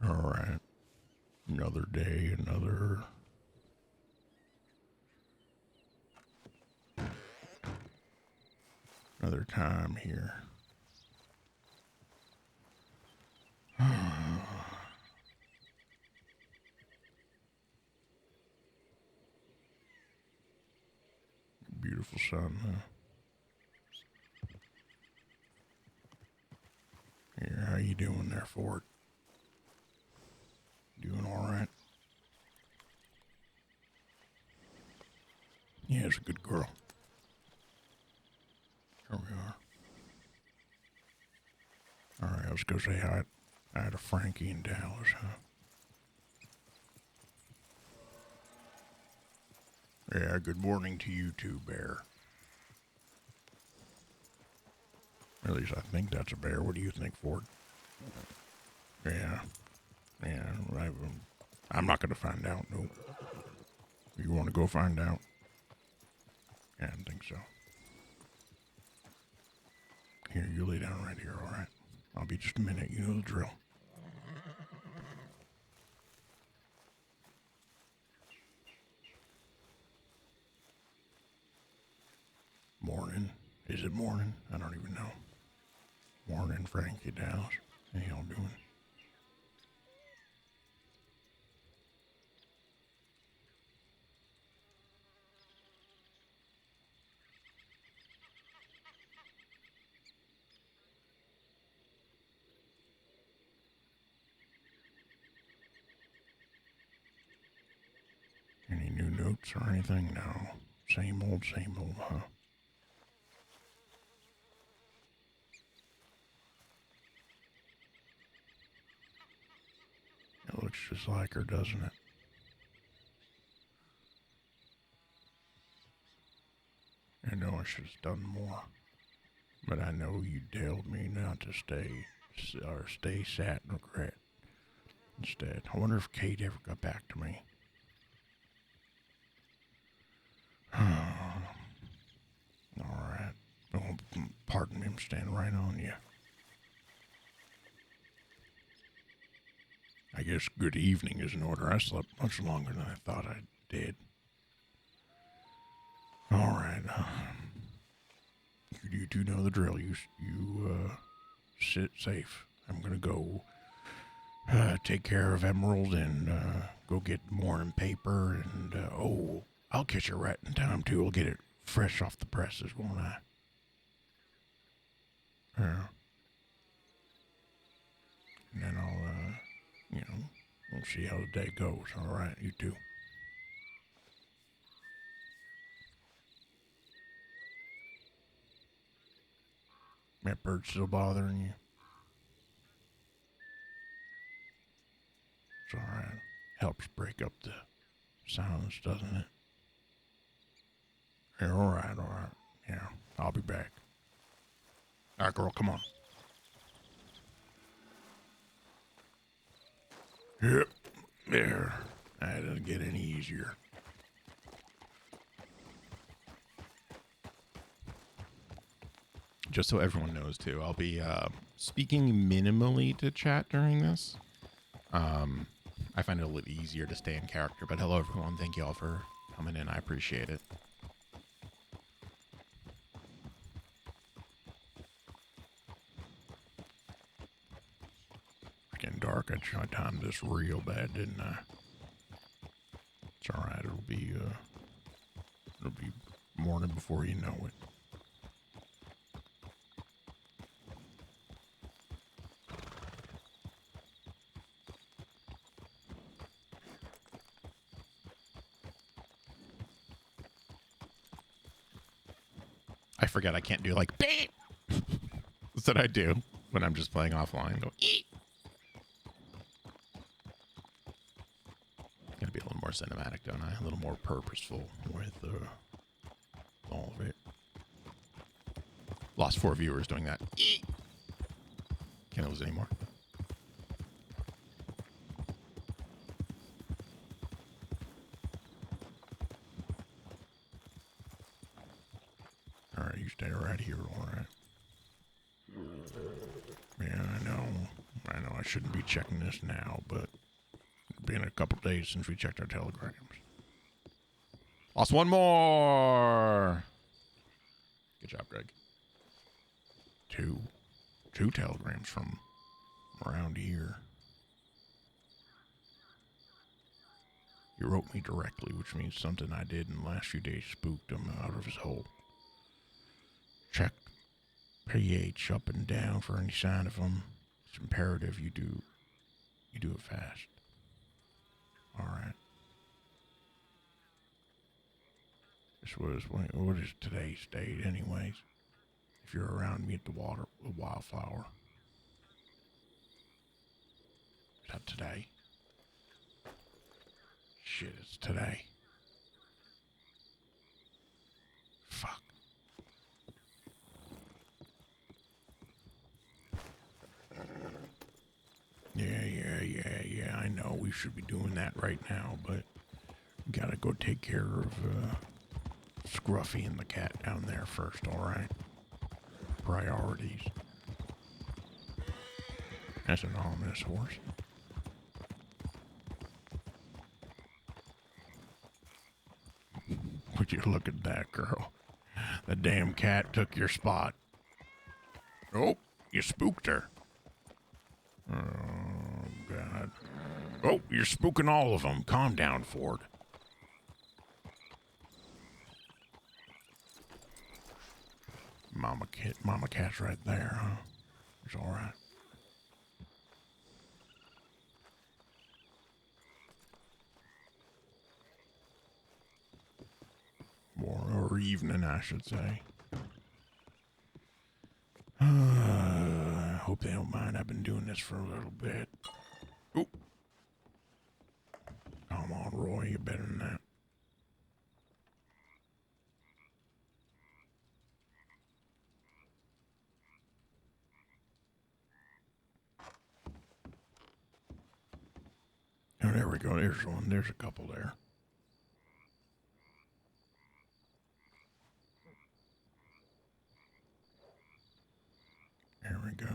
All right. Another day, another time here. Beautiful sun, huh? Here, how you doing there, Ford? Doing all right? Yeah, it's a good girl. Here we are. All right, I was going to say hi to Frankie in Dallas, huh? Yeah, good morning to you too, Bear. At least I think that's a bear. What do you think, Ford? Yeah. Yeah, I'm not going to find out, no. You want to go find out? Yeah, I think so. Here, you lay down right here, all right? I'll be just a minute. You know the drill. Morning. Is it morning? I don't even know. Morning, Frankie Dallas. How y'all doing? Any new notes or anything? No. Same old, huh? It looks just like her, doesn't it? I know I should have done more. But I know you told me not to stay sat and regret instead. I wonder if Kate ever got back to me. All right. Oh, pardon me, I'm standing right on you. I guess good evening is in order. I slept much longer than I thought I did. All right. You do know the drill. You sit safe. I'm gonna go take care of Emerald and go get morning paper and I'll catch you right in time too. I'll get it fresh off the presses, won't I? Yeah. And then I'll we'll see how the day goes. All right, you too. That bird still bothering you? It's all right. Helps break up the silence, doesn't it? Yeah, all right. Yeah, I'll be back. All right, girl, come on. Yep, there. That doesn't get any easier. Just so everyone knows, too, I'll be speaking minimally to chat during this. I find it a little easier to stay in character, but hello, everyone. Thank you all for coming in. I appreciate it. It's getting dark. I timed this real bad, didn't I? It's all right. It'll be morning before you know it. I forget I can't do like beep. That's what I do when I'm just playing offline. Go eat. Gotta be a little more cinematic, don't I? A little more purposeful with all of it. Lost 4 viewers doing that. Eat. Can't lose anymore. All right, you stay right here, all right? Yeah, I know. I I shouldn't be checking this now, but it's been a couple days since we checked our telegrams. Lost one more. Good job, Greg. Two telegrams from around here. He wrote me directly, which means something I did in the last few days spooked him out of his hole. Check pH up and down for any sign of them. It's imperative you do it fast. All right. This was, what is today's date anyways? If you're around me at the wildflower. Is that today? Shit, it's today. Fuck. Yeah, I know we should be doing that right now, but we gotta go take care of Scruffy and the cat down there first, alright? Priorities. That's an ominous horse. Would you look at that, girl? The damn cat took your spot. Oh, you spooked her. Oh, God. Oh, you're spooking all of them. Calm down, Ford. Mama cat's right there, huh? It's all right. Or evening, I should say. I hope they don't mind. I've been doing this for a little bit. Ooh. Come on, Roy. You're better than that. Oh, there we go. There's one. There's a couple there. There we go.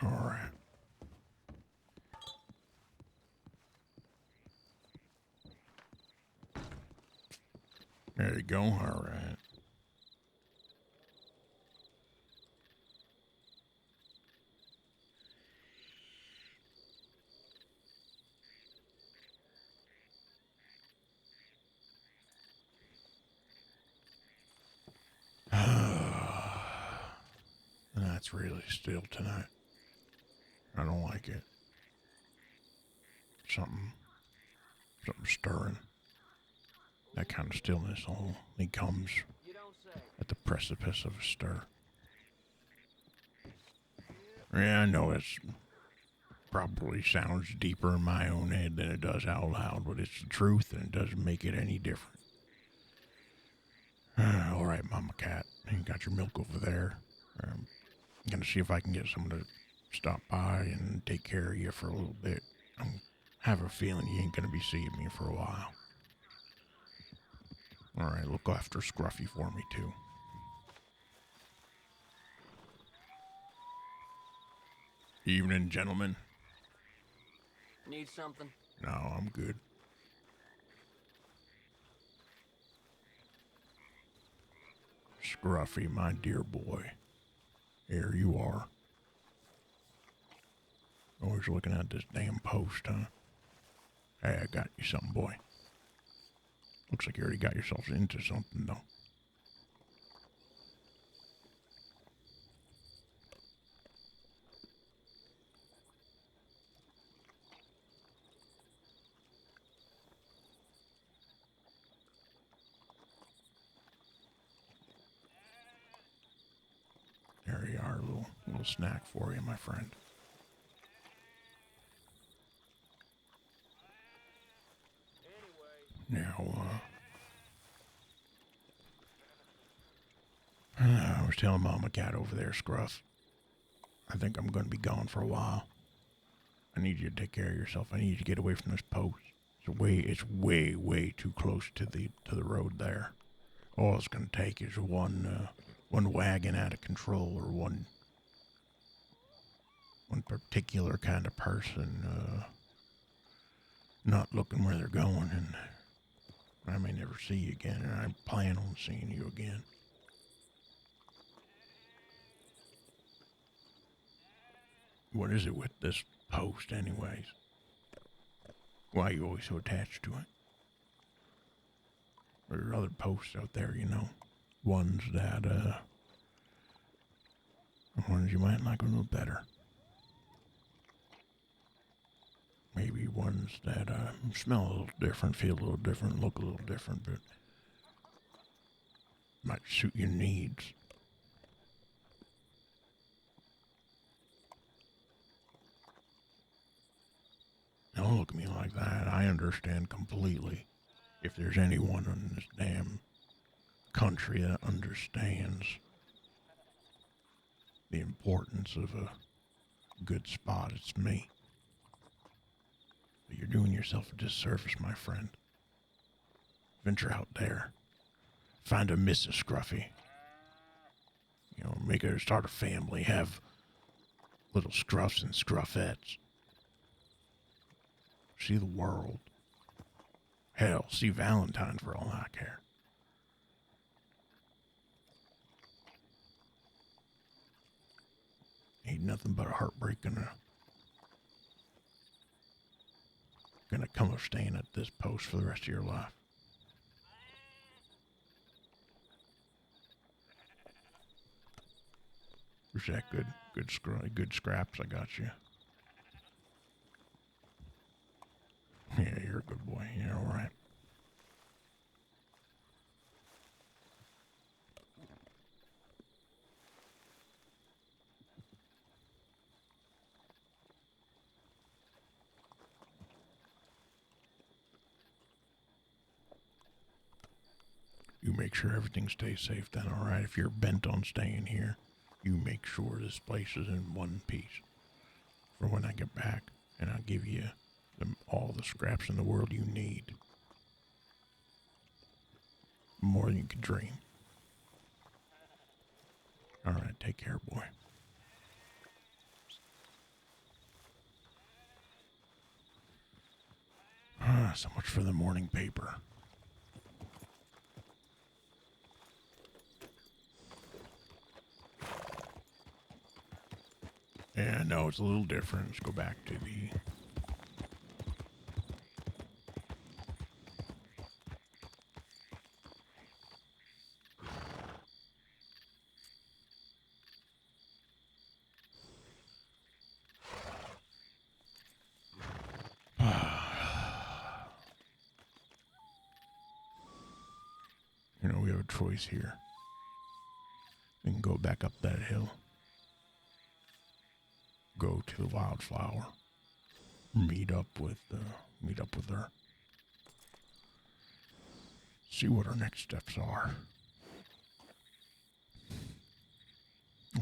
All right. There you go. All right. That's really still tonight. I don't like it. Something stirring. That kind of stillness only comes at the precipice of a stir. Yeah, I know it probably sounds deeper in my own head than it does out loud, but it's the truth and it doesn't make it any different. All right, Mama Cat, you got your milk over there. I'm gonna see if I can get someone to stop by and take care of you for a little bit. I have a feeling you ain't gonna be seeing me for a while. All right, look after Scruffy for me too. Evening, gentlemen. Need something? No, I'm good. Scruffy, my dear boy. Here you are. Always looking at this damn post, huh? Hey, I got you something, boy. Looks like you already got yourselves into something, though. There you are, a little snack for you, my friend. Now, I was telling Mama Cat over there, Scruff. I think I'm going to be gone for a while. I need you to take care of yourself. I need you to get away from this post. It's way too close to the road there. All it's gonna take is one wagon out of control, or one particular kind of person not looking where they're going, and I may never see you again, and I plan on seeing you again. What is it with this post, anyways? Why are you always so attached to it? There are other posts out there, you know. Ones you might like a little better. Maybe ones that smell a little different, feel a little different, look a little different, but might suit your needs. Don't look at me like that. I understand completely. If there's anyone in this damn country that understands the importance of a good spot, it's me. But you're doing yourself a disservice, my friend. Venture out there. Find a Mrs. Scruffy. You know, make her start a family, have little scruffs and scruffettes. See the world. Hell, see Valentine for all I care. Ain't nothing but a heartbreak gonna come of staying at this post for the rest of your life. Where's that good scraps I got you? Yeah, you're a good boy. You're all right. You make sure everything stays safe then, all right? If you're bent on staying here, you make sure this place is in one piece for when I get back, and I'll give you all the scraps in the world you need. More than you could dream. All right, take care, boy. So much for the morning paper. Yeah, no, it's a little different. Let's go back to the... You know, we have a choice here. We can go back up that hill. Go to the Wildflower. Meet up with her. See what our next steps are.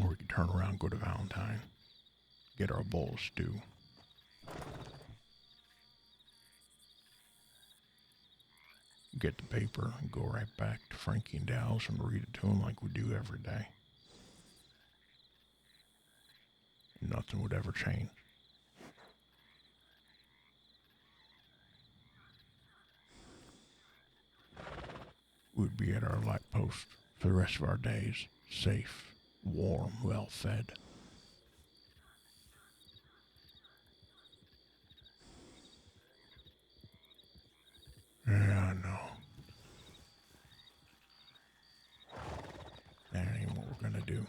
Or we can turn around and go to Valentine. Get our bowl of stew. Get the paper and go right back to Frankie and Dallas and read it to them like we do every day. Nothing would ever change. We'd be at our light post for the rest of our days, safe, warm, well fed. Yeah, I know. That ain't what we're gonna do.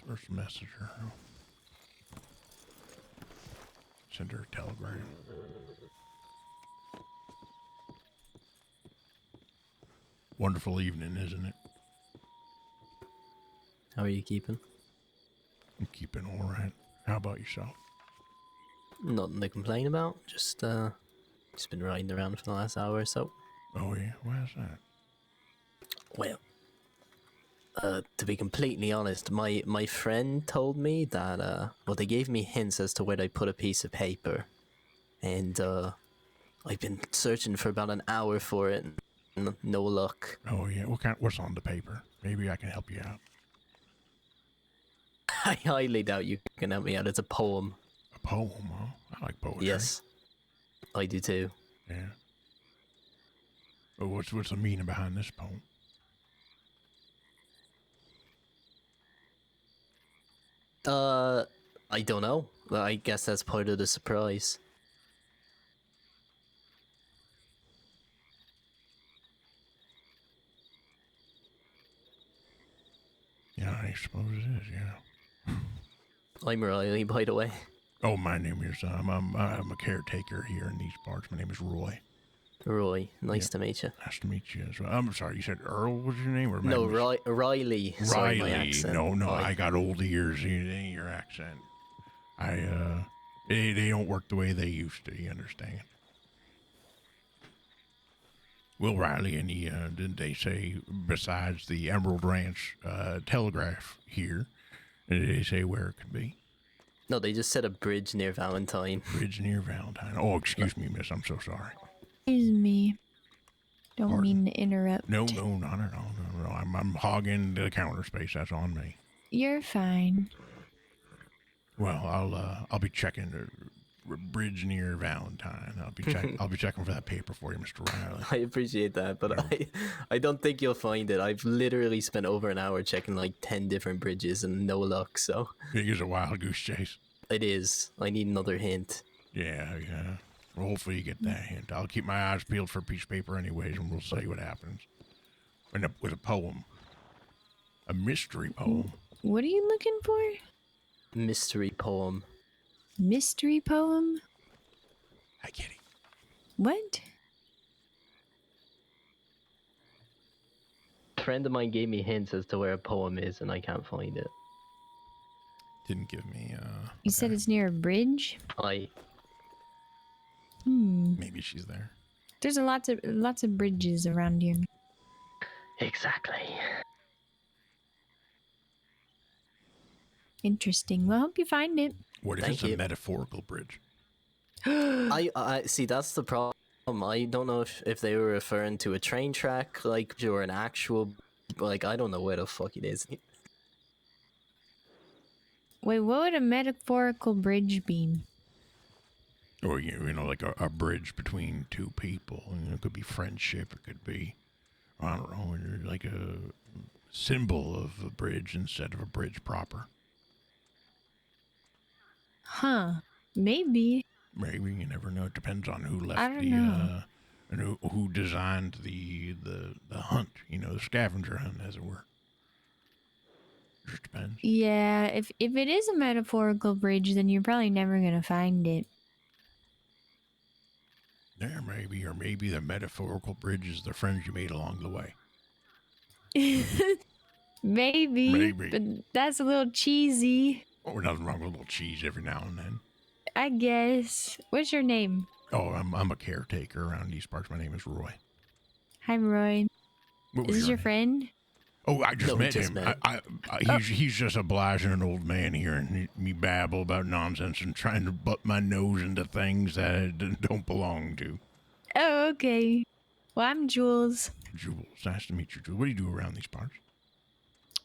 Where's the messenger? Send her a telegram. Wonderful evening, isn't it? How are you keeping? I'm keeping all right. How about yourself? Nothing to complain about. Just Just been riding around for the last hour or so. Oh yeah, why's that? Well, to be completely honest, my friend told me that well, they gave me hints as to where they put a piece of paper, and I've been searching for about an hour for it, and no luck. Oh yeah, what's on the paper? Maybe I can help you out. I highly doubt you can help me out. It's a poem. A poem, huh? I like poetry. Yes, I do too. Yeah. Well, what's the meaning behind this poem? I don't know. Well, I guess that's part of the surprise. Yeah, I suppose it is. Yeah. I'm Riley, by the way. Oh, my name is I'm a caretaker here in these parts. My name is Roy. Roy, nice to meet you. Nice to meet you as well. I'm sorry, you said Earl was your name? Or No, Riley. Sorry, my Riley. accent. No, I got old ears. It ain't your accent. They don't work the way they used to. You understand? Well, Riley, and did they say besides the Emerald Ranch telegraph here, did they say where it could be? No, they just said a bridge near Valentine. Bridge near Valentine. Oh, excuse me, miss. I'm so sorry. Excuse me. Don't Pardon? mean to interrupt. No, not at all. No. I'm hogging the counter space. That's on me. You're fine. Well, I'll be checking the bridge near Valentine. I'll be checking for that paper for you, Mr. Riley. I appreciate that, but I don't think you'll find it. I've literally spent over an hour checking like 10 different bridges and no luck, so... It is a wild goose chase. It is. I need another hint. Yeah. Well, hopefully you get that hint. I'll keep my eyes peeled for a piece of paper anyways, and we'll see what happens. End up with a poem. A mystery poem. What are you looking for? Mystery poem. Mystery poem? Hi, kitty. What? A friend of mine gave me hints as to where a poem is, and I can't find it. Didn't give me. You said it's near a bridge? Maybe she's there. There's lots of bridges around here. Exactly. Interesting. Well, I hope you find it. What if Thank it's a you. metaphorical bridge? I see. That's the problem. I don't know if they were referring to a train track, like, or an actual, like, I don't know where the fuck it is. Wait, what would a metaphorical bridge be? Or, you know, like a bridge between two people. You know, it could be friendship. It could be, I don't know, like a symbol of a bridge instead of a bridge proper. Huh. Maybe. Maybe, you never know. It depends on who left I don't know. and who designed the hunt, you know, the scavenger hunt, as it were. Just depends. Yeah, if it is a metaphorical bridge, then you're probably never gonna find it. There, maybe, or maybe the metaphorical bridge is the friends you made along the way. Maybe. Maybe. But that's a little cheesy, Or nothing wrong with a little cheese every now and then. I guess. What's your name? Oh, I'm a caretaker around these parts. My name is Roy. Hi, Roy. What Is was this your name? friend? Oh, I just No, we met just him. met. He's just obliging an old man here, and me babble about nonsense and trying to butt my nose into things that I don't belong to. Oh, okay. Well, I'm Jules. Jules, nice to meet you, Jules. What do you do around these parts?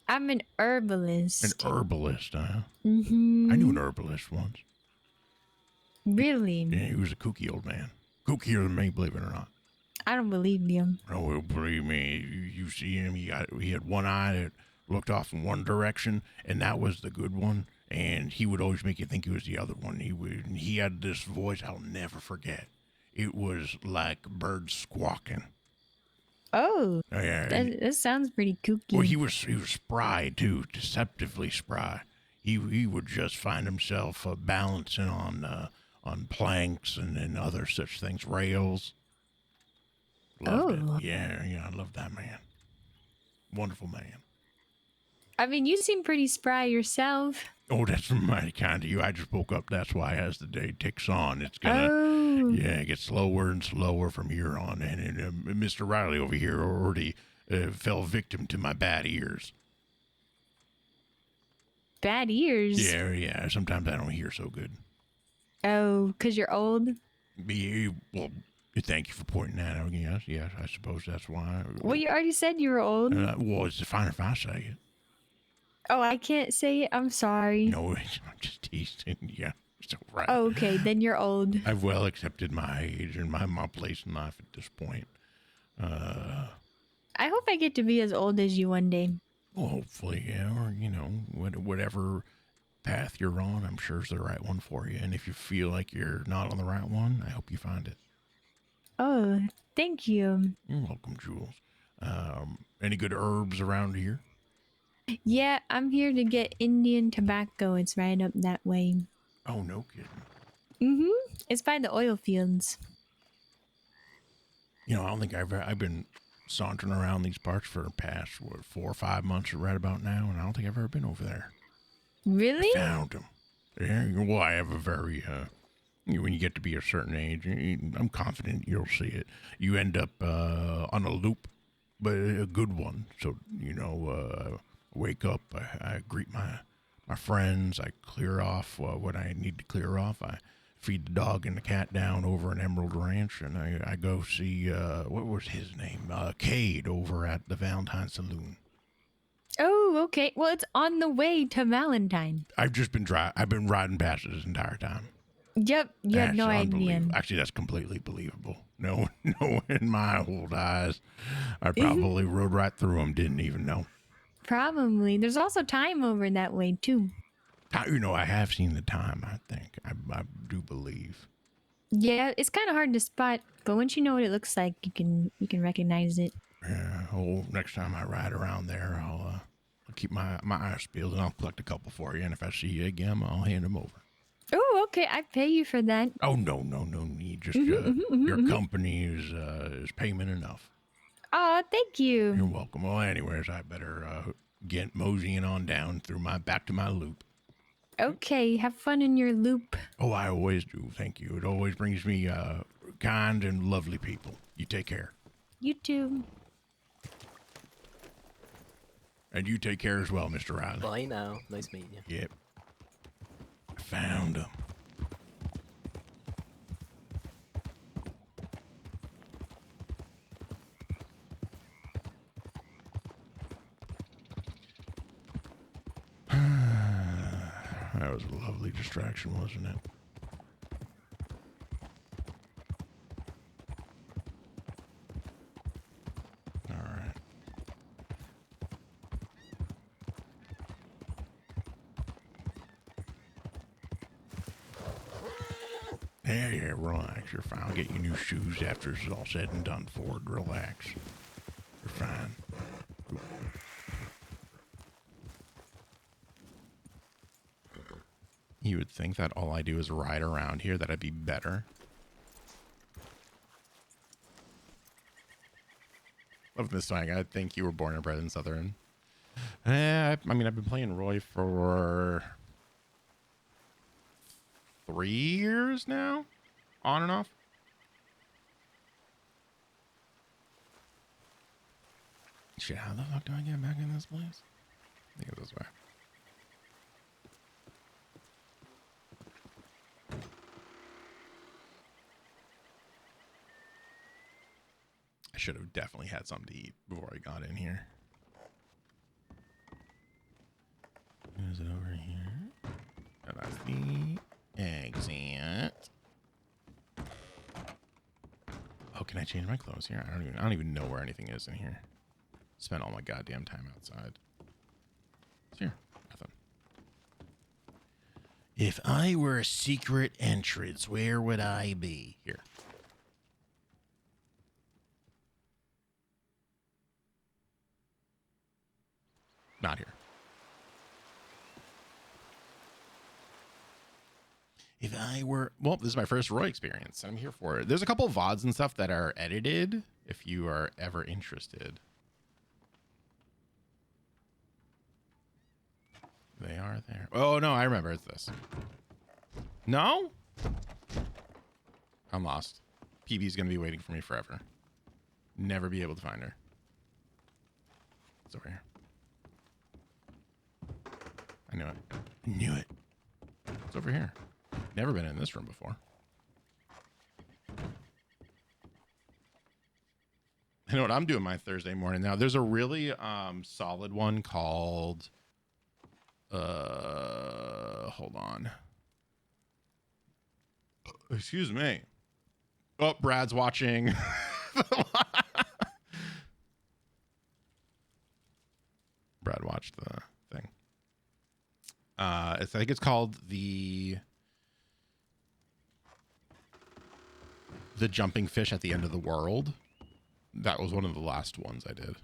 I'm an herbalist. An herbalist, huh? Mm-hmm. I knew an herbalist once. Really? Yeah, he was a kooky old man. Kookier than me, believe it or not. I don't believe you. Oh, well, believe me, you see him, he had one eye that looked off in one direction, and that was the good one, and he would always make you think he was the other one. He had this voice I'll never forget. It was like birds squawking. Oh, Yeah, that sounds pretty kooky. well, he was spry too, deceptively spry. He would just find himself balancing on planks and other such things, rails. Loved Oh. it. Yeah, I love that man. Wonderful man. I mean, you seem pretty spry yourself. Oh, that's mighty kind of you. I just woke up. That's why as the day ticks on, it's gonna, Oh, yeah, get slower and slower from here on. And Mr. Riley over here already fell victim to my bad ears. bad ears. Yeah. Sometimes I don't hear so good. Oh, 'cause you're old. Well, thank you for pointing that out. Yes, I suppose that's why. Well, you already said you were old. Well, it's fine if I say it. Oh, I can't say it. I'm sorry. No, I'm just teasing. Yeah, it's all right. Oh, okay, then you're old. I've well accepted my age and my place in life at this point. I hope I get to be as old as you one day. Well, hopefully, yeah, or whatever path you're on, I'm sure is the right one for you. And if you feel like you're not on the right one, I hope you find it. Oh, thank you. You're welcome, Jules. Any good herbs around here? Yeah, I'm here to get Indian tobacco. It's right up that way. Oh, no kidding. Mm-hmm. It's by the oil fields. I don't think I've been sauntering around these parts for the past 4 or 5 months right about now, and I don't think I've ever been over there. Really? Found them. Yeah, well, I have a very when you get to be a certain age, I'm confident you'll see it. You end up on a loop, but a good one. So wake up, I greet my friends, I clear off what I need to clear off. I feed the dog and the cat down over in Emerald Ranch, and I go see what was his name, Cade, over at the Valentine Saloon. Oh, okay. Well, it's on the way to Valentine. I've just been I've been riding past it this entire time. Yep, you had That's no idea. unbelievable. Actually, that's completely believable. No, in my old eyes, I probably rode right through them, didn't even know. Probably. There's also time over that way, too. I have seen the time, I think. I do believe. Yeah, it's kind of hard to spot, but once you know what it looks like, you can recognize it. Yeah, next time I ride around there, I'll keep my eyes peeled, and I'll collect a couple for you, and if I see you again, I'll hand them over. Oh, okay. I pay you for that. Oh, no need. Just your company is payment enough. Oh, thank you. You're welcome. Well, anyways, I better get moseying on down through back to my loop. Okay, have fun in your loop. Oh, I always do. Thank you. It always brings me kind and lovely people. You take care. You too. And you take care as well, Mr. Riley. Bye now. Nice meeting you. Yep. I found him. That was a lovely distraction, wasn't it? All right. Yeah, relax. You're fine. I'll get you new shoes after it's all said and done, Ford. Relax. You're fine. You would think that all I do is ride around here, that I'd be better. Love this swag. I think you were born and bred in Southern. I've been playing Roy for 3 years now, on and off. Shit, how the fuck do I get back in this place? I think it's this way. I should have definitely had something to eat before I got in here. Is it over here? Oh, that's the exit. Oh, can I change my clothes here? I don't even know where anything is in here. Spent all my goddamn time outside. It's here. Nothing. If I were a secret entrance, where would I be? Here. Not here. If I were... Well, this is my first Roy experience, and I'm here for it. There's a couple of VODs and stuff that are edited, if you are ever interested. They are there. Oh, no, I remember. It's this. No? I'm lost. PB's going to be waiting for me forever. Never be able to find her. It's over here. I knew it. I knew it. It's over here. Never been in this room before. I know what I'm doing my Thursday morning now. There's a really solid one called hold on. Excuse me. Oh, Brad's watching. Brad watched the thing. I think it's called the jumping fish at the end of the world. That was one of the last ones I did.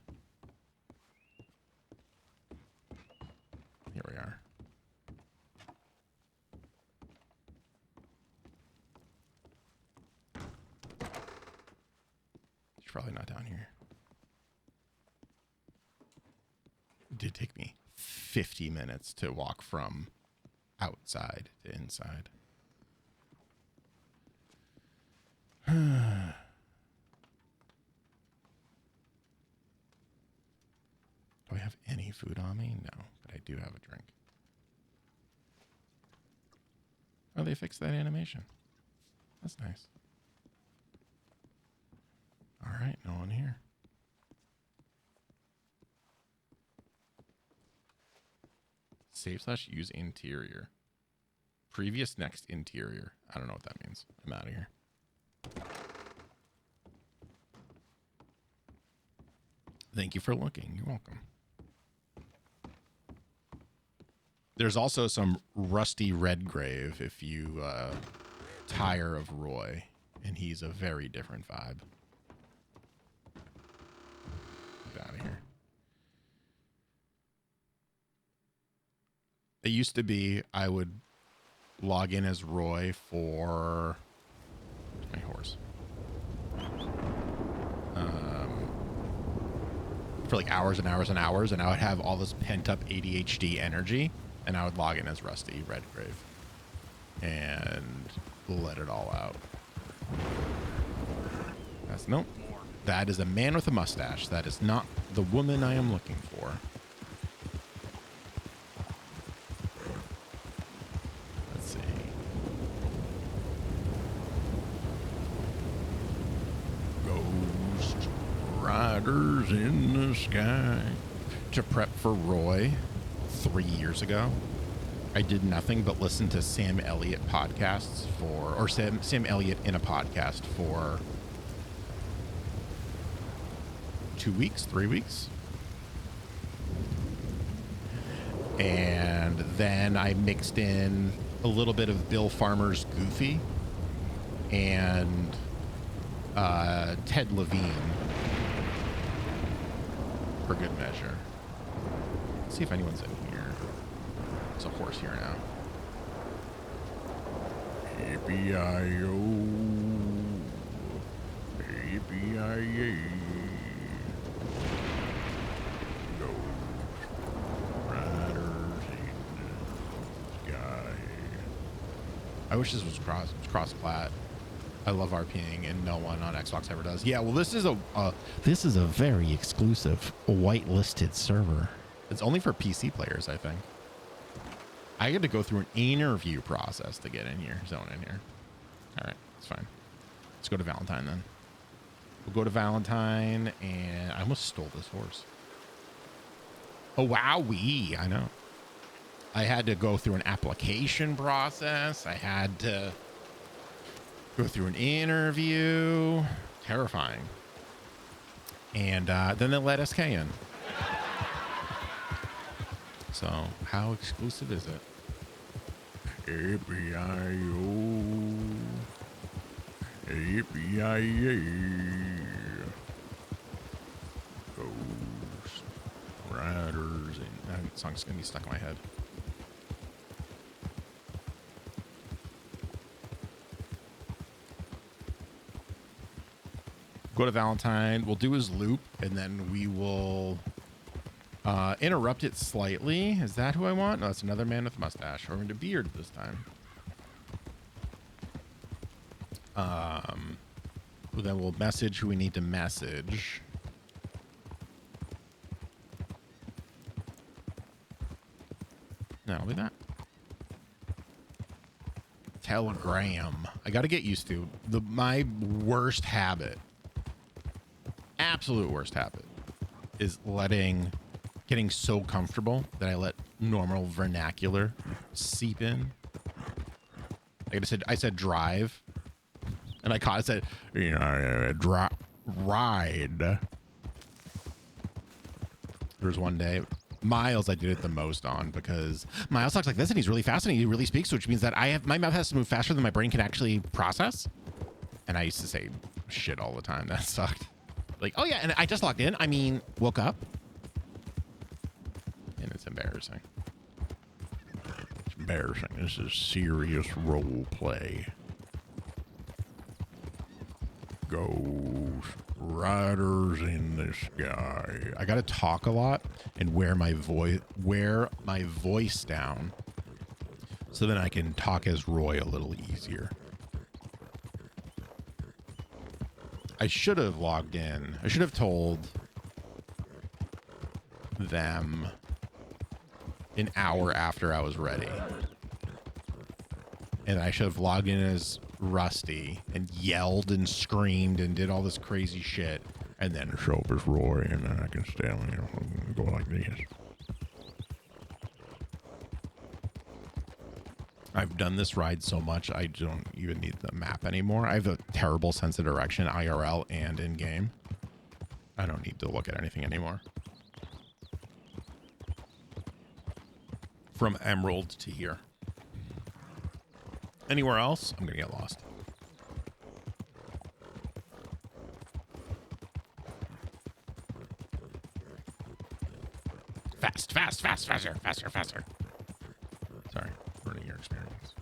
Here we are. She's probably not down here. It did take me 50 minutes to walk from outside to inside. Do I have any food on me? No, but I do have a drink. Oh, they fixed that animation. That's nice. All right, no one here. Save/use interior. Previous next interior. I don't know what that means. I'm out of here. Thank you for looking. You're welcome. There's also some Rusty Redgrave if you tire of Roy, and he's a very different vibe. Get out of here. It used to be I would log in as Roy for my horse. For like hours and hours and hours, and I would have all this pent up ADHD energy, and I would log in as Rusty Redgrave and let it all out. That's nope. That is a man with a mustache. That is not the woman I am looking for. Let's see. Ghost riders in the sky. To prep for Roy 3 years ago, I did nothing but listen to Sam Elliott podcasts or Sam Elliott in a podcast for 2 weeks, 3 weeks. And then I mixed in a little bit of Bill Farmer's Goofy and Ted Levine for good measure. Let's see if anyone's in here. There's a horse here now. Yippee-yi-yo. Yippee-yi-yay. Ghost riders in the sky. I wish this was cross-plat. I love RPing, and no one on Xbox ever does. Yeah, well, this is a very exclusive whitelisted server. It's only for PC players, I think. I had to go through an interview process to get in here, zone in here. All right, it's fine. Let's go to Valentine then. We'll go to Valentine, and I almost stole this horse. Oh, wowee, I know. I had to go through an application process. I had to go through an interview. Terrifying. And then they let SK in. So, how exclusive is it? Yippee-yi-yo. Yippee-yi-yay. Ghost riders in... That song's going to be stuck in my head. Go to Valentine. We'll do his loop, and then we will Interrupt it slightly. Is that who I want? No, that's another man with a mustache. Or a beard this time. Then we'll message who we need to message. No, it'll be that. Telegram. I got to get used to my worst habit. Absolute worst habit is getting so comfortable that I let normal vernacular seep in. Like I said drive, and I said, you know, ride. There was one day, Miles I did it the most on, because Miles talks like this and he's really fast and he really speaks, which means that my mouth has to move faster than my brain can actually process. And I used to say shit all the time. That sucked. Like, oh yeah, and I just logged in. I mean, woke up. And it's embarrassing. It's embarrassing. This is serious role play. Ghost Riders in the sky. I got to talk a lot and wear my voice down so then I can talk as Roy a little easier. I should have logged in. I should have told them an hour after I was ready. And I should have logged in as Rusty and yelled and screamed and did all this crazy shit. And then Show up as Roy, and then I can stand, you know, and go like this. I've done this ride so much, I don't even need the map anymore. I have a terrible sense of direction, IRL and in-game. I don't need to look at anything anymore. From Emerald to here. Anywhere else, I'm going to get lost. Faster. Sorry, ruining your experience.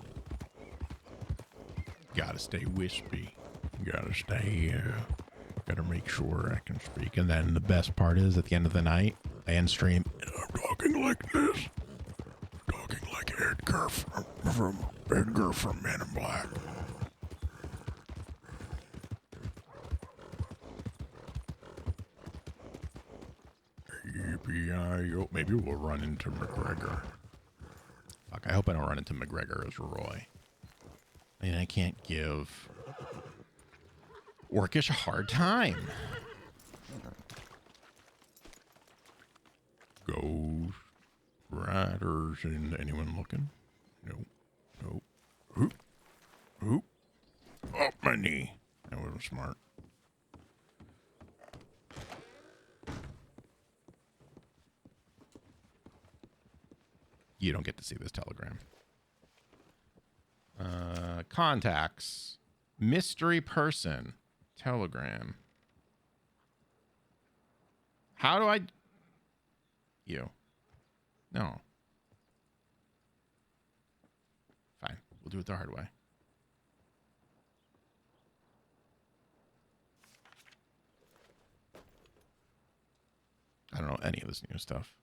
Gotta stay wispy. Gotta make sure I can speak. And then the best part is, at the end of the night, I end stream. I'm talking like this. Talking like Edgar from Men in Black. Yippee-yi-yo. Maybe we'll run into McGregor. Fuck, I hope I don't run into McGregor as Roy. I mean, I can't give Orcish a hard time. Ghost Riders in. Anyone looking? Nope. Oop. Up my knee. That wasn't smart. You don't get to see this telegram. Contacts. Mystery person. Telegram. How do I... You. No. Fine. We'll do it the hard way. I don't know any of this new stuff.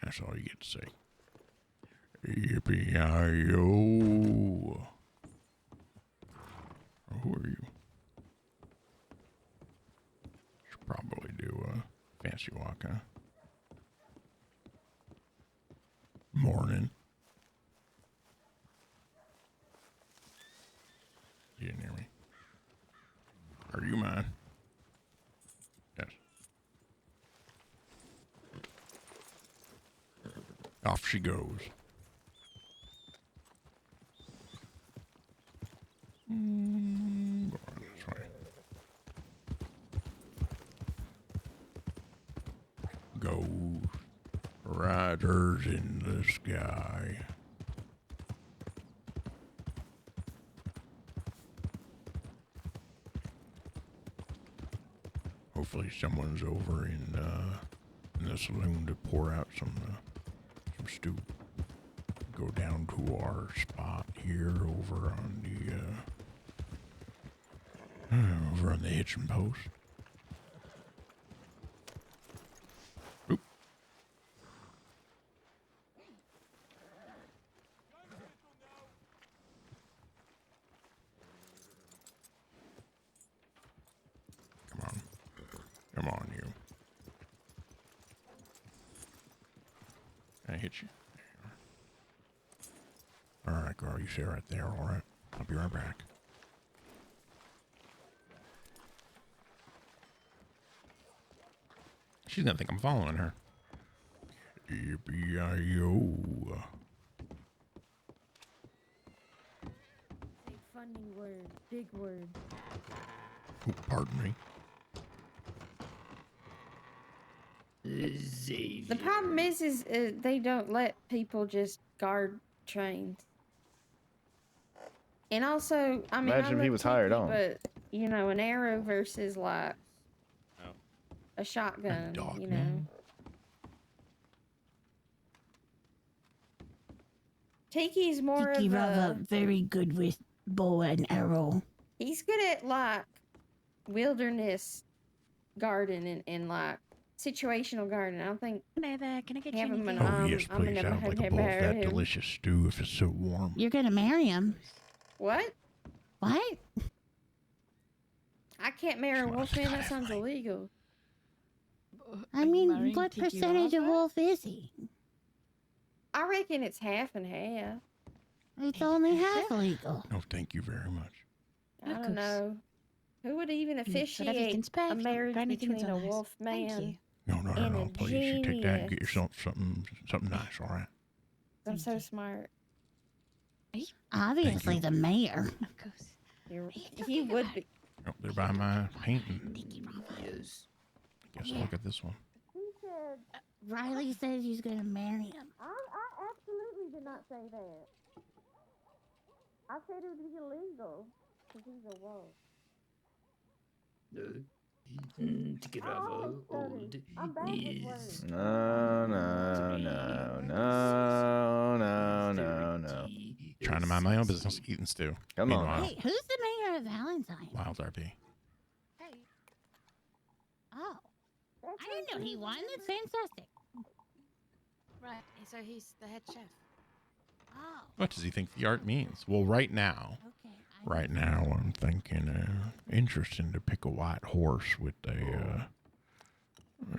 That's all you get to say. Yippee-yi-yo. Who are you? Should probably do a fancy walk, huh? Morning. You didn't hear me. Are you mine? Yes. Off she goes. Go on this way. go. Riders in the sky. Hopefully someone's over in the saloon to pour out some stew. Go down to our spot here over on the hitching post. Oop. Come on, you. Can I hit you? All right, girl, you stay right there, all right? I'll be right back. She's gonna think I'm following her. Yippee-yi-yo. Big funny word, big word. Oh, pardon me. The problem is they don't let people just guard trains. And also, I mean, Imagine I if he love was hired Tiki, on. but you know, an arrow versus like a shotgun. Dog, You know, man. Tiki's more Tiki of Rava a. very good with bow and arrow. He's good at like wilderness garden and like situational garden. I don't think Hey there, can I get you have him anything? an Oh, yes, I'm please. never I would like a have bowl of that him. delicious stew if it's so warm. You're gonna marry him. What? What? I can't marry a Come on, wolf man. That Scott, sounds Emily. illegal. I mean, what percentage of wolf is he? I reckon it's half and half. It's only half illegal. No, thank you very much. I Of don't course. know. Who would even Said officiate everything's a perfect. marriage Anything between a so nice. wolf Thank man? you. No, And a please. You take that and get genius. yourself something nice, all right? I'm Thank so you. smart. Obviously, you. the mayor. Of course. He would be. Oh, they're by my painting. Tiki Rava. Yes. Guess I'll look at this one. He said, Riley says he's gonna marry him. I absolutely did not say that. I said it would be illegal because he's a wolf. I'm bad with words. No, no, no, no, no, no, no. Trying to mind my own business, eating stew. Come on. Meanwhile, Hey, who's the mayor of Valentine? WildRP. Hey. Oh, I didn't know he won. That's fantastic. Right, so he's the head chef. Oh, What does he think the art means? Well, right now, okay. Right now, I'm thinking interesting to pick a white horse with an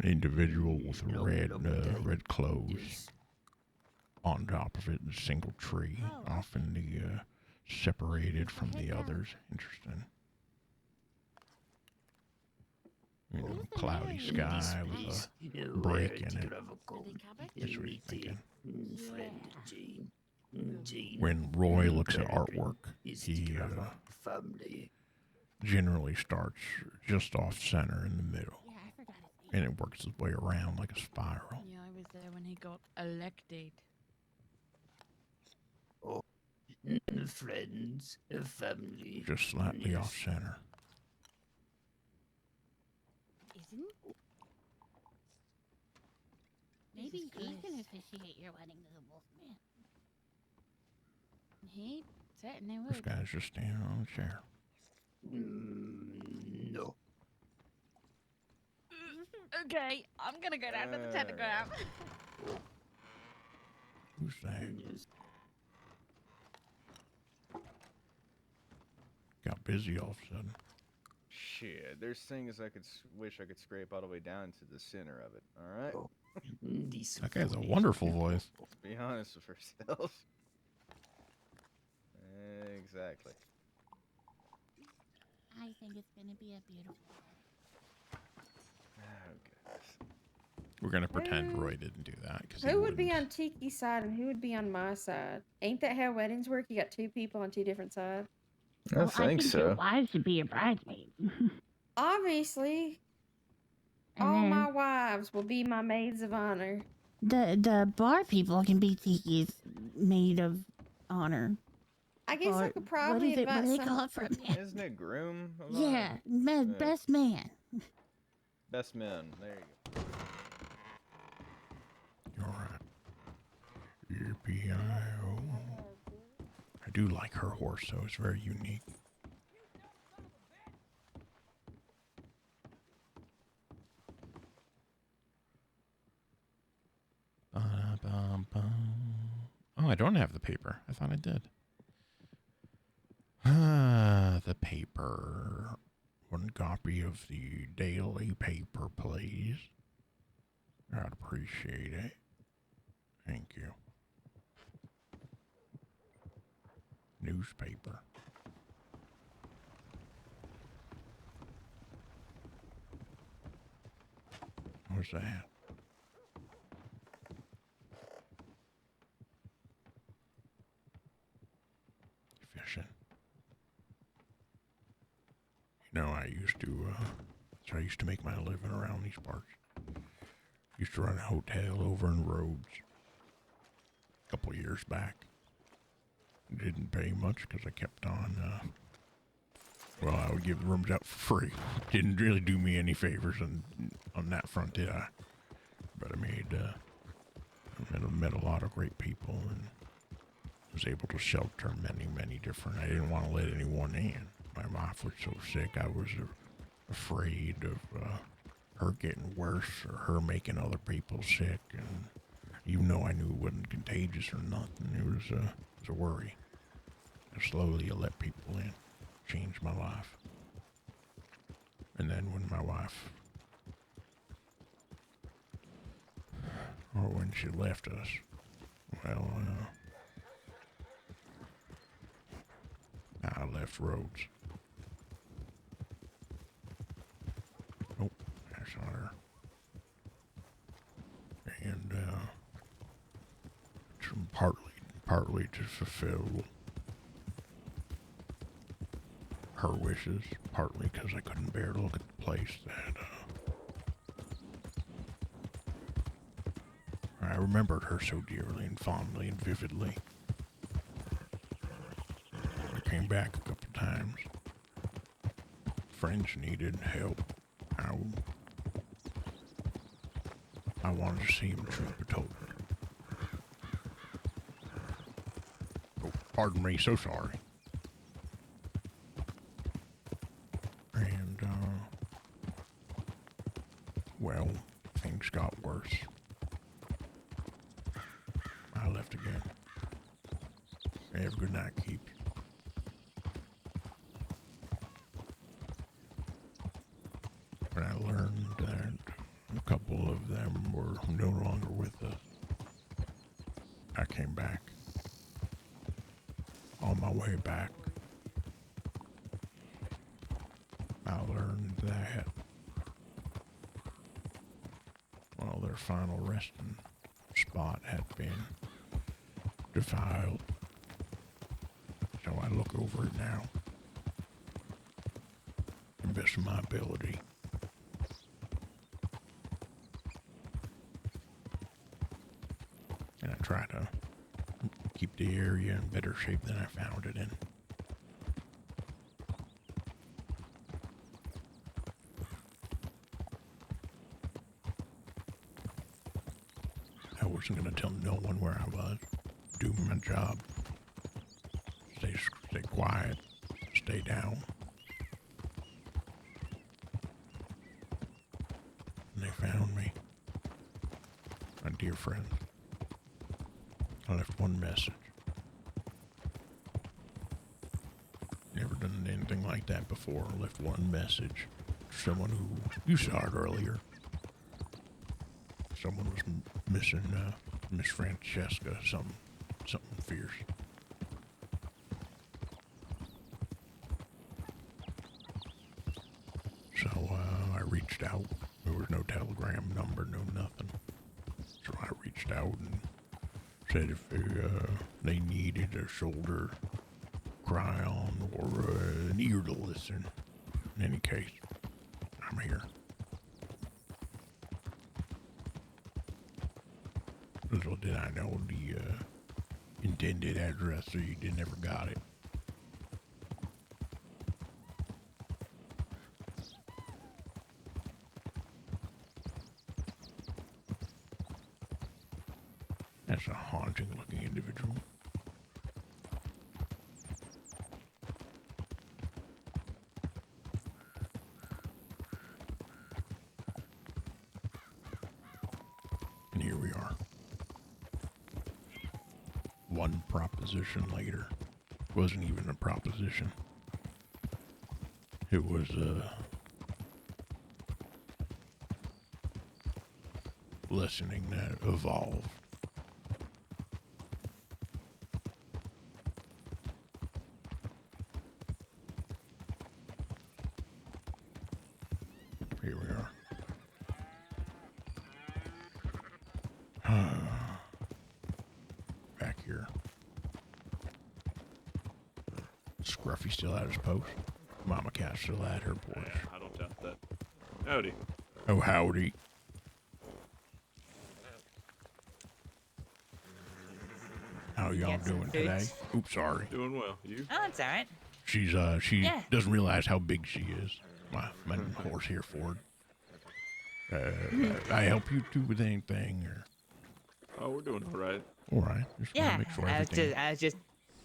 individual with red clothes on top of it, a single tree, Oh. often the separated from the others. Interesting. You know, Who's the cloudy mayor? sky with a break in it. Are they cabbage? That's what you're thinking. Yeah. When Roy looks at artwork, he generally starts just off center in the middle, Yeah, I forgot his name. and it works its way around like a spiral. Yeah, I was there when he got elected. Friends, family. Just slightly off center. Isn't? Maybe Jesus he can Christ. officiate your wedding to the Wolfman. He certainly This would. guy's just standing on a chair. No. Okay, I'm gonna go down to the telegram. Who's that? Got busy all of a sudden. Shit, there's things I could wish I could scrape all the way down to the center of it. All right, That guy has a wonderful voice. be honest with ourselves. Exactly. I think it's gonna be a beautiful. Oh goodness. We're gonna pretend Roy didn't do that because Who would be on Tiki's side and who would be on my side? Ain't that how weddings work? You got two people on two different sides. I think your so. wives should be your bridesmaid. Obviously. And All then my wives will be my maids of honor. the bar people can be Tiki's maid of honor. I guess I Or could probably what invite do they some. call it for a man? Isn't it groom? of Yeah, honor? best man. Best men. There you go. All right. Yippee-i-oh. I do like her horse, though. It's very unique. Oh, I don't have the paper. I thought I did. The paper. One copy of the daily paper, please. I'd appreciate it. Thank you. Newspaper. What's that? Fishing. You know, I used to make my living around these parts. Used to run a hotel over in Rhodes a couple of years back. Didn't pay much because I kept on, well, I would give the rooms out for free. Didn't really do me any favors on that front, did I? But I met a lot of great people and was able to shelter many different. I didn't want to let anyone in. My wife was so sick, I was afraid of her getting worse or her making other people sick. And even though I knew it wasn't contagious or nothing, it was a worry. And slowly I let people in. Changed my life. And then when my wife, or when she left us, well, I left Rhodes. Nope, that's not her. And partly to fulfill her wishes, partly because I couldn't bear to look at the place that I remembered her so dearly and fondly and vividly. I came back a couple times. Friends needed help. I wanted to see him truth be told. Oh, pardon me, so sorry. And, well, things got worse. I left again. Have a good night, Keith. When I learned that a couple of them were no longer with us, I came back. On my way back, I learned that, well, their final resting spot had been defiled. So I look over it now. To the best of my ability. And I try to keep the area in better shape than I found it in. I wasn't going to tell no one where I was. Do my job. Stay quiet. Stay down. And they found me. My dear friend. I left one message. Never done anything like that before. I left one message. Someone who, you saw it earlier. Someone was missing Miss Francesca, something fierce. So I reached out. There was no telegram number, no nothing. So I reached out and said if they needed a shoulder cry on or an ear to listen. In any case, I'm here. Little did I know the intended address, so you never got it. That's a haunting-looking individual. And here we are. One proposition later. Wasn't even a proposition. It was listening that evolved. Here we are. Back here. Scruffy still at his post. Mama Cat still at her porch. Yeah, I don't doubt that. Howdy. Oh, howdy. How y'all Get some doing today? foods. Oops, sorry. Doing well. You? Oh, it's all right. She Yeah. doesn't realize how big she is. My horse here, Ford. I help you too with anything, or Oh, we're doing all right. all right? Just wanna Yeah, make sure I was everything. just,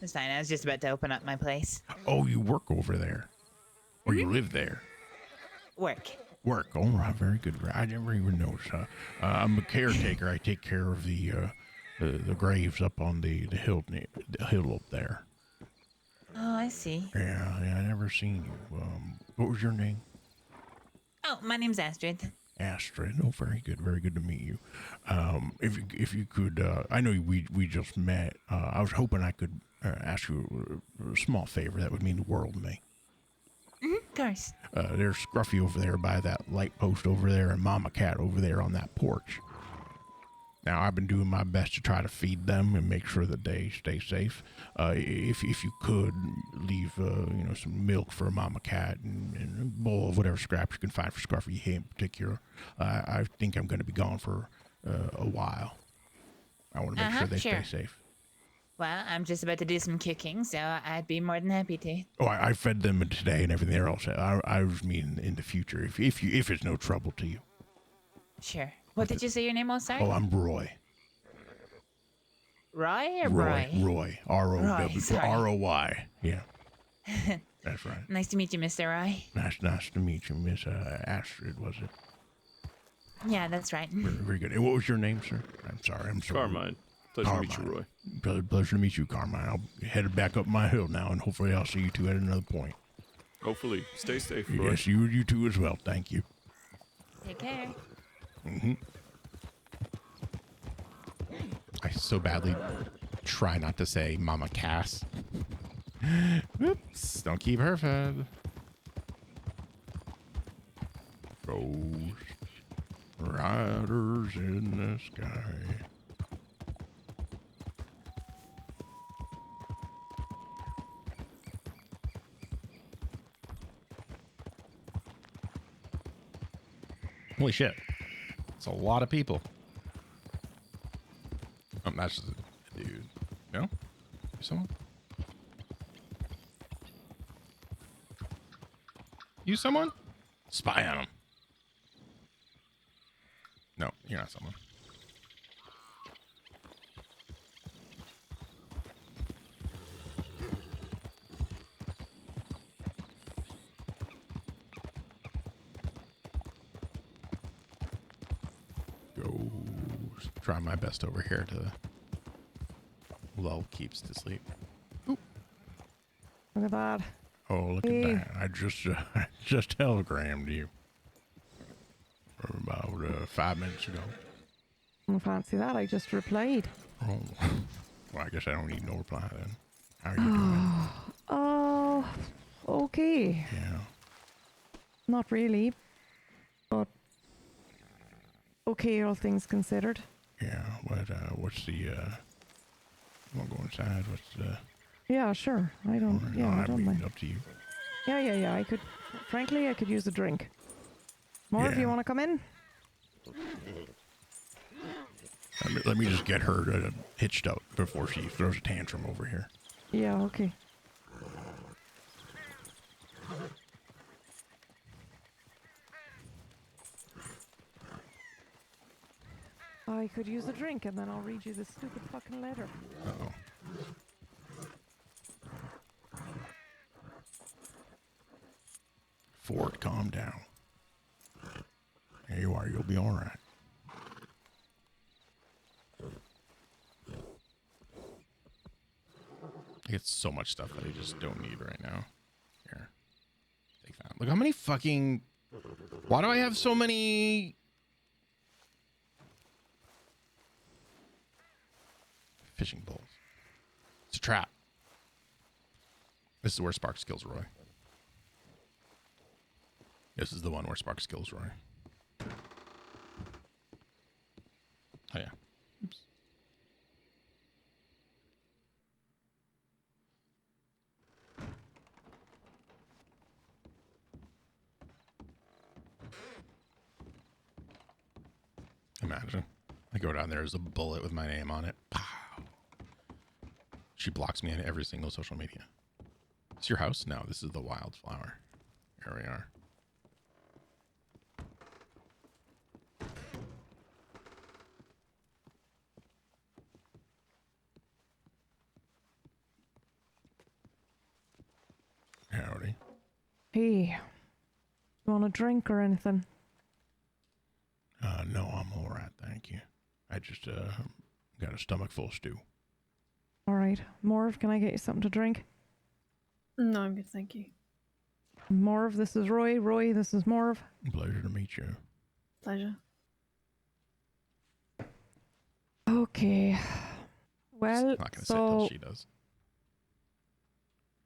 it's fine. I was just about to open up my place. Oh, you work over there, or you live there? Work. Work. All right, very good. I never even noticed. I'm a caretaker. I take care of the graves up on the hill up there. Oh, I see. Yeah, I never seen you. What was your name? Oh, my name's Astrid. Astrid. Oh, very good to meet you. If you could, I know we just met. I was hoping I could ask you a small favor that would mean the world to me. Of course. There's Scruffy over there by that light post over there, and Mama Cat over there on that porch. Now, I've been doing my best to try to feed them and make sure that they stay safe. If you could leave, some milk for Mama Cat and a bowl of whatever scraps you can find for Scruffy in particular. I think I'm going to be gone for a while. I want to make sure they sure. stay safe. Well, I'm just about to do some cooking, so I'd be more than happy to. Oh, I fed them today and everything else. I was meaning in the future, if it's no trouble to you. Sure. What did you say your name was, sorry? Oh, I'm Roy. Roy or Roy. Roy? Roy. R-O-W. Roy, sorry. R-O-Y. Yeah. That's right. Nice to meet you, Mr. Roy. Nice to meet you, Miss Astrid, was it? Yeah, that's right. Very good. And what was your name, sir? I'm sorry. Carmine. Pleasure to meet you, Roy. Pleasure to meet you, Carmine. I'll head back up my hill now, and hopefully I'll see you two at another point. Hopefully. Stay safe, Roy. Yes, you too as well. Thank you. Take care. Mm-hmm. I so badly try not to say Mama Cass. Oops, don't keep her fed. Ghost riders in the sky. Holy shit. It's a lot of people. That's just a dude. No? Someone? You someone? Spy on him. No, you're not someone. Try my best over here to lull Keeps to sleep. Look at that. Oh, look at that. I just telegrammed you about 5 minutes ago. I don't fancy that. I just replied. Oh, well, I guess I don't need no reply then. How are you doing? Oh, okay. Yeah. Not really, but okay, all things considered. Yeah, what's the, you want to go inside? What's the... Yeah, sure. I don't, Or, yeah, no, I don't mean, mind. up to you. Yeah. I could, frankly, I could use a drink. More if Yeah. you want to come in? Let me just get her hitched up before she throws a tantrum over here. Yeah, okay. I could use a drink and then I'll read you this stupid fucking letter. Uh-oh. Ford, calm down. There you are. You'll be all right. I get so much stuff that I just don't need right now. Here. Take that. Look how many fucking... Why do I have so many... fishing poles? It's a trap. This is where Sparks kills Roy. This is the one where Sparks kills Roy. Oh, yeah. Oops. Imagine. I go down there, there's a bullet with my name on it. Pow. She blocks me on every single social media. It's your house? No, this is the wildflower. Here we are. Howdy. Hey, you want a drink or anything? No, I'm all right, thank you. I just got a stomach full of stew. All right. Morv, can I get you something to drink? No, I'm good, thank you. Morv, this is Roy. Roy, this is Morv. Pleasure to meet you. Pleasure. Okay. Well, I'm not gonna so... say till she does.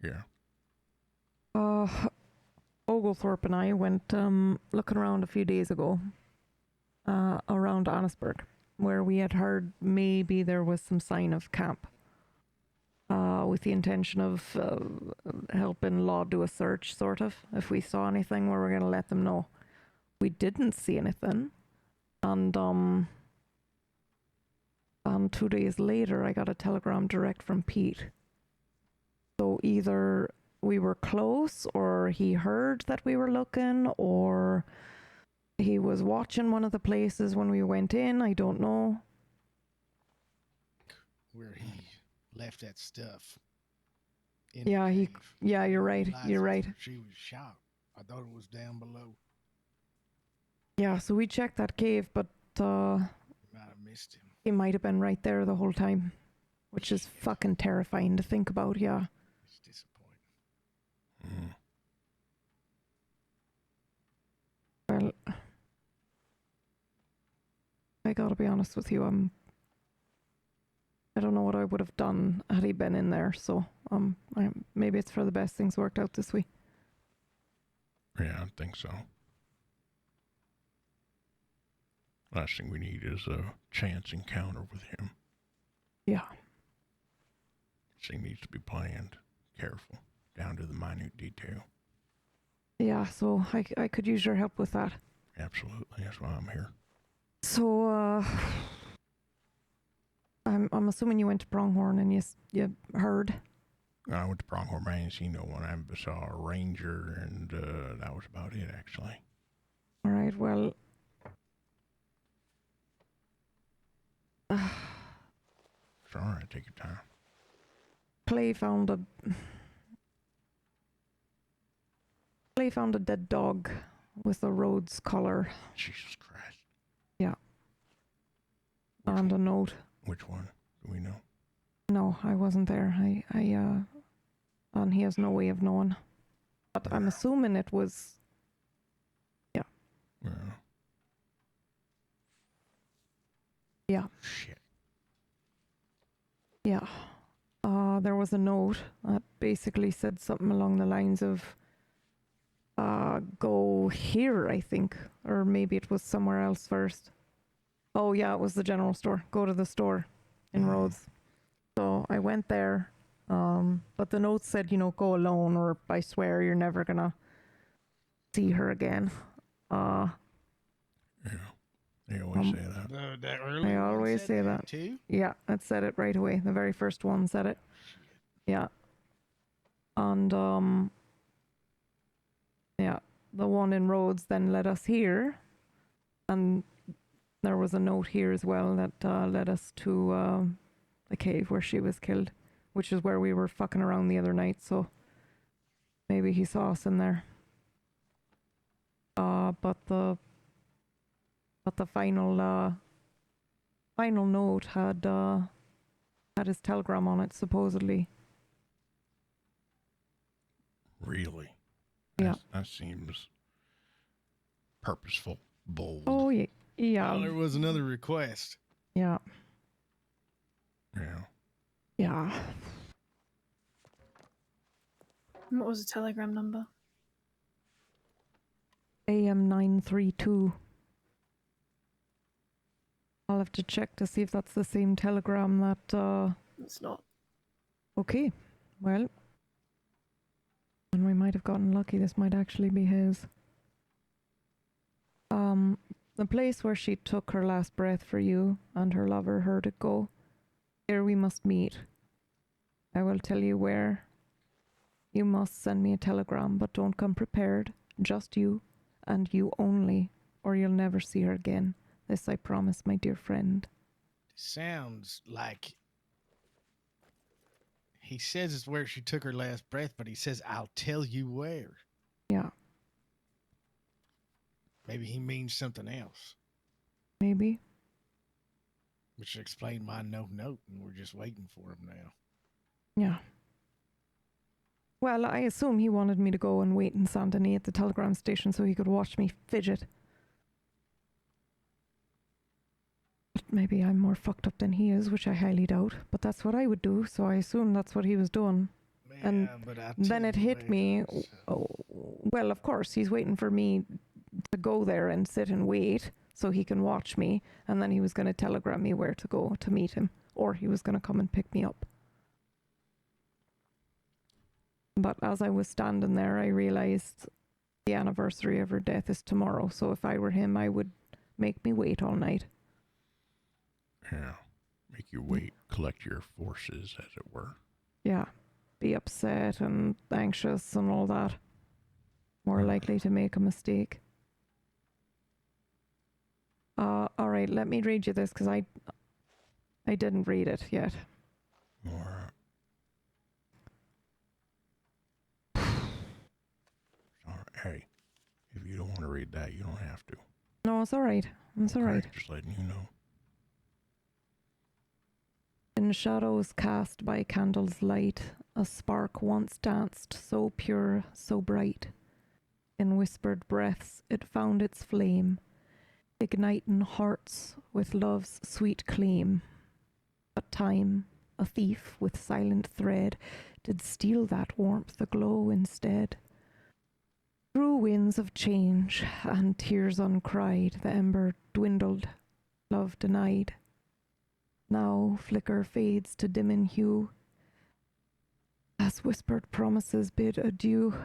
Yeah. Oglethorpe and I went looking around a few days ago around Annisburg, where we had heard maybe there was some sign of camp with the intention of helping Law do a search, sort of. If we saw anything, we were going to let them know. We didn't see anything. And 2 days later, I got a telegram direct from Pete. So either we were close, or he heard that we were looking, or he was watching one of the places when we went in. I don't know. Where he left that stuff. Yeah, yeah, you're right. You're right. She was shot. I thought it was down below. Yeah, so we checked that cave, but Might have missed him. he might have been right there the whole time, which is fucking terrifying to think about. Yeah. It's disappointing. Well, I gotta be honest with you, I don't know what I would have done had he been in there, so maybe it's for the best things worked out this way. Yeah, I think so. Last thing we need is a chance encounter with him. Yeah. This thing needs to be planned, careful, down to the minute detail. Yeah, so I could use your help with that. Absolutely, that's why I'm here. So, I'm assuming you went to Pronghorn and you heard. I went to Pronghorn. I didn't see no one. I saw a ranger, and that was about it, actually. All right, well... It's all right. Take your time. Clay found a dead dog with a Rhodes collar. Jesus Christ. Yeah. And a note. Which one? Do we know? No, I wasn't there. And he has no way of knowing. But I'm assuming it was... Yeah. Yeah. Yeah. Shit. Yeah. There was a note that basically said something along the lines of, go here, I think. Or maybe it was somewhere else first. Oh, yeah, it was the general store. Go to the store in Rhodes. So I went there. But the note said, go alone, or I swear you're never gonna see her again. Yeah. They always say that. That early I one always said say that that. too. Yeah, it said it right away. The very first one said it. Yeah. And yeah, the one in Rhodes then led us here, and there was a note here as well that led us to the cave where she was killed, which is where we were fucking around the other night. So maybe he saw us in there. But the final note had his telegram on it, supposedly. Really? Yeah. That seems purposeful, bold. Oh yeah, yeah. Well, there was another request. Yeah. Yeah. Yeah. What was the telegram number? AM 932. I'll have to check to see if that's the same telegram that. It's not. Okay. Well. And we might have gotten lucky. This might actually be his. The place where she took her last breath for you and her lover heard it go. Here we must meet. I will tell you where. You must send me a telegram, but don't come prepared. Just you, and you only, or you'll never see her again. This I promise, my dear friend. Sounds like he says it's where she took her last breath, but he says, I'll tell you where. Yeah. Maybe he means something else. Maybe. Which explained my no note, and we're just waiting for him now. Yeah. Well, I assume he wanted me to go and wait in Saint Denis at the telegram station so he could watch me fidget. But maybe I'm more fucked up than he is, which I highly doubt. But that's what I would do, so I assume that's what he was doing. Yeah, and but then it hit me. Oh, well, of course, he's waiting for me to go there and sit and wait so he can watch me. And then he was going to telegram me where to go to meet him. Or he was going to come and pick me up. But as I was standing there, I realized the anniversary of her death is tomorrow. So if I were him, I would make me wait all night. Yeah. Make you wait, collect your forces, as it were. Yeah. Be upset and anxious and all that. More likely to make a mistake. All right, let me read you this because I didn't read it yet. Hey, if you don't want to read that, you don't have to. No, it's all right. It's all right. Just letting you know. In shadows cast by candles' light, a spark once danced, so pure, so bright. In whispered breaths it found its flame, igniting hearts with love's sweet claim. But time, a thief with silent thread, did steal that warmth, the glow instead. Through winds of change and tears uncried, the ember dwindled, love denied. Now flicker fades to dim in hue, as whispered promises bid adieu.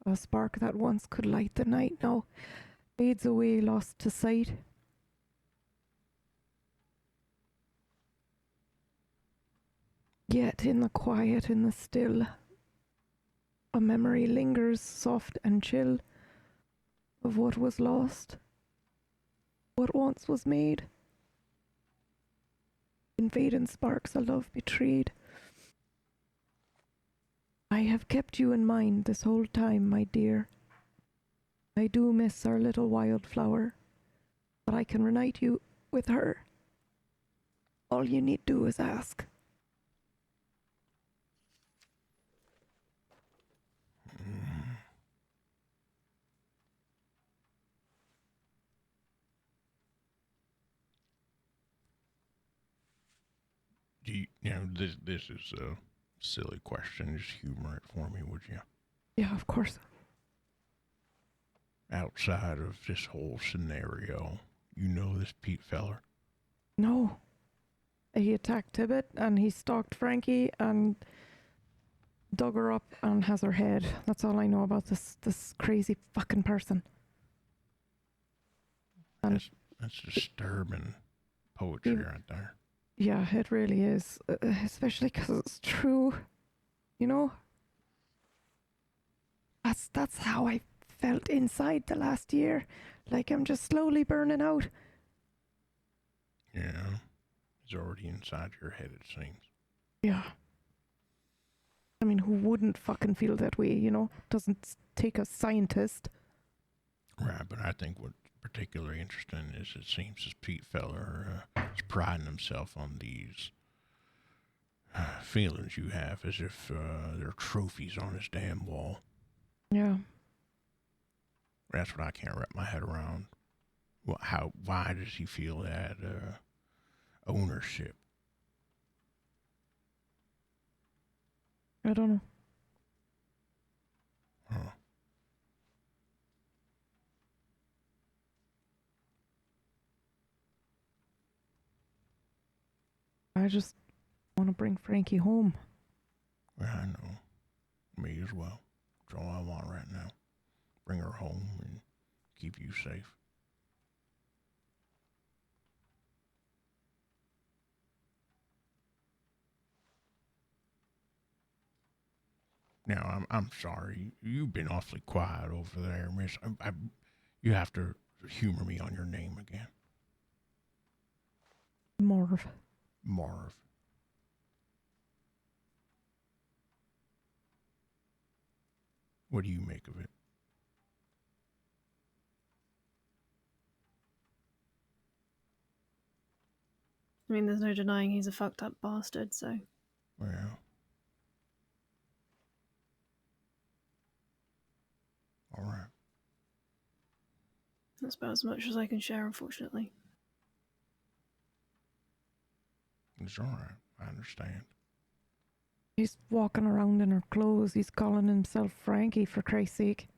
A spark that once could light the night now fades away, lost to sight. Yet in the quiet, in the still, a memory lingers soft and chill of what was lost, what once was made. In fading sparks a love betrayed. I have kept you in mind this whole time, my dear. I do miss our little wildflower, but I can reunite you with her. All you need do is ask. Do you know, this is a silly question. Just humor it for me, would you? Yeah, of course. Outside of this whole scenario, you know this Pete feller? No. He attacked Tibbet and he stalked Frankie and dug her up and has her head. That's all I know about this crazy fucking person. And That's disturbing poetry right there. Yeah, it really is. Especially because it's true. You know? That's how I felt inside the last year. Like I'm just slowly burning out. Yeah. It's already inside your head, it seems. Yeah. I mean, who wouldn't fucking feel that way, you know? Doesn't take a scientist. Right, but I think what's particularly interesting is it seems this Pete feller is priding himself on these feelings you have as if they're trophies on his damn wall. Yeah. That's what I can't wrap my head around. Why does he feel that ownership? I don't know. Huh. I just want to bring Frankie home. Well, I know. Me as well. That's all I want right now. Bring her home and keep you safe. Now, I'm sorry. You've been awfully quiet over there, miss. You have to humor me on your name again. Marv. Marv. What do you make of it? I mean, there's no denying he's a fucked up bastard, so. Well. All right. That's about as much as I can share, unfortunately. It's all right. I understand. He's walking around in her clothes. He's calling himself Frankie, for Christ's sake.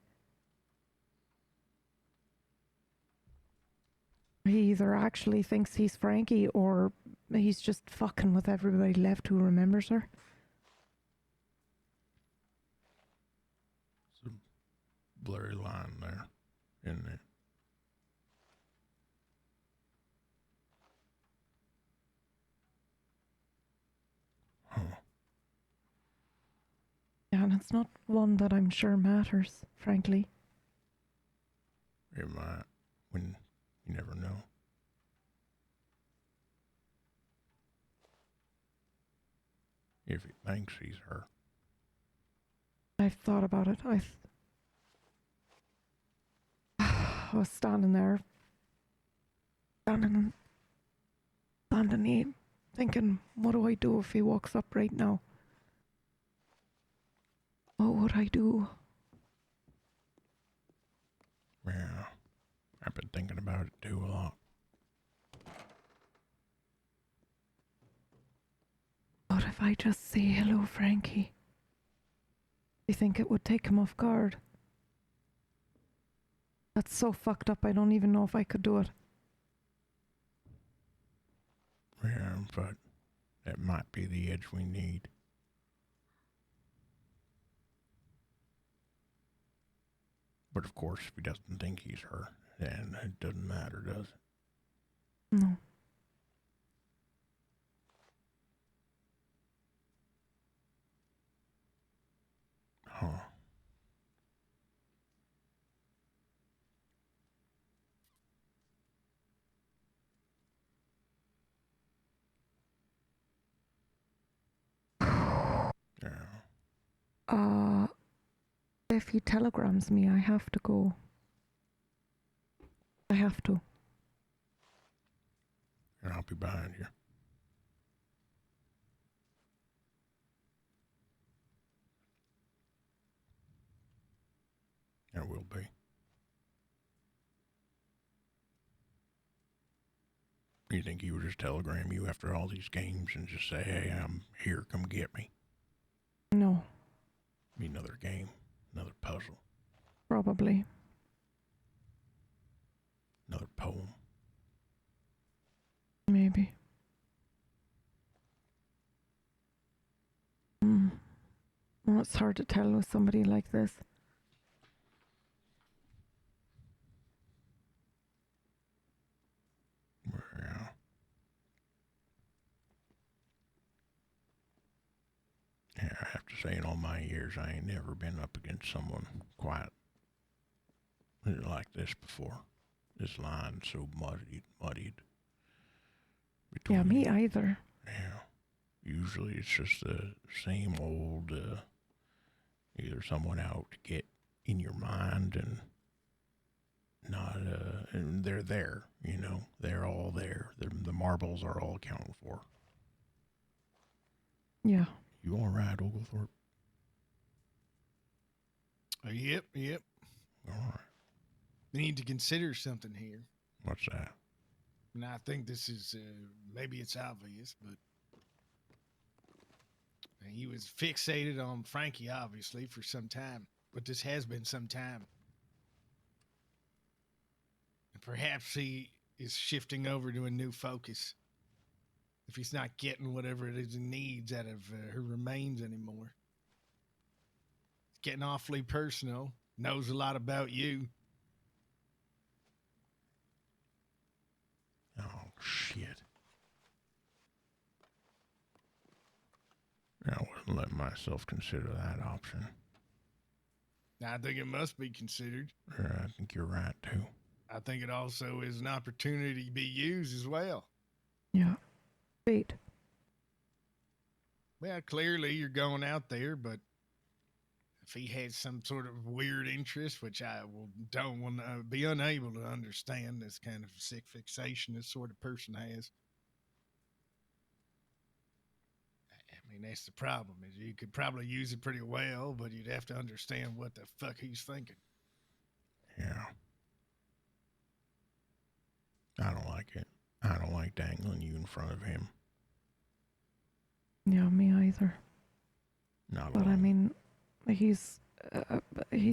He either actually thinks he's Frankie or he's just fucking with everybody left who remembers her. It's a blurry line there, isn't it? Huh. Yeah, and it's not one that I'm sure matters, frankly. It might, when you never know. If he thinks he's her. I've thought about it. I was standing there, standing thinking, what do I do if he walks up right now? What would I do? Yeah, I've been thinking about it too a lot. What if I just say hello, Frankie? You think it would take him off guard? That's so fucked up, I don't even know if I could do it. Yeah, but that might be the edge we need. But of course, if he doesn't think he's her, then it doesn't matter, does it? No. Huh. Yeah. If he telegrams me, I have to go. I have to. And I'll be behind you. There will be. You think he would just telegram you after all these games and just say, hey, I'm here, come get me? No. Be another game, another puzzle. Probably. Another poem. Maybe. Well, it's hard to tell with somebody like this. Yeah, I have to say, in all my years, I ain't never been up against someone quite like this before. This line's so muddied. Yeah, me either. Yeah. Usually it's just the same old, either someone out to get in your mind and not, and they're there, you know, they're all there. The marbles are all accounted for. Yeah. You all right, Oglethorpe? Yep. All right. We need to consider something here. What's that? And I think this is, maybe it's obvious, but he was fixated on Frankie, obviously, for some time. But this has been some time. And perhaps he is shifting over to a new focus. If he's not getting whatever it is he needs out of her remains anymore. It's getting awfully personal. Knows a lot about you. Oh, shit. I wouldn't let myself consider that option. I think it must be considered. I think you're right, too. I think it also is an opportunity to be used as well. Yeah. Wait. Well, clearly you're going out there, but if he had some sort of weird interest, which I don't want to be unable to understand, this kind of sick fixation this sort of person has. I mean, that's the problem, is you could probably use it pretty well, but you'd have to understand what the fuck he's thinking. Yeah. I don't like it. I don't like dangling you in front of him. Yeah, me either. Not But alone. I mean, he's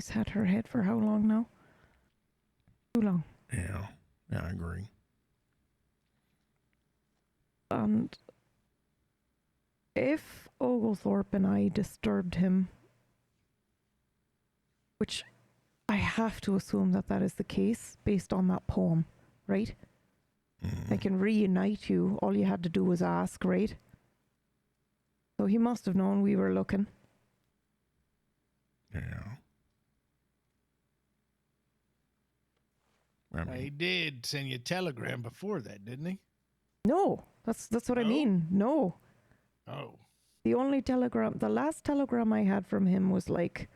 had her head for how long now? Too long. Yeah, I agree. And if Oglethorpe and I disturbed him, which I have to assume that is the case based on that poem, right? I can reunite you. All you had to do was ask, right? So he must have known we were looking. Yeah. I mean, He did send you a telegram before that, didn't he? No, that's what I mean. No. Oh. The last telegram I had from him was like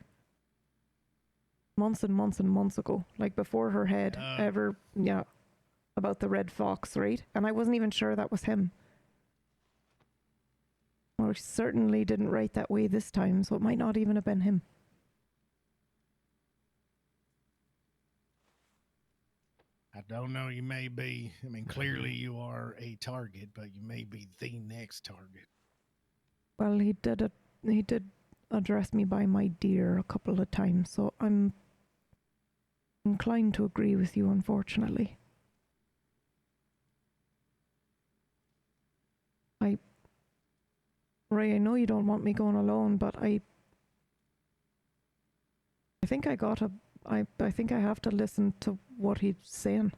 months and months and months ago, like before her head ever, about the red fox, right? And I wasn't even sure that was him. Or certainly didn't write that way this time, so it might not even have been him. I don't know. You may be. I mean, clearly you are a target, but you may be the next target. Well, he did address me by my dear a couple of times, so I'm inclined to agree with you, unfortunately. Ray, I know you don't want me going alone, but I think I think I have to listen to what he's saying.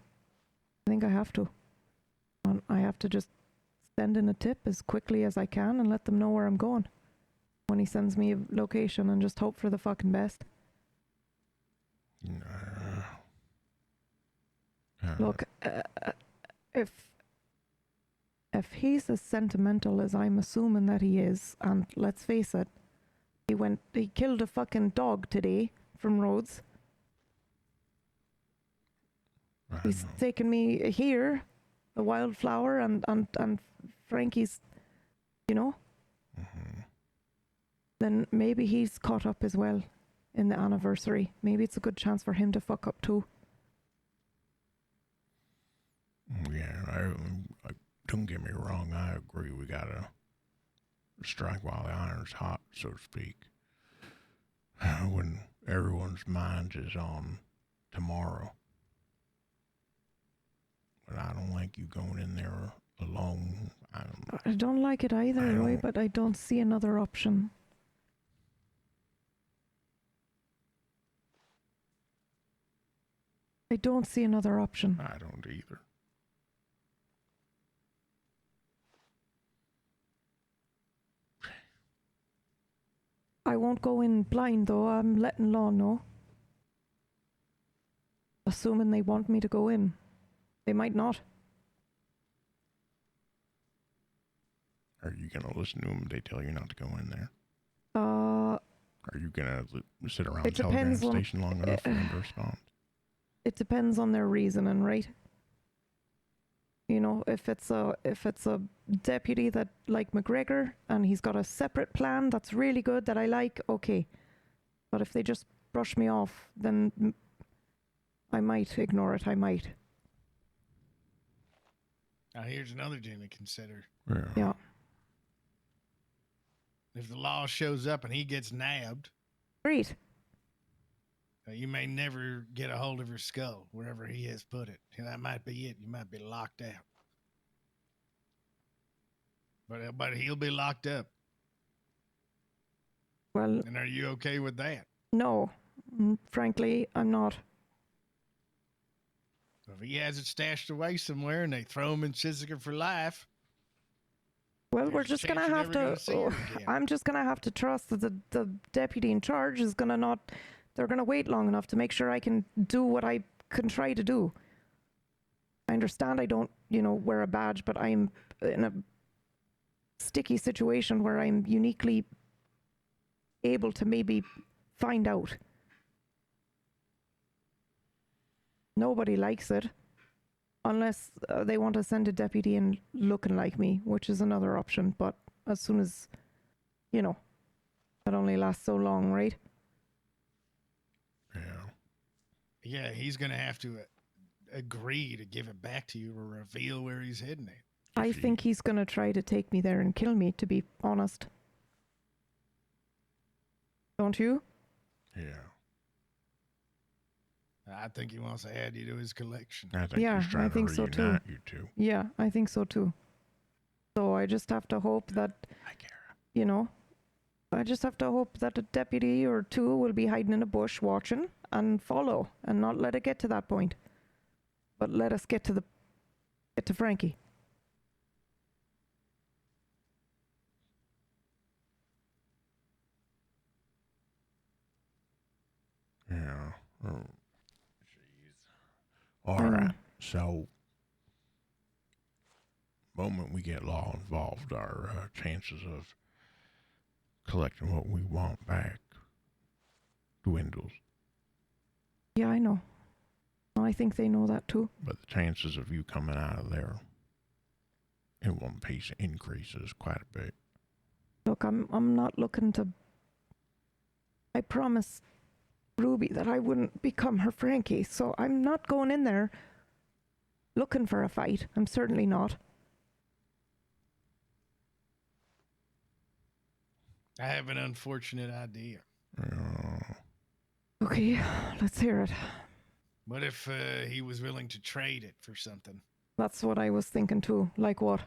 I think I have to. And I have to just send in a tip as quickly as I can and let them know where I'm going when he sends me a location, and just hope for the fucking best. Look, if he's as sentimental as I'm assuming that he is, and let's face it, he killed a fucking dog today from Rhodes. He's taken me here, the wildflower, and Frankie's, you know. Then maybe he's caught up as well in the anniversary. Maybe it's a good chance for him to fuck up too. Yeah, I don't get me wrong. I agree. We gotta strike while the iron's hot, so to speak. When everyone's mind is on tomorrow. But I don't like you going in there alone. I don't like it either, Roy, but I don't see another option. I don't see another option. I don't either. I won't go in blind, though. I'm letting law know. Assuming they want me to go in. They might not. Are you going to listen to them if they tell you not to go in there? Are you going to sit around the it telegram depends on- station long enough for them to respond? It depends on their reasoning, right? You know, if it's a deputy that like McGregor and he's got a separate plan that's really good that I like, okay. But if they just brush me off, then I might ignore it. I might. Now here's another thing to consider. Yeah. If the law shows up and he gets nabbed, great. You may never get a hold of her skull wherever he has put it. That might be it. You might be locked out. But he'll be locked up. Well, and are you okay with that? No, frankly, I'm not. If he has it stashed away somewhere and they throw him in Sissica for life. Well, we're just gonna have to. I'm just gonna have to trust that the deputy in charge is gonna not. They're gonna wait long enough to make sure I can do what I can try to do. I understand I don't, wear a badge, but I'm in a sticky situation where I'm uniquely able to maybe find out. Nobody likes it. Unless they want to send a deputy in looking like me, which is another option. But as soon as, that only lasts so long, right? Yeah. Yeah, he's going to have to agree to give it back to you or reveal where he's hidden it. I think he's going to try to take me there and kill me, to be honest. Don't you? Yeah. I think he wants to add you to his collection. I think he's trying to reunite you two. Yeah, I think so too. So I just have to hope that, I just have to hope that a deputy or two will be hiding in a bush watching and follow and not let it get to that point. But let us get to Frankie. Yeah. Oh. All right. So, moment we get law involved, our chances of collecting what we want back dwindles. Yeah, I know. I think they know that too. But the chances of you coming out of there in one piece increases quite a bit. Look, I'm not looking to. I promised Ruby that I wouldn't become her Frankie, so I'm not going in there looking for a fight. I'm certainly not. I have an unfortunate idea. Okay, let's hear it. What if he was willing to trade it for something? That's what I was thinking too. Like what?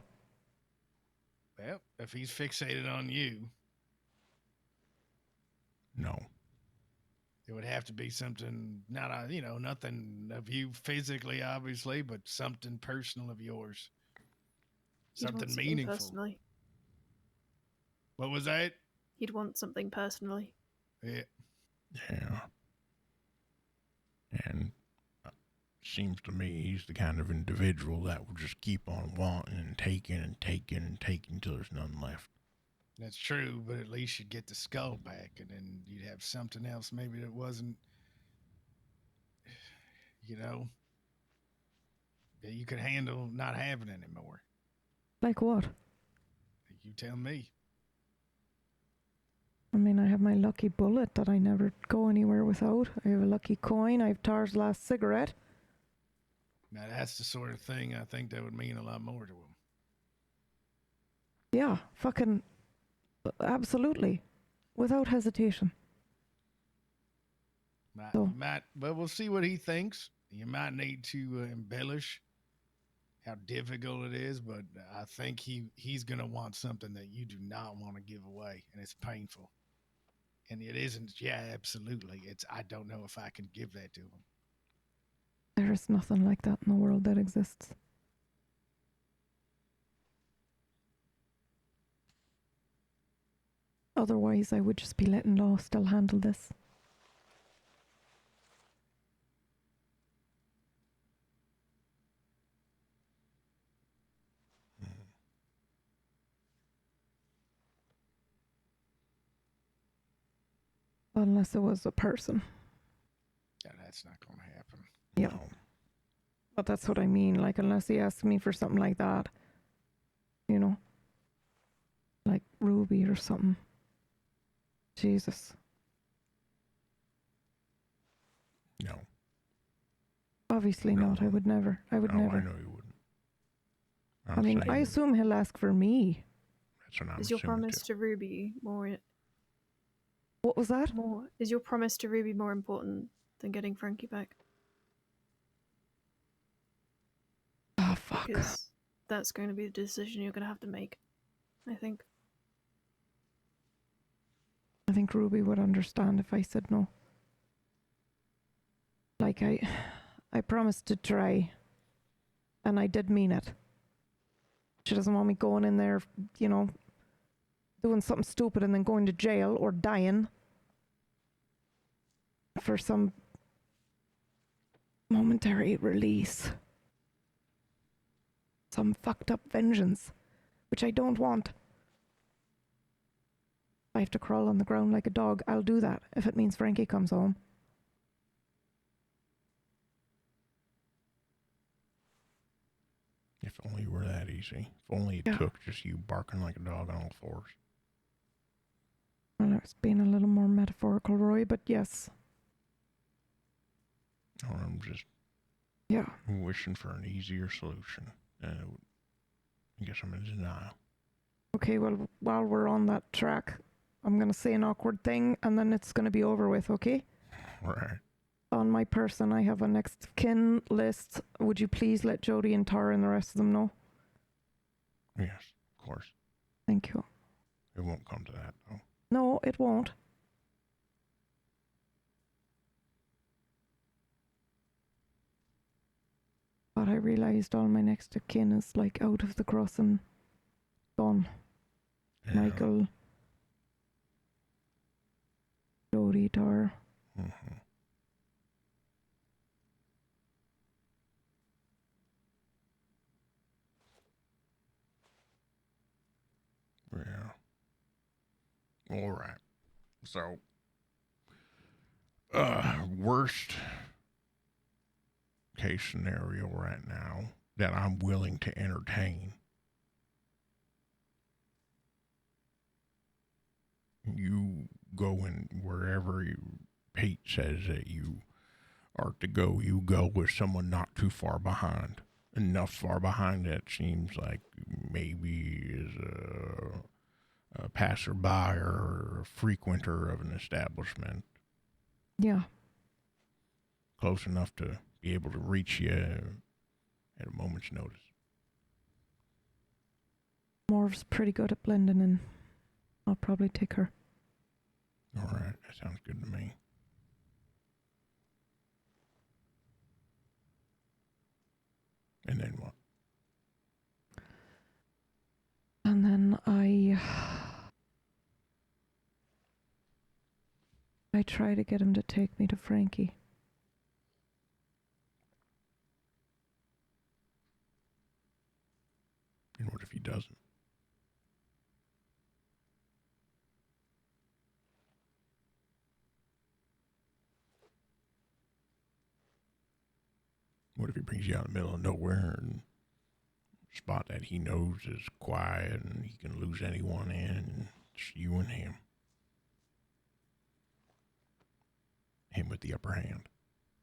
Well, if he's fixated on you. No. It would have to be something, not, nothing of you physically, obviously, but something personal of yours. Something meaningful. Personally. What was that? He'd want something personally. Yeah. Yeah. And seems to me he's the kind of individual that will just keep on wanting and taking and taking and taking until there's none left. That's true, but at least you'd get the skull back, and then you'd have something else maybe that wasn't, that you could handle not having anymore. Like what? You tell me. I mean, I have my lucky bullet that I never go anywhere without. I have a lucky coin. I have Tar's last cigarette. Now, that's the sort of thing I think that would mean a lot more to him. Yeah, fucking... Absolutely. Without hesitation. But we'll see what he thinks. You might need to embellish how difficult it is, but I think he's going to want something that you do not want to give away, and it's painful. And it isn't, absolutely. It's, I don't know if I can give that to him. There is nothing like that in the world that exists. Otherwise, I would just be letting law still handle this. Unless it was a person. Yeah, that's not going to happen. Yeah. No. But that's what I mean. Like, unless he asks me for something like that, you know, like Ruby or something. Jesus. No. Obviously No. not. I would never. I would No, never. I know you wouldn't. I mean, I assume he'll ask for me. That's what I'm Is your assuming promise too. to Ruby more? What was that? Is your promise to Ruby more important than getting Frankie back? Oh, fuck. Because that's going to be the decision you're going to have to make, I think. I think Ruby would understand if I said no. Like, I promised to try, and I did mean it. She doesn't want me going in there, you know, doing something stupid and then going to jail or dying for some momentary release. Some fucked up vengeance, which I don't want. If I have to crawl on the ground like a dog, I'll do that if it means Frankie comes home. If only it were that easy. If only it took just you barking like a dog on all fours. Well, it's been a little more metaphorical, Roy, but yes. Or I'm just wishing for an easier solution. I guess I'm in denial. Okay, well, while we're on that track, I'm going to say an awkward thing, and then it's going to be over with, okay? Right. On my person, I have a next of kin list. Would you please let Jody and Tara and the rest of them know? Yes, of course. Thank you. It won't come to that, though. No, it won't. But I realized all my next of kin is like out of the crossing. Gone. Yeah. Michael. Jody, Tara. Mm-hmm. Yeah. All right. So, worst case scenario right now that I'm willing to entertain. You go in wherever Pete says that you are to go. You go with someone not too far behind. Enough far behind that seems like maybe is a passerby or a frequenter of an establishment. Yeah. Close enough to be able to reach you at a moment's notice. Morv's pretty good at blending in. I'll probably take her. All right, that sounds good to me. And then what? And then I try to get him to take me to Frankie. And what if he doesn't? What if he brings you out in the middle of nowhere and a spot that he knows is quiet and he can lose anyone in, and it's you and him? Him with the upper hand.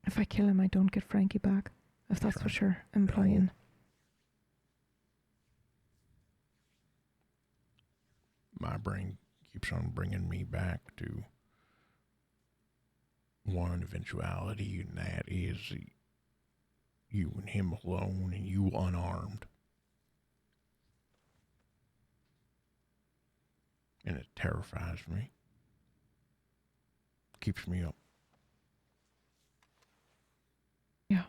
If I kill him, I don't get Frankie back. If that's what you're implying. My brain keeps on bringing me back to one eventuality, and that is you and him alone and you unarmed. And it terrifies me. Keeps me up. Yeah.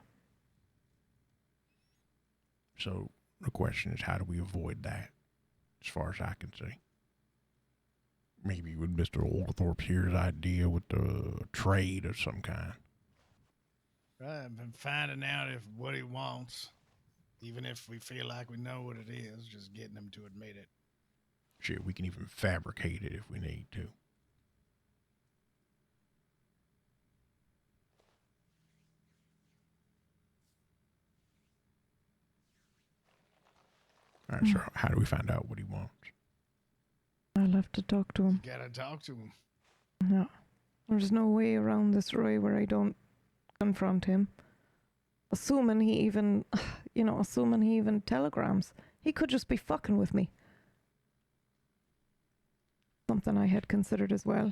So the question is, how do we avoid that, as far as I can see? maybe with Mr. Oglethorpe here's idea with the trade of some kind. Right, I've been finding out if what he wants, even if we feel like we know what it is, just getting him to admit it. Shit, we can even fabricate it if we need to. All right, so how do we find out what he wants? I'll have to talk to him. You gotta talk to him. No. There's no way around this, Roy, where I don't confront him. Assuming he even telegrams. He could just be fucking with me. Something I had considered as well.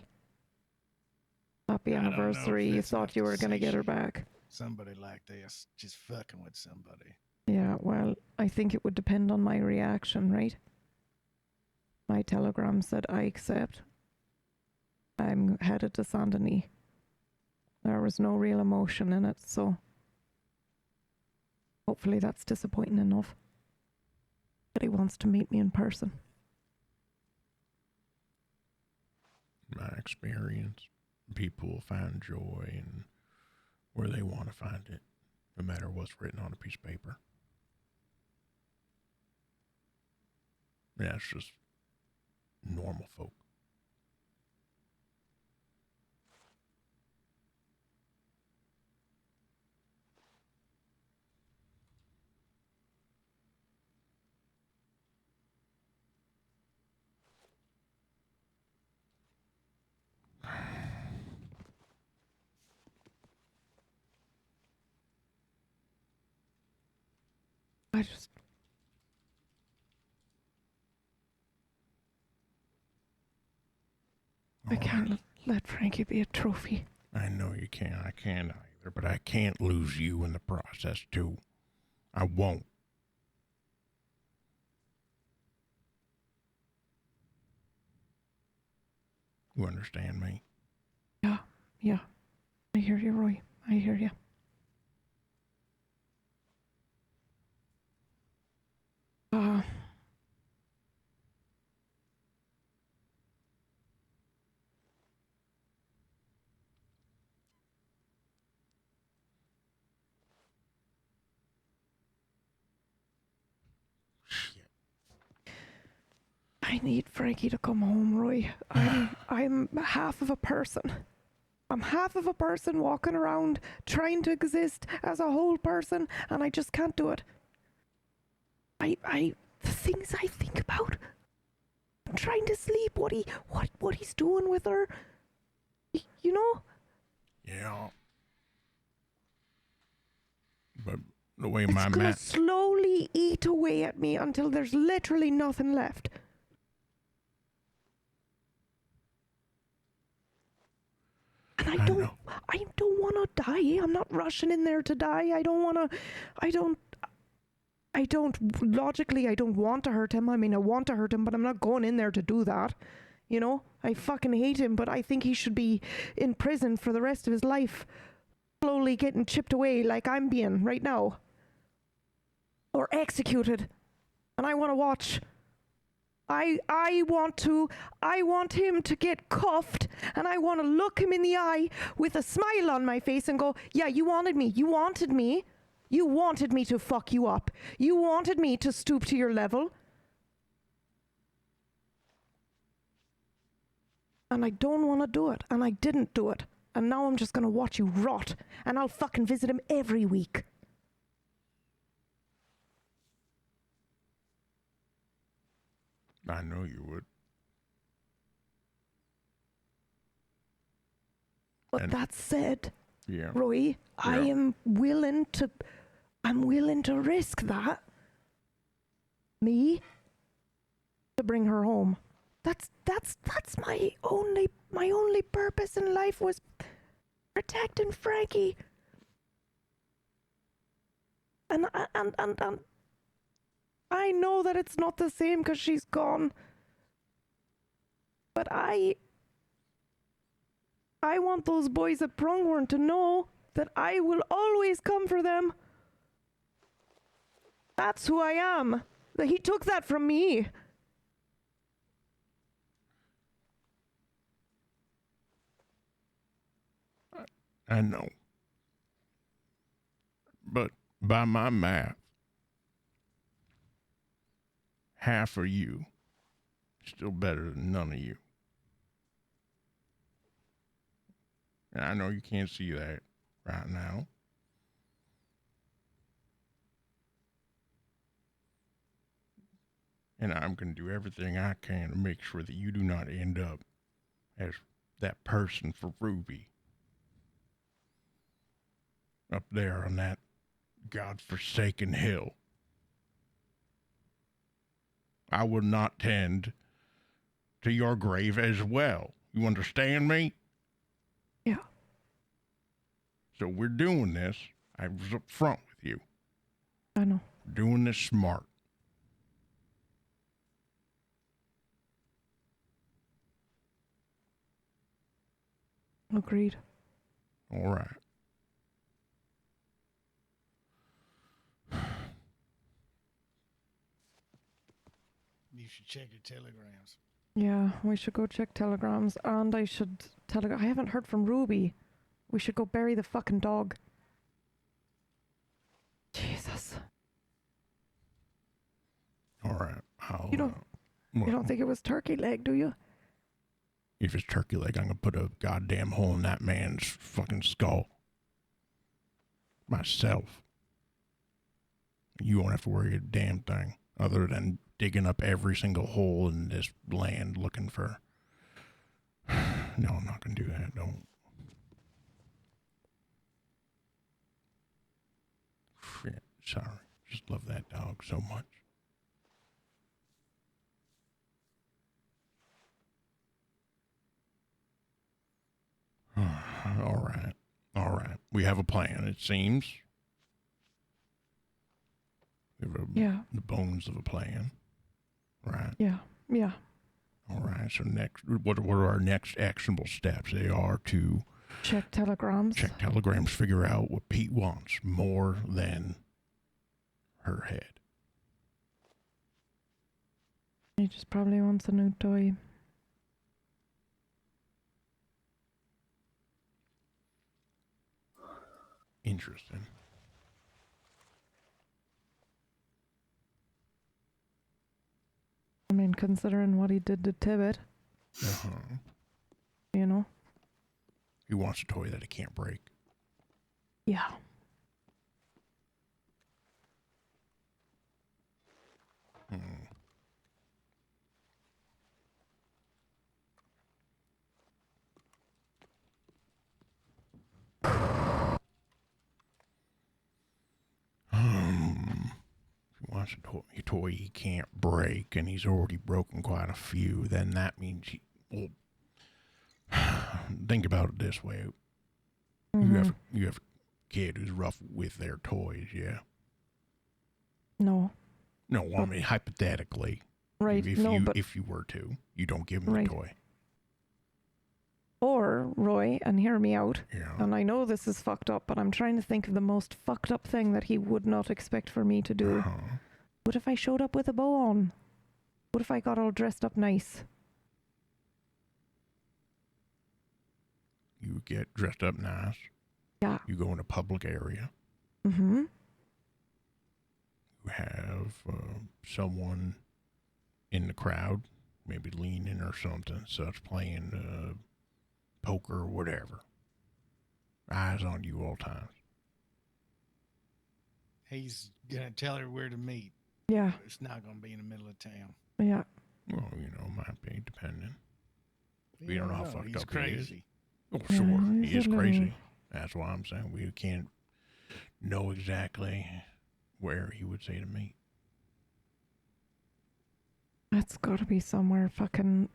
Happy anniversary. You thought you were going to get her back. Somebody like this, just fucking with somebody. Yeah, well, I think it would depend on my reaction, right? My telegram said, I accept. I'm headed to Saint Denis. There was no real emotion in it, so hopefully that's disappointing enough. But he wants to meet me in person. My experience, people will find joy in where they want to find it, no matter what's written on a piece of paper. Yeah, it's just normal folk. I can't let Frankie be a trophy. I know you can't. I can't either, but I can't lose you in the process, too. I won't. You understand me? Yeah. I hear you, Roy. I hear you. I need Frankie to come home, Roy. I'm half of a person. I'm half of a person walking around trying to exist as a whole person, and I just can't do it. The things I think about. I'm trying to sleep. What he's doing with her. You know? Yeah. But the way It's my gonna slowly eat away at me until there's literally nothing left. And I don't want to die. I'm not rushing in there to die. Logically, I don't want to hurt him. I mean, I want to hurt him, but I'm not going in there to do that. You know, I fucking hate him, but I think he should be in prison for the rest of his life, slowly getting chipped away like I'm being right now. Or executed. And I want to watch. I want him to get cuffed, and I want to look him in the eye with a smile on my face and go, yeah, you wanted me. You wanted me. You wanted me to fuck you up. You wanted me to stoop to your level. And I don't want to do it, and I didn't do it. And now I'm just going to watch you rot, and I'll fucking visit him every week. I know you would. But that said, yeah. Roy, I'm willing to risk that. Me to bring her home. That's my only purpose in life was protecting Frankie. And I know that it's not the same because she's gone. But I want those boys at Pronghorn to know that I will always come for them. That's who I am. He took that from me. I know. But by my math, half of you is still better than none of you. And I know you can't see that right now. And I'm going to do everything I can to make sure that you do not end up as that person for Ruby. Up there on that godforsaken hill. I will not tend to your grave as well. You understand me? Yeah. So we're doing this. I was up front with you. I know. We're doing this smart. Agreed. All right. You should check your telegrams. Yeah, we should go check telegrams, and I should I haven't heard from Ruby. We should go bury the fucking dog. Jesus. All right. You don't think it was turkey leg, do you? If it's turkey leg, I'm going to put a goddamn hole in that man's fucking skull. Myself. You won't have to worry a damn thing other than digging up every single hole in this land looking for... No, I'm not going to do that. Don't. Shit. Sorry. Just love that dog so much. All right. All right. We have a plan, it seems. We have the bones of a plan. Right. Yeah. Yeah. All right. So next, what are our next actionable steps? They are to check telegrams. Check telegrams. Figure out what Pete wants more than her head. He just probably wants a new toy. Interesting. I mean, considering what he did to Tibbet. You know? He wants a toy that he can't break. Yeah. If he wants a toy he can't break, and he's already broken quite a few, then that means he... Well, think about it this way. Mm-hmm. You have a kid who's rough with their toys, yeah? No. No, well, I mean, hypothetically. Right, if you were to, you don't give him the toy. Or, Roy, and hear me out, yeah. And I know this is fucked up, but I'm trying to think of the most fucked up thing that he would not expect for me to do. What if I showed up with a bow on? What if I got all dressed up nice? You get dressed up nice. Yeah. You go in a public area. Mm-hmm. You have someone in the crowd, maybe leaning or something, such playing poker or whatever. Eyes on you all times. He's gonna tell her where to meet. Yeah. It's not gonna be in the middle of town. Yeah. Well, might be depending. We don't know how fucked up crazy. he is. Oh, sure, he is crazy. That's why I'm saying we can't know exactly where he would say to meet. That's got to be somewhere fucking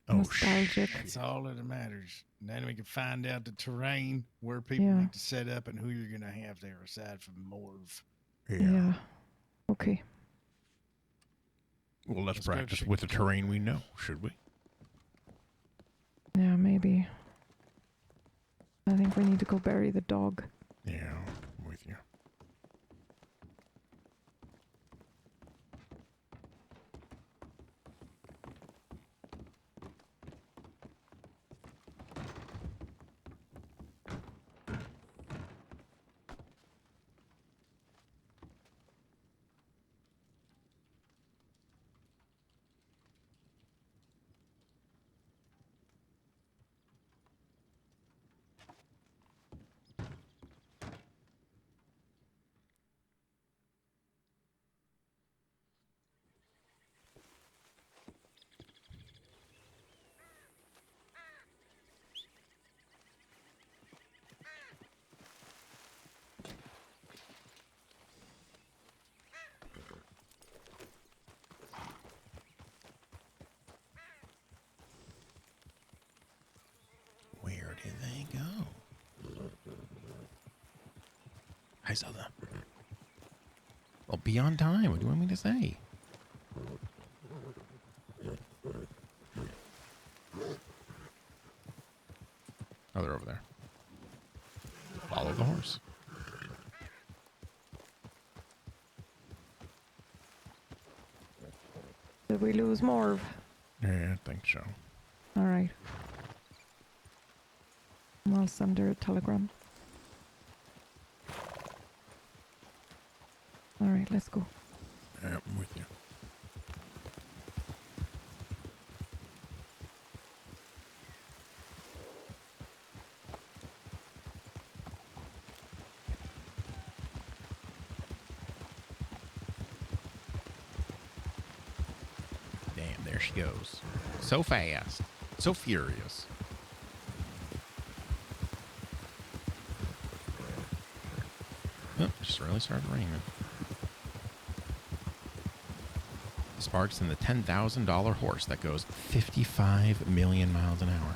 nostalgic. That's all that matters. And then we can find out the terrain, where people need to set up, and who you're going to have there aside from Morv. Yeah. Okay. Well, let's practice with the terrain we know, should we? Yeah, maybe. I think we need to go bury the dog. Yeah, I'm with you. Hi, Zelda. Well, be on time. What do you want me to say? Oh, they're over there. Follow the horse. Did we lose Morv? Yeah, I think so. All right. I'll send her a telegram. All right, let's go. Yeah, I'm with you. Damn, there she goes. So fast. So furious. Oh, it just really started raining. Sparks in the $10,000 horse that goes 55 million miles an hour.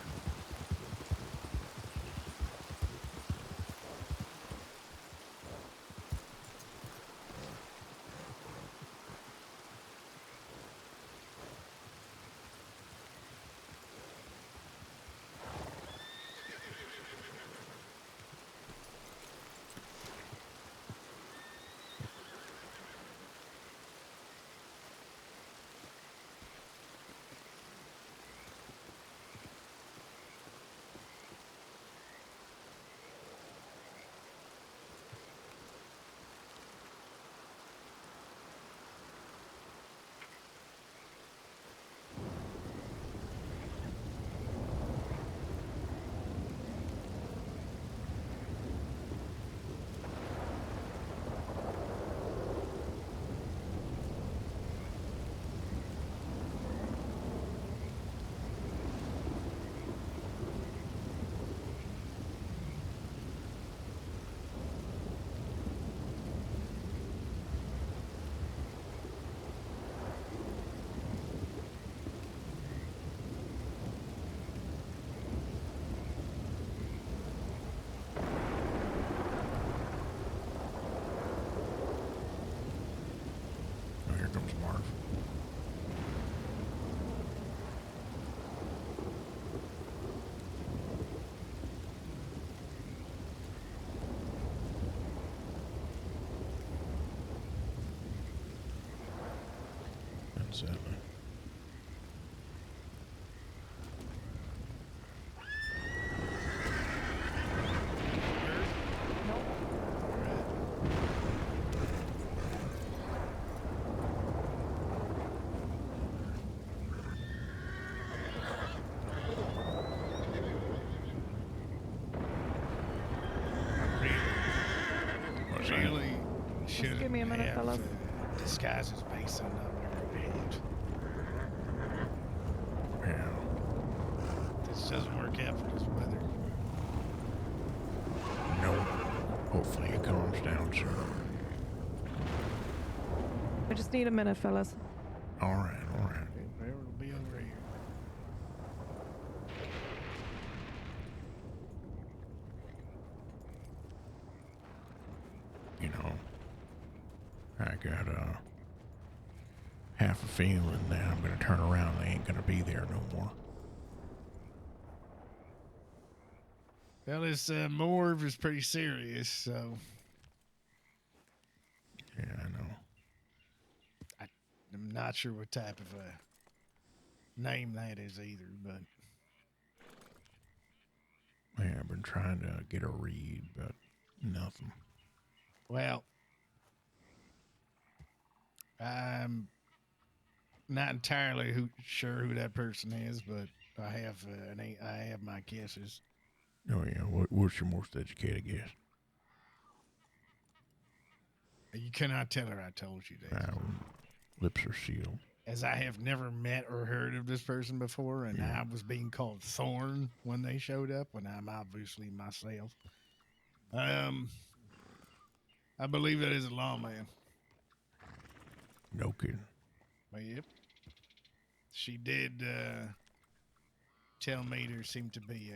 Oh, here comes Marv. That's it. Really should give me a minute, have fellas. disguises based on not wearing pants. Yeah. This doesn't work out for this weather. No. Hopefully it calms down soon. I just need a minute, fellas. All right, all right. Whatever will be over here. You know, I got half a feeling that I'm going to turn around and they ain't going to be there no more. Well, this Morv is pretty serious, so Yeah, I know. I'm not sure what type of a name that is either, but Yeah, I've been trying to get a read, but nothing. well, I'm not entirely sure who that person is, but I have I have my guesses. Oh, yeah. What's your most educated guess? You cannot tell her I told you that. Lips are sealed. As I have never met or heard of this person before, and I was being called Thorn when they showed up, when I'm obviously myself. I believe that is a lawman. No kidding. Well, yep. She did tell me there seemed to be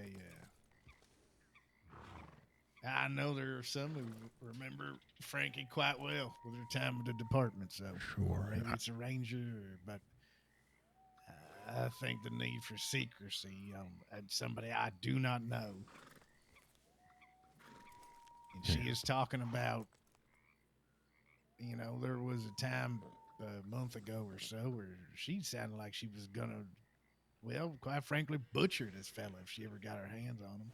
I know there are some who remember Frankie quite well with her time with the department, so Sure. maybe it's a ranger, but I think the need for secrecy and somebody I do not know. And she is talking about, there was a time a month ago or so where she sounded like she was gonna, well, quite frankly, butcher this fella if she ever got her hands on him.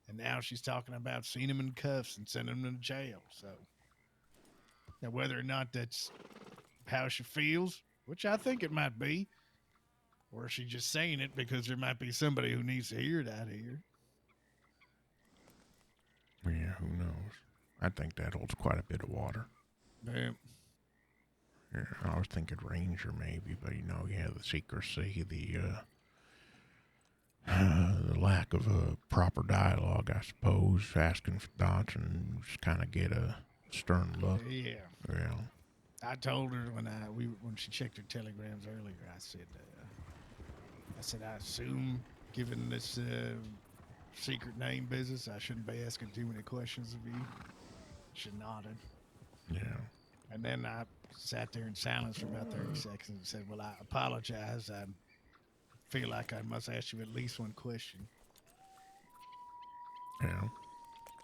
And now she's talking about seeing him in cuffs and sending him to jail. So now whether or not that's how she feels, which I think it might be, or is she just saying it because there might be somebody who needs to hear it out here? Yeah, who knows? I think that holds quite a bit of water. Yeah. Yeah, I was thinking ranger maybe, but the secrecy, the lack of a proper dialogue, I suppose, asking for dots and just kind of get a stern look. Yeah. Yeah. I told her when she checked her telegrams earlier, I said I assume, given this secret name business, I shouldn't be asking too many questions of you. She nodded. Yeah. And then I sat there in silence for about 30 seconds and said, well, I apologize. I feel like I must ask you at least one question. Yeah.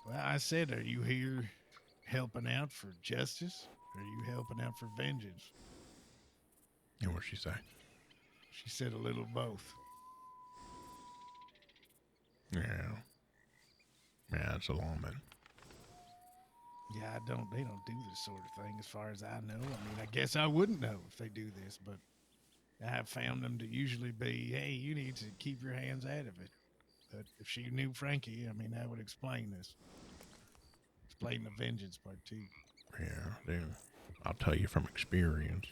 Well, I said, are you here helping out for justice? Or are you helping out for vengeance? And what'd she say? She said a little of both. Yeah. Yeah, it's a lawman. Yeah, they don't do this sort of thing as far as I know. I mean, I guess I wouldn't know if they do this, but I have found them to usually be, hey, you need to keep your hands out of it. But if she knew Frankie, I mean, that would explain this. Explain the vengeance part too. Yeah, I'll tell you from experience,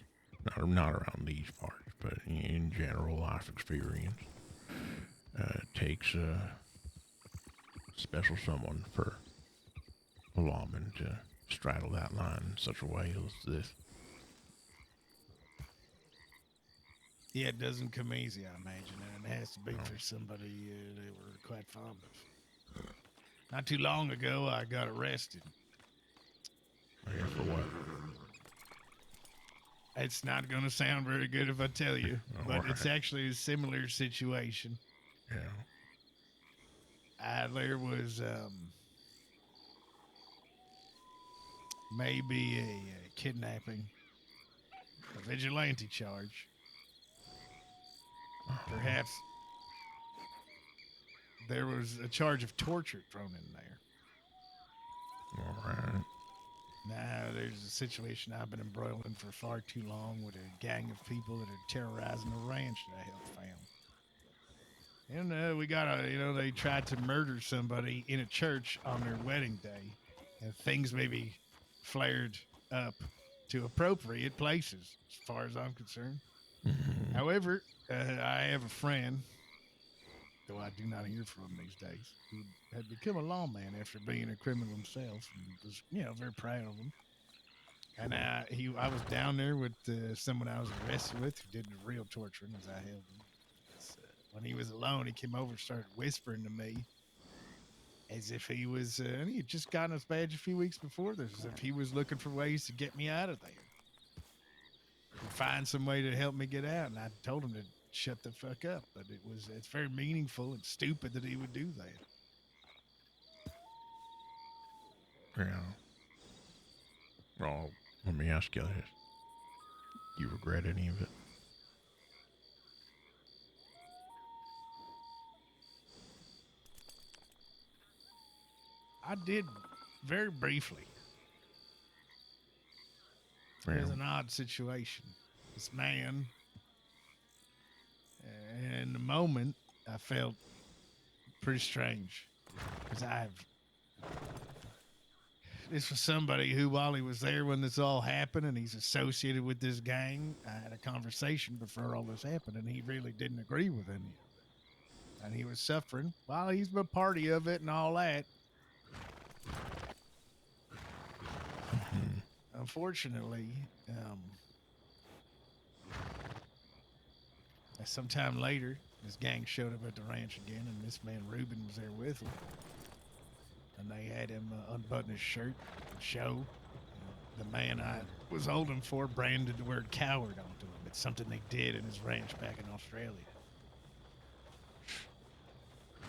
not around these parts, but in general life experience, it takes a special someone for a lawman to straddle that line in such a way as this. Yeah, it doesn't come easy, I imagine, and it has to be for somebody they were quite fond of. Not too long ago, I got arrested. Yeah, for what? It's not going to sound very good if I tell you, but it's actually a similar situation. Yeah. There was maybe a kidnapping, a vigilante charge. Perhaps there was a charge of torture thrown in there. All right. Now, there's a situation I've been embroiled in for far too long with a gang of people that are terrorizing a ranch that I helped found. And we got they tried to murder somebody in a church on their wedding day. And things maybe flared up to appropriate places, as far as I'm concerned. Mm-hmm. However, I have a friend, though I do not hear from him these days, who had become a lawman after being a criminal himself, and was, very proud of him. And I was down there with someone I was arrested with who did the real torturing as I held him. When he was alone, he came over and started whispering to me as if he was, and he had just gotten his badge a few weeks before this, as if he was looking for ways to get me out of there. And find some way to help me get out. And I told him to shut the fuck up, but it's very meaningful and stupid that he would do that. Yeah. Well, let me ask you this. Do you regret any of it? I did very briefly. Yeah. It was an odd situation. This man, in the moment, I felt pretty strange. Because this was somebody who, while he was there when this all happened and he's associated with this gang, I had a conversation before all this happened and he really didn't agree with any of it. And he was suffering while he's a party of it and all that. Unfortunately, sometime later, this gang showed up at the ranch again, and this man Reuben was there with him. and they had him unbutton his shirt and show. The man I was holding for branded the word coward onto him. It's something they did in his ranch back in Australia.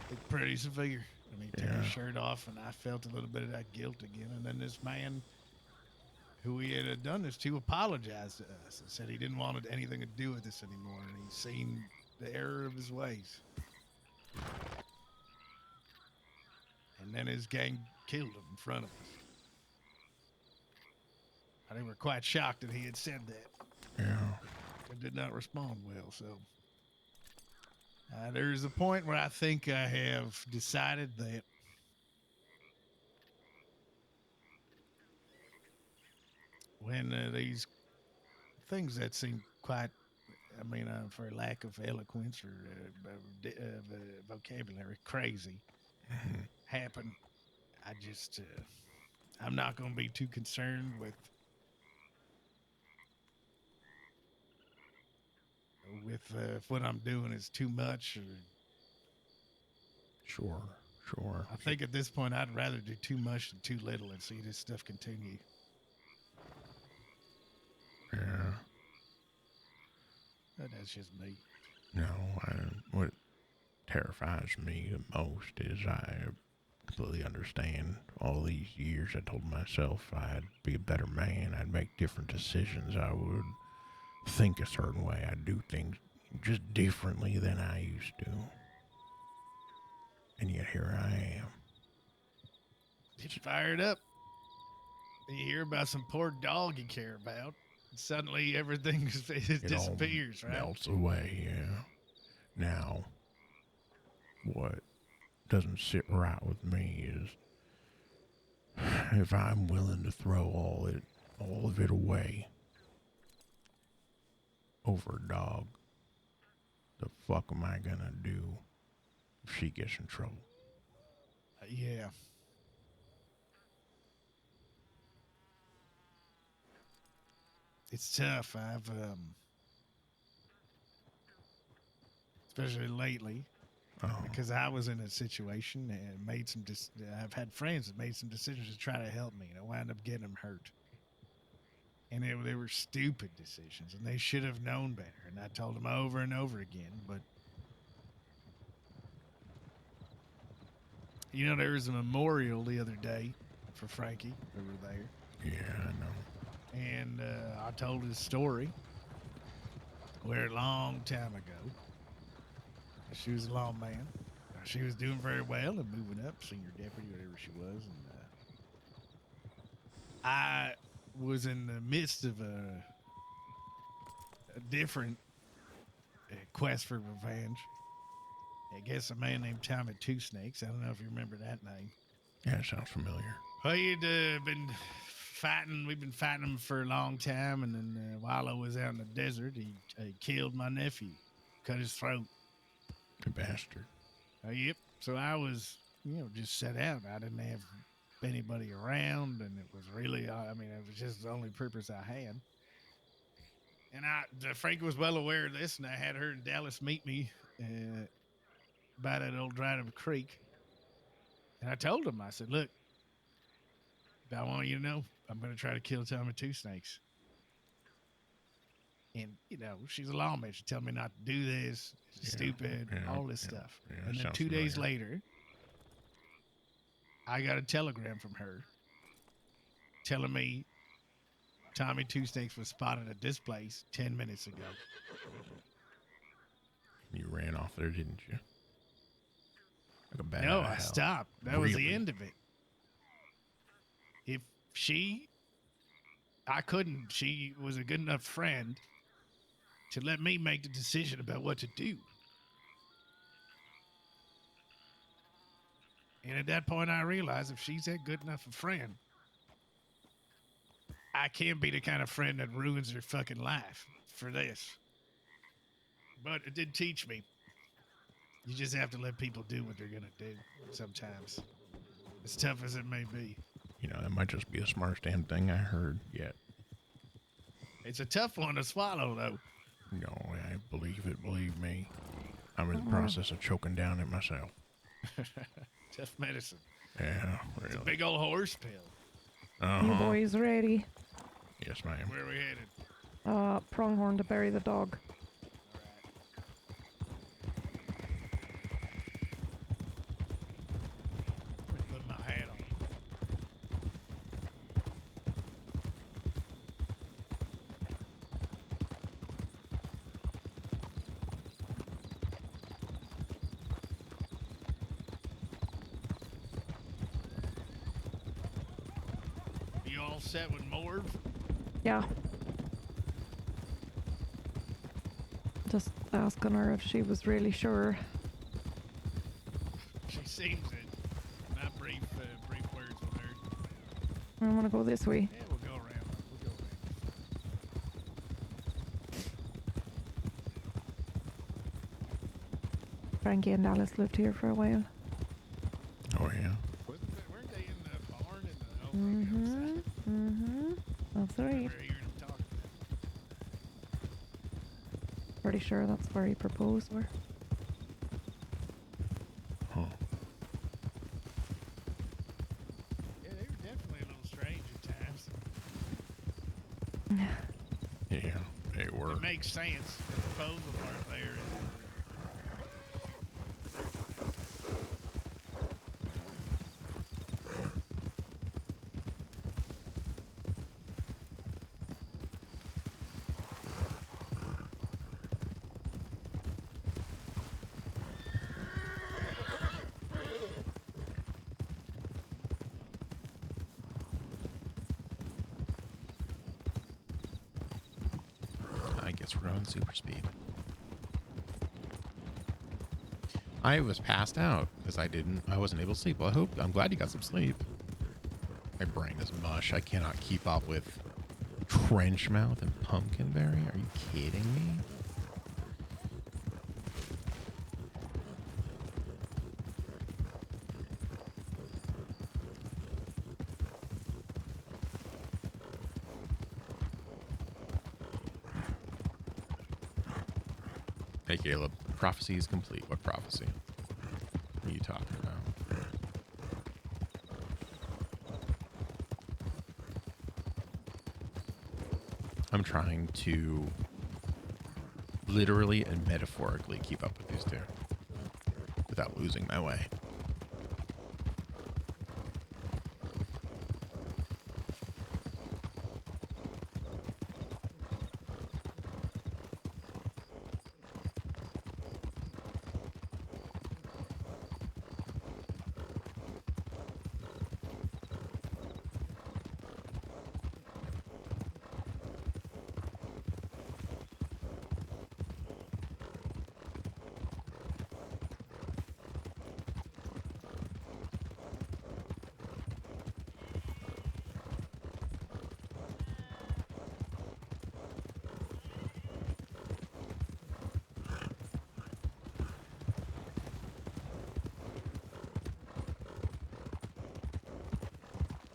It's pretty severe. I mean, he took his shirt off, and I felt a little bit of that guilt again. And then this man who he had done this to apologized to us and said he didn't want anything to do with this anymore, and he's seen the error of his ways. And then his gang killed him in front of us. They were quite shocked that he had said that. Yeah. It did not respond well, so there's a point where I think I have decided that when these things that seem quite, for lack of eloquence or vocabulary, crazy, happen, I'm not going to be too concerned with if what I'm doing is too much. Sure. I think at this point I'd rather do too much than too little and see this stuff continue. Yeah. But that's just me. No, what terrifies me the most is I completely understand all these years I told myself I'd be a better man, I'd make different decisions, I would think a certain way, I'd do things just differently than I used to. And yet here I am. Get fired up. And you hear about some poor dog you care about, and suddenly everything disappears, right? Melts away, yeah. Now, what doesn't sit right with me is if I'm willing to throw all of it away over a dog, the fuck am I gonna do if she gets in trouble? Yeah. It's tough. I've especially lately, because I was in a situation and made some. I've had friends that made some decisions to try to help me, and I wound up getting them hurt. And they were stupid decisions, and they should have known better. And I told them over and over again. But there was a memorial the other day for Frankie over there. Yeah, I know. And I told his story where a long time ago, she was a lawman. She was doing very well and moving up, senior deputy, whatever she was. And I was in the midst of a different quest for revenge. I guess a man named Tommy Two Snakes. I don't know if you remember that name. Yeah, it sounds familiar. Well, he'd been fighting. We've been fighting him for a long time, and then while I was out in the desert, he killed my nephew, cut his throat. The bastard. Yep. So I was, just set out. I didn't have anybody around, and it was really, it was just the only purpose I had. And Frank was well aware of this, and I had her in Dallas meet me by that old Dried Up Creek. And I told him, I said, look, I want you to know, I'm going to try to kill Tommy Two Snakes. And, she's a lawman. She told me not to do this. It's stupid, all this stuff. Yeah, and then 2 familiar. days later, I got a telegram from her telling me Tommy Two Snakes was spotted at this place 10 minutes ago. You ran off there, didn't you? Like a bat No, out of I hell. stopped. That was the Really? end of it. If she was a good enough friend to let me make the decision about what to do. And at that point, I realized if she's that good enough a friend, I can't be the kind of friend that ruins her fucking life for this. But it did teach me. You just have to let people do what they're going to do sometimes. As tough as it may be. That might just be the smartest damn thing I heard yet. It's a tough one to swallow, though. No, I believe it. Believe me. I'm in the process of choking down it myself. Tough medicine. Yeah, It's a really. big old horse pill. You Uh-huh. boys ready? Yes, ma'am. Where are we headed? Pronghorn to bury the dog. Put my hat on. You all set with Morv? Yeah. Just asking her if she was really sure. She seems it. My brief words with her. I want to go this way. Yeah, we'll go around. We'll go around. Frankie and Alice lived here for a while. Oh, yeah. Weren't they in the barn in the That's right. We're hearing them talk. Pretty sure that's where he proposed her. Huh. Yeah, they were definitely a little strange at times. Yeah, they were. It makes sense. The proposal part there. I guess we're going super speed. I was passed out because I wasn't able to sleep. Well, I'm glad you got some sleep. My brain is mush. I cannot keep up with Trenchmouth and Pumpkinberry. Are you kidding me? Hey, Caleb. Prophecy is complete. What prophecy? What are you talking about? I'm trying to literally and metaphorically keep up with these two without losing my way.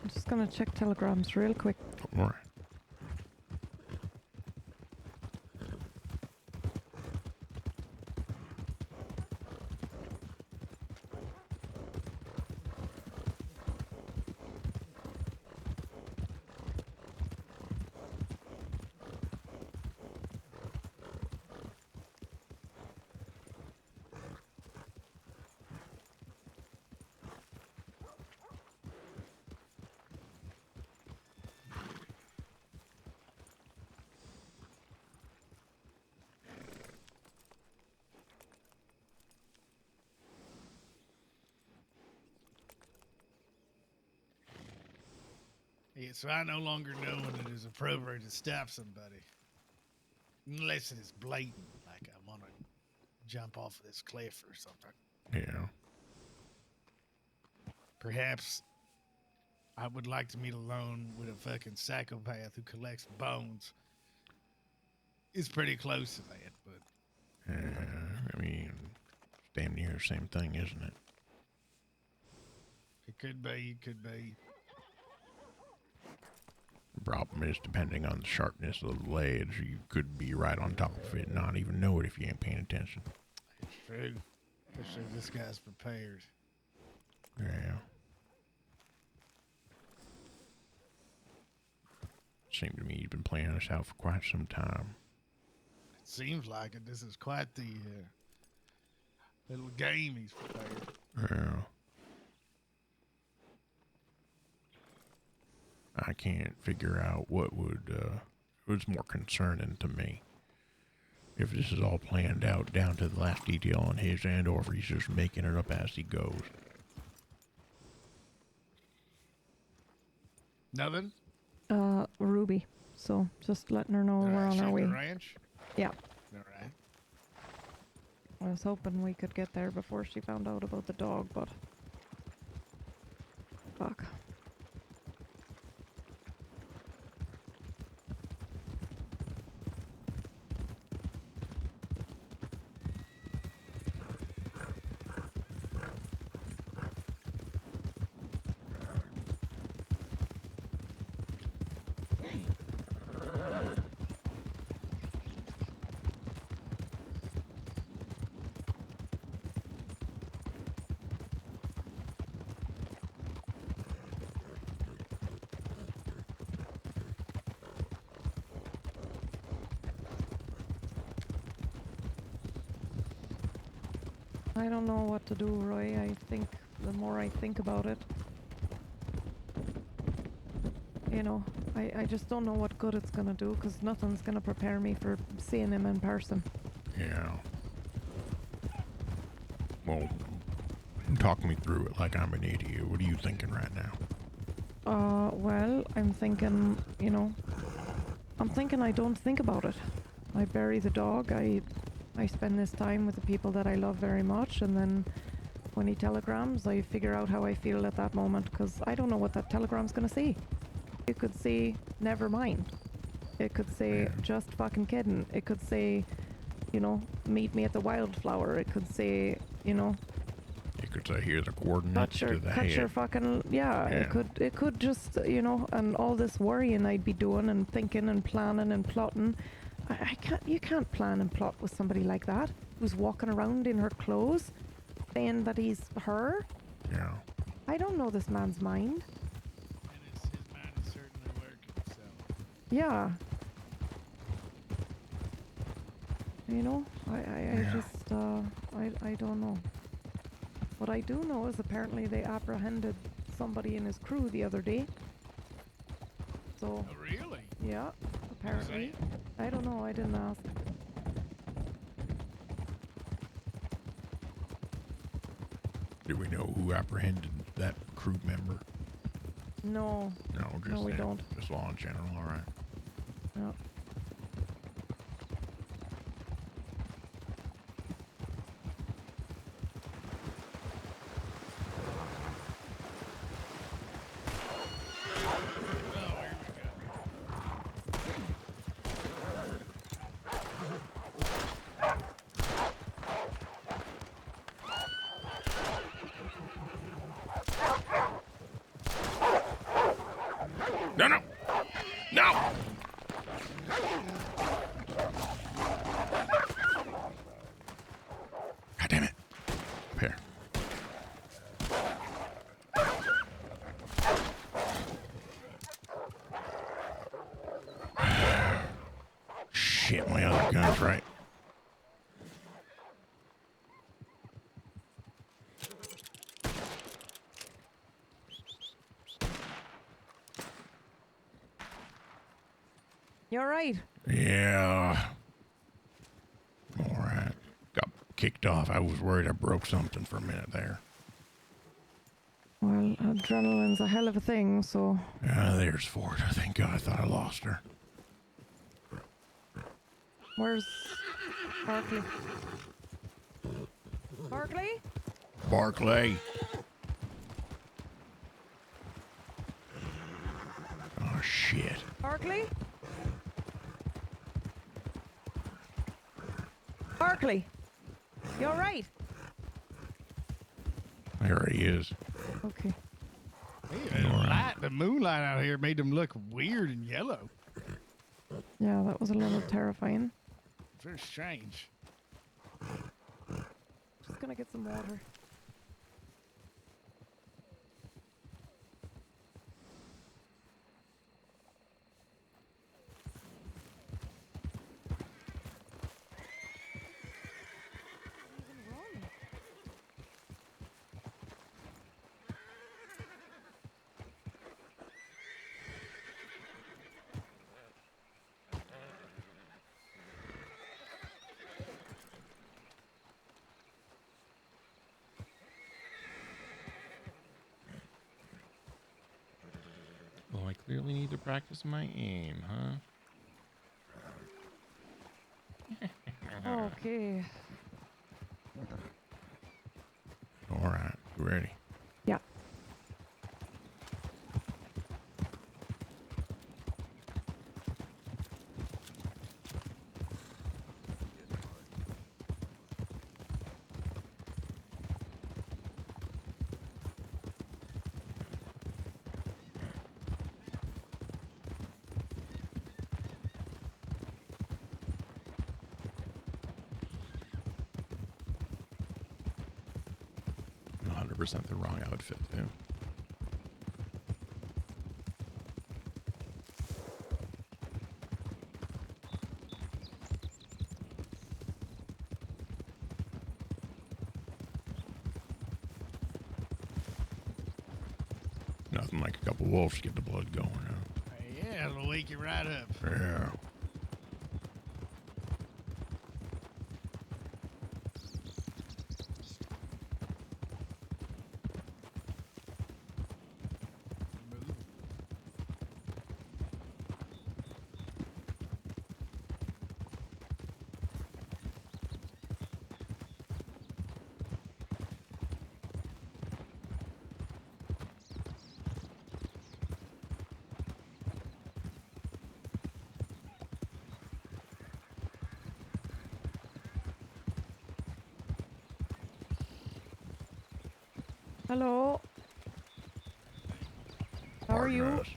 I'm just gonna check telegrams real quick. All right. Yeah, so I no longer know when it is appropriate to stop somebody. Unless it is blatant, like I want to jump off of this cliff or something. Yeah. Perhaps I would like to meet alone with a fucking psychopath who collects bones. It's pretty close to that, but... I mean, damn near the same thing, isn't it? It could be, it could be. The problem is, depending on the sharpness of the ledge, you could be right on top of it and not even know it if you ain't paying attention. It's true. Especially if this guy's prepared. Yeah. Seemed to me he's been playing this out for quite some time. It seems like it. This is quite the little game he's prepared. Yeah. I can't figure out what was more concerning to me. If this is all planned out down to the last detail on his end, or if he's just making it up as he goes. Nothing? Ruby. So just letting her know we're on our way. The ranch? Yeah. All right. I was hoping we could get there before she found out about the dog, but fuck. I don't know what to do, Roy. I think the more I think about it, you know, I just don't know what good it's gonna do, because nothing's gonna prepare me for seeing him in person. Yeah. Well, talk me through it like I'm an idiot. What are you thinking right now? Well, I'm thinking, you know, I don't think about it. I bury the dog, I spend this time with the people that I love very much, and then when he telegrams, I figure out how I feel at that moment, because I don't know what that telegram's gonna say. It could say, never mind. It could say, just fucking kidding. It could say, you know, meet me at the Wildflower. It could say, you know, You could say, here's the coordinates to the cut head. your fucking, yeah. It could just, you know, and all this worrying I'd be doing and thinking and planning and plotting. You can't plan and plot with somebody like that, who's walking around in her clothes, saying that he's her. Yeah. I don't know this man's mind. And his mind is certainly working, so. Yeah. You know, I just, I don't know. What I do know is apparently they apprehended somebody in his crew the other day. So. Oh, really? Yeah, apparently. I don't know, I didn't ask. Do we know who apprehended that crew member? No. No, just No, we them. don't. Just law in general, all right. Yeah. No, no! No! God damn it. Up here. Shit, my other gun's right. You alright? Yeah. All right. Got kicked off. I was worried I broke something for a minute there. Well, adrenaline's a hell of a thing, so. There's Ford. Thank God I thought I lost her. Where's Barkley? Barkley? Barclay. Oh, shit. Barkley? Barkley? You alright? There he is. Okay. The moonlight out here made them look weird and yellow. Yeah, that was a little terrifying. Very strange. Just gonna get some water. really need to practice my aim, huh? Okay. All right, you ready? Yeah. Percent the wrong outfit too. Nothing like a couple wolves to get the blood going, huh? Yeah, it'll wake you right up. Yeah. Hello. How are you? Partners.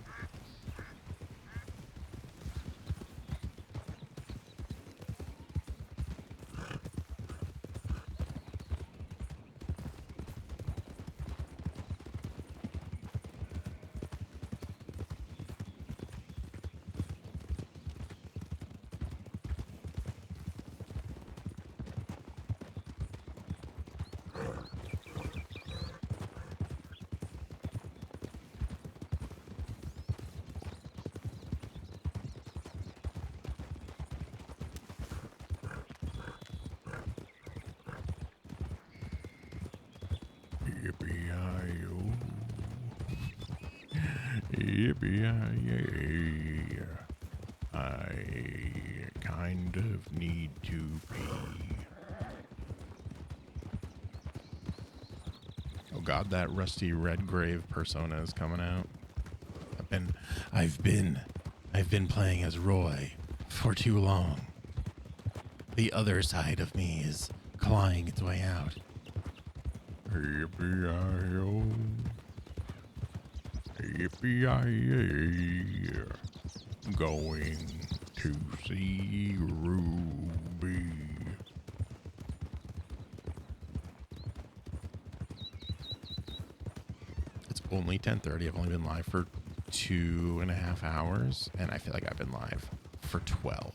Yippee-yi-yo. Yippee-yi-yay. I kind of need to pee. Oh god, that rusty red grave persona is coming out. I've been playing as Roy for too long. The other side of me is clawing its way out. Yippee-yi-yo. Yippee-yi-yay. Going to see Ruby. It's only 10:30. I've only been live for 2.5 hours, and I feel like I've been live for 12.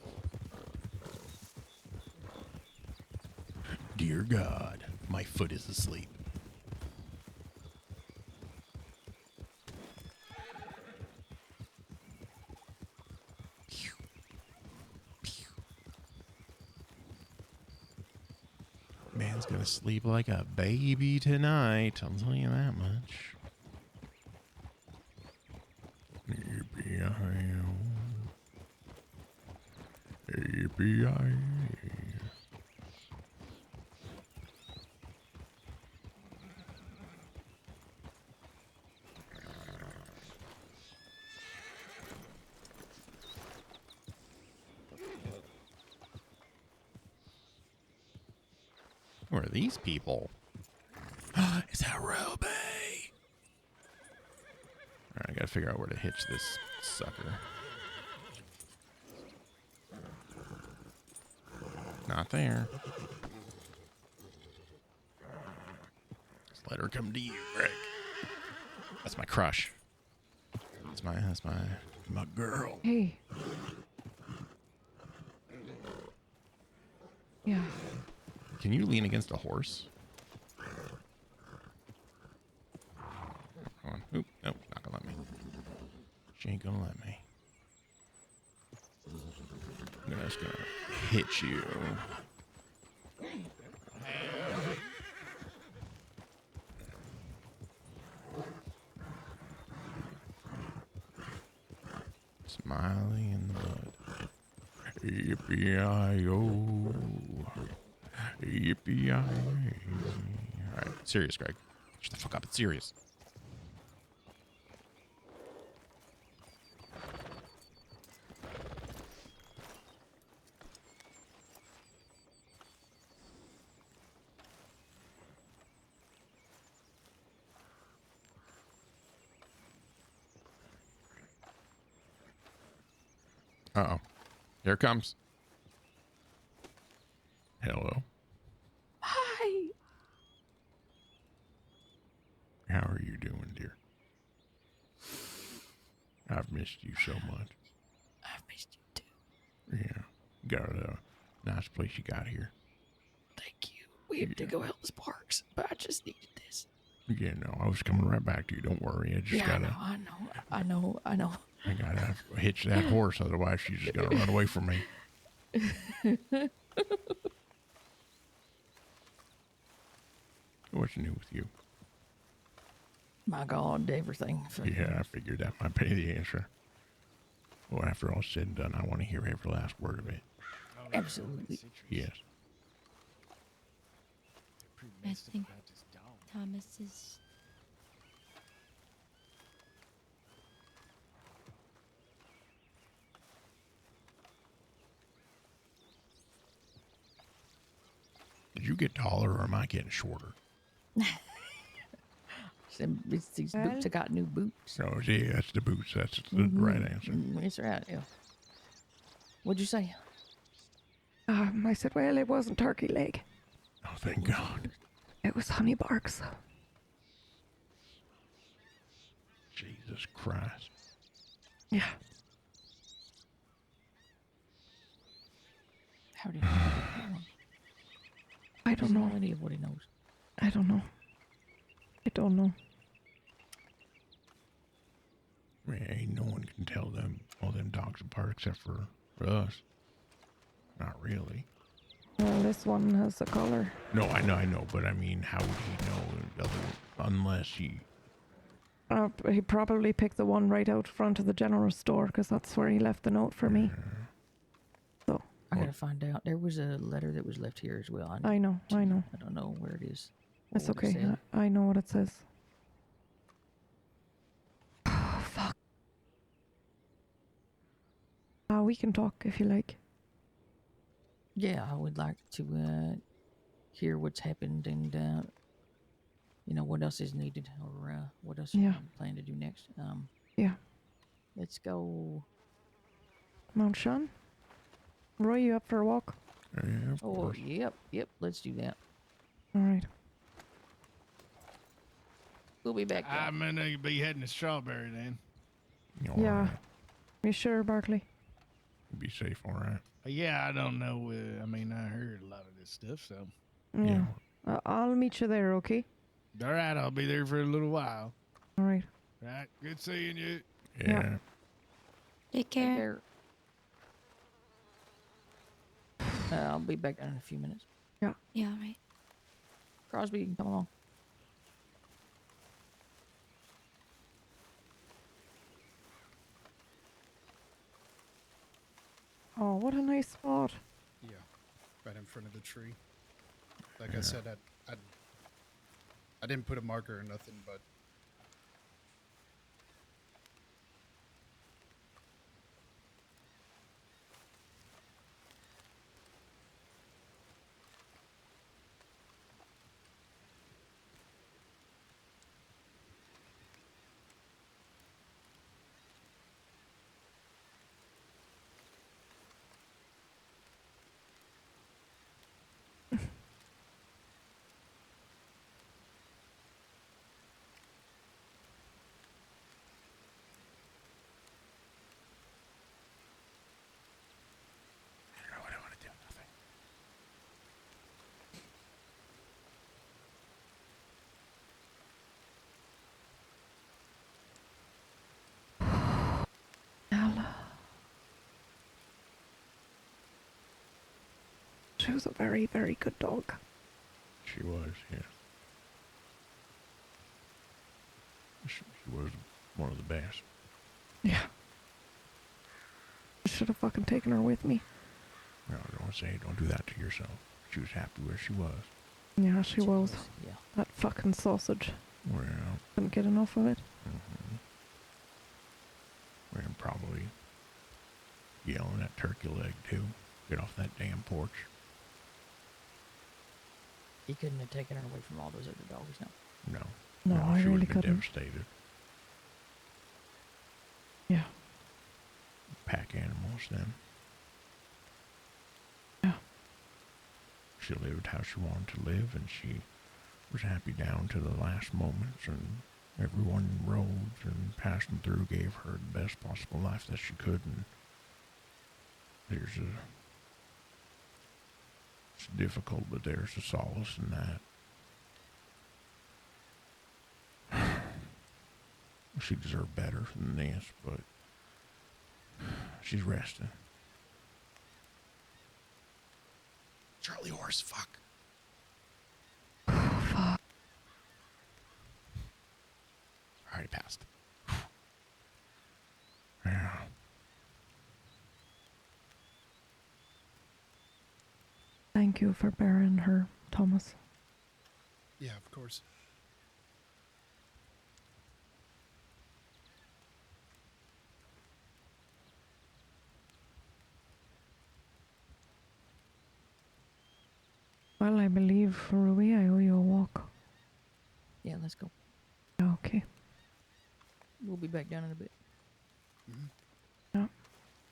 Dear God, my foot is asleep. Man's gonna sleep like a baby tonight. I'll tell you that much. Yippee-yi-yo. Yippee-yi-yay. Who are these people? Is that Ruby? Alright, I gotta figure out where to hitch this sucker. Not there. Just let her come to you, Rick. That's my crush. That's My girl. Hey. Yeah. Can you lean against a horse? Come on. Oop, nope, not gonna let me. She ain't gonna let me. I'm just gonna hit you. Smiley in the mud. Yippee-yi-yo. Yippee-yi. All right, serious, Greg. Shut the fuck up. It's serious. Uh-oh. Here it comes. Hello. Hi. How are you doing, dear? I've missed you so much. I've missed you too. Yeah. Got a nice place you got here. Thank you. We have to go help the Sparks, but I just needed this. Yeah, no, I was coming right back to you. Don't worry. I just gotta. I know. I gotta hitch that horse, otherwise she's just gonna run away from me. What's new with you? My God, everything. Yeah, I figured that might be the answer. Well, after all said and done, I want to hear every last word of it. Absolutely. Yes. I think Thomas is. Did you get taller or am I getting shorter? It's these boots. I got new boots. Oh, yeah, that's the boots. That's the right answer. That's right. Yeah. What'd you say? I said, well, it wasn't turkey leg. Oh, thank God. It was honey barks. Jesus Christ. Yeah. How do you know? I don't know. No idea what he knows. I don't know. I don't know. I mean, ain't no one can tell them all them dogs apart except for us. Not really. Well, this one has a collar. No, I know, but I mean, how would he know unless he... He probably picked the one right out front of the general store because that's where he left the note for me. So I gotta find out. There was a letter that was left here as well. I know. I don't know where it is. It's What would it okay. say? I know what it says. Oh, fuck. We can talk if you like. Yeah, I would like to hear what's happened and what else is needed or what else you plan to do next. Yeah. Let's go. Mount Sean? Roy, you up for a walk? Yeah, of course. Yep. Let's do that. All right. We'll be back. I'm gonna be heading to Strawberry then. Yeah. Right. You sure, Barkley? Be safe, all right? Yeah, I don't know. I mean, I heard a lot of this stuff, so. Yeah. I'll meet you there, okay? All right, I'll be there for a little while. All right. Right, good seeing you. Yeah. Take care. I'll be back in a few minutes. Yeah. Yeah, all right. Crosby, you can come along. Oh, what a nice spot. Yeah, right in front of the tree. Like I said, I didn't put a marker or nothing, but She was a very, very good dog. She was, yeah. She was one of the best. Yeah. should have fucking taken her with me. No, don't do that to yourself. She was happy where she was. Yeah, she was. Yeah. That fucking sausage. Well, Couldn't get enough of it. Well, probably yelling at turkey leg too. Get off that damn porch. He couldn't have taken her away from all those other dogs, no. No, I she really would have been couldn't. devastated. Yeah. Pack animals then. Yeah. She lived how she wanted to live, and she was happy down to the last moments, and everyone in roads and passing through gave her the best possible life that she could, and it's difficult, but there's a solace in that. She deserved better than this, but she's resting. Charlie horse, fuck. Fuck. Already passed. Yeah. Thank you for bearing her, Thomas. Yeah, of course. Well, I believe, Ruby, I owe you a walk. Yeah, let's go. Okay. We'll be back down in a bit. Yeah.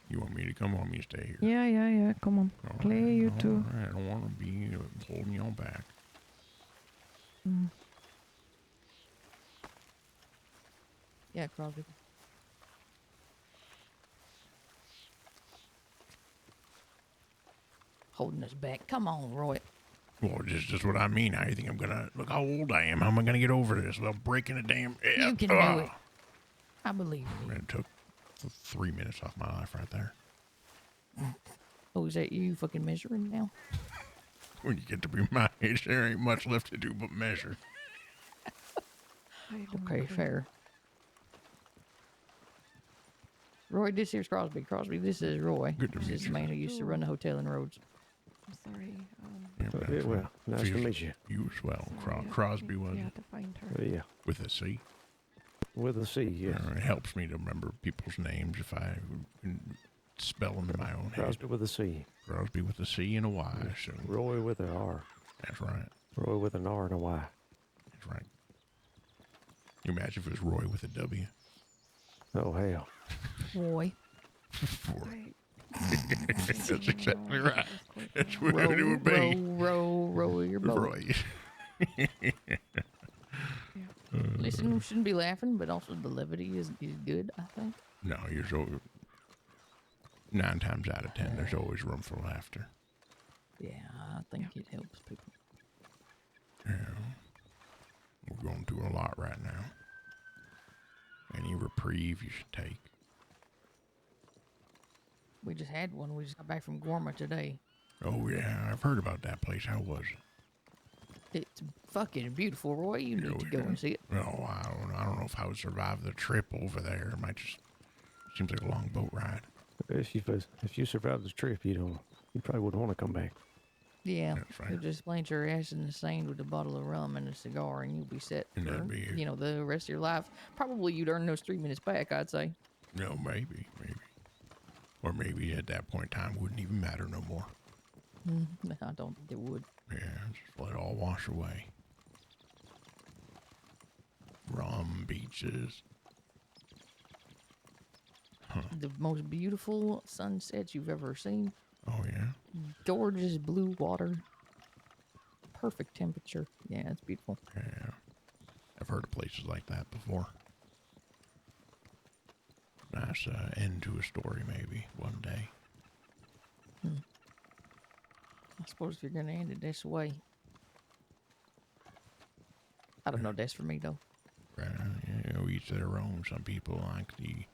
You want me to come on? Me to stay here? Yeah. Come on. All Play right, you all too. right, I don't want to be holding y'all back. Yeah, Crosby. Holding us back. Come on, Roy. Well, just what I mean. How you think I'm gonna look how old I am? How am I gonna get over this without breaking a damn? You can do it. I believe in you. It took 3 minutes off my life right there. Oh, is that you fucking measuring now? When you get to be my age, there ain't much left to do but measure. Okay, fair. Roy, this here's Crosby. Crosby, this is Roy. Good to This meet is you. the man who used to run the hotel in Rhodes. I'm sorry. Yeah, well, nice to meet you. You as well. Crosby was You it? had to find her. Yeah, With a C. with a C, yes. It helps me to remember people's names if I can spell them in my own head. Crosby with a C. Crosby with a C and a Y. So Roy with an R. that's right. Roy with an R and a Y. That's right. Can you imagine if it was Roy with a W? Oh, hell. Roy. That's exactly right. That's what it would be. Row your boat. Roy. Listen, we shouldn't be laughing, but also the levity is good, I think. No, you're so 9 times out of 10, there's always room for laughter. Yeah, I think it helps people. Yeah. We're going through a lot right now. Any reprieve you should take. We just had one. We just got back from Gorma today. Oh, yeah, I've heard about that place. How was it? It's fucking beautiful, Roy. You need to go and see it. No, I don't know if I would survive the trip over there. It might just seems like a long boat ride. If you survive this trip, you probably wouldn't want to come back. Yeah, That's right. you just plant your ass in the sand with a bottle of rum and a cigar, and you'll be set And for that'd be it. the rest of your life. Probably you'd earn those 3 minutes back, I'd say. No, maybe. Or maybe at that point in time wouldn't even matter no more. I don't think it would. Yeah, just let it all wash away. Rum, beaches. The most beautiful sunsets you've ever seen. Oh, yeah? Gorgeous blue water. Perfect temperature. Yeah, it's beautiful. Yeah. I've heard of places like that before. Nice end to a story, maybe, one day. I suppose if you're going to end it this way. I don't know. That's for me, though. Each their own. Some people like the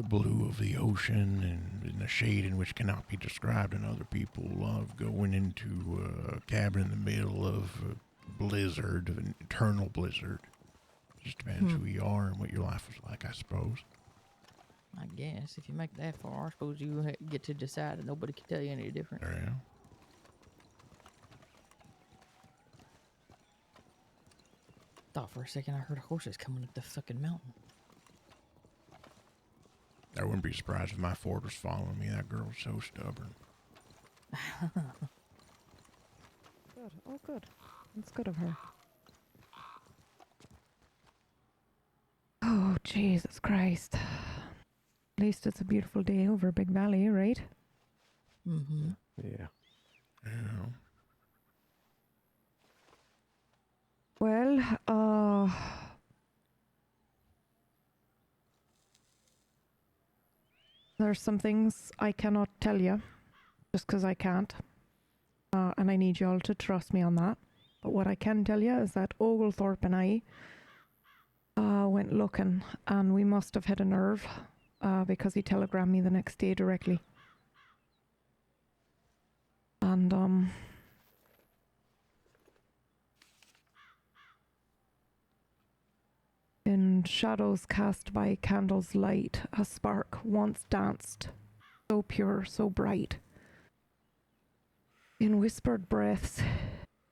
blue of the ocean and the shade in which cannot be described, and other people love going into a cabin in the middle of a blizzard, of an eternal blizzard. Just depends who you are and what your life was like, I suppose. I guess if you make it that far, I suppose you get to decide and nobody can tell you any different. Yeah. Thought for a second I heard horses coming up the fucking mountain. I wouldn't be surprised if my Ford was following me. That girl's so stubborn. Good. Oh, good. That's good of her. Oh, Jesus Christ. At least it's a beautiful day over Big Valley, right? Mm-hmm. Yeah. Yeah. Well, there's some things I cannot tell you, just because I can't. And I need you all to trust me on that. But what I can tell you is that Oglethorpe and I went looking, and we must have hit a nerve because he telegrammed me the next day directly. And in shadows cast by candles' light, a spark once danced, so pure, so bright. In whispered breaths,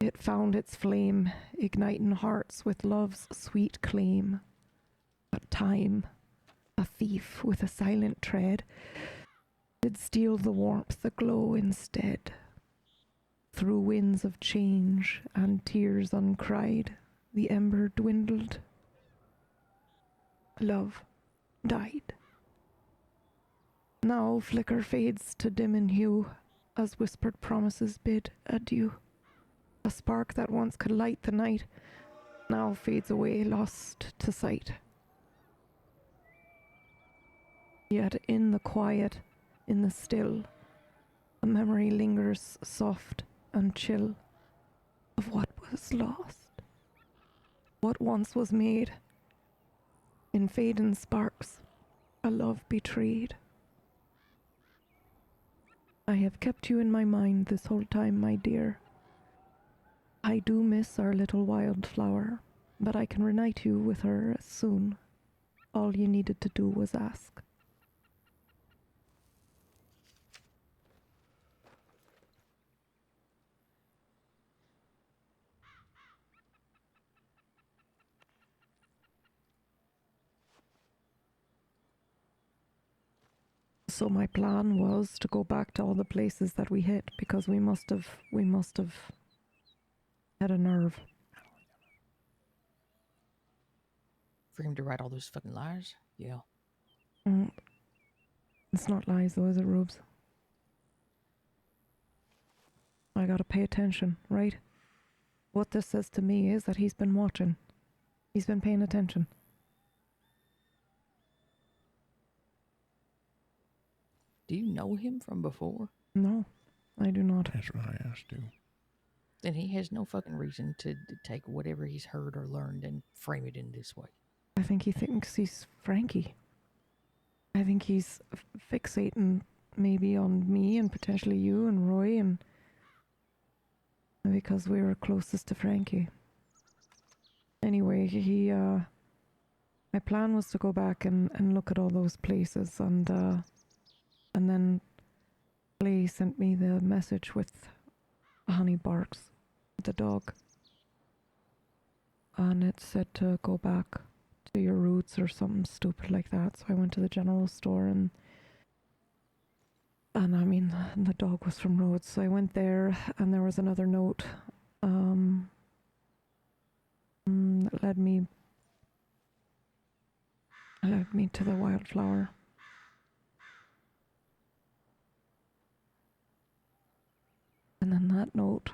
it found its flame, igniting hearts with love's sweet claim. But time, a thief with a silent tread, did steal the warmth, the glow instead. Through winds of change and tears uncried, the ember dwindled. Love died. Now flicker fades to dim in hue, as whispered promises bid adieu. A spark that once could light the night now fades away, lost to sight. Yet in the quiet, in the still, a memory lingers soft and chill of what was lost, what once was made. In fading sparks, a love betrayed. I have kept you in my mind this whole time, my dear. I do miss our little wildflower, but I can reunite you with her as soon. All you needed to do was ask. So my plan was to go back to all the places that we hit because we must have had a nerve. For him to write all those fucking lies? Yeah. It's not lies though, is it, Rubes? I gotta pay attention, right? What this says to me is that he's been watching. He's been paying attention. Do you know him from before? No, I do not. That's what I asked too. Then he has no fucking reason to take whatever he's heard or learned and frame it in this way. I think he thinks he's Frankie. I think he's fixating maybe on me and potentially you and Roy, and because we were closest to Frankie. Anyway, my plan was to go back and look at all those places, and then Clay sent me the message with Honey Barks, the dog. And it said to go back to your roots or something stupid like that. So I went to the general store and I mean, the dog was from Rhodes. So I went there and there was another note that led me to the wildflower. And then that note,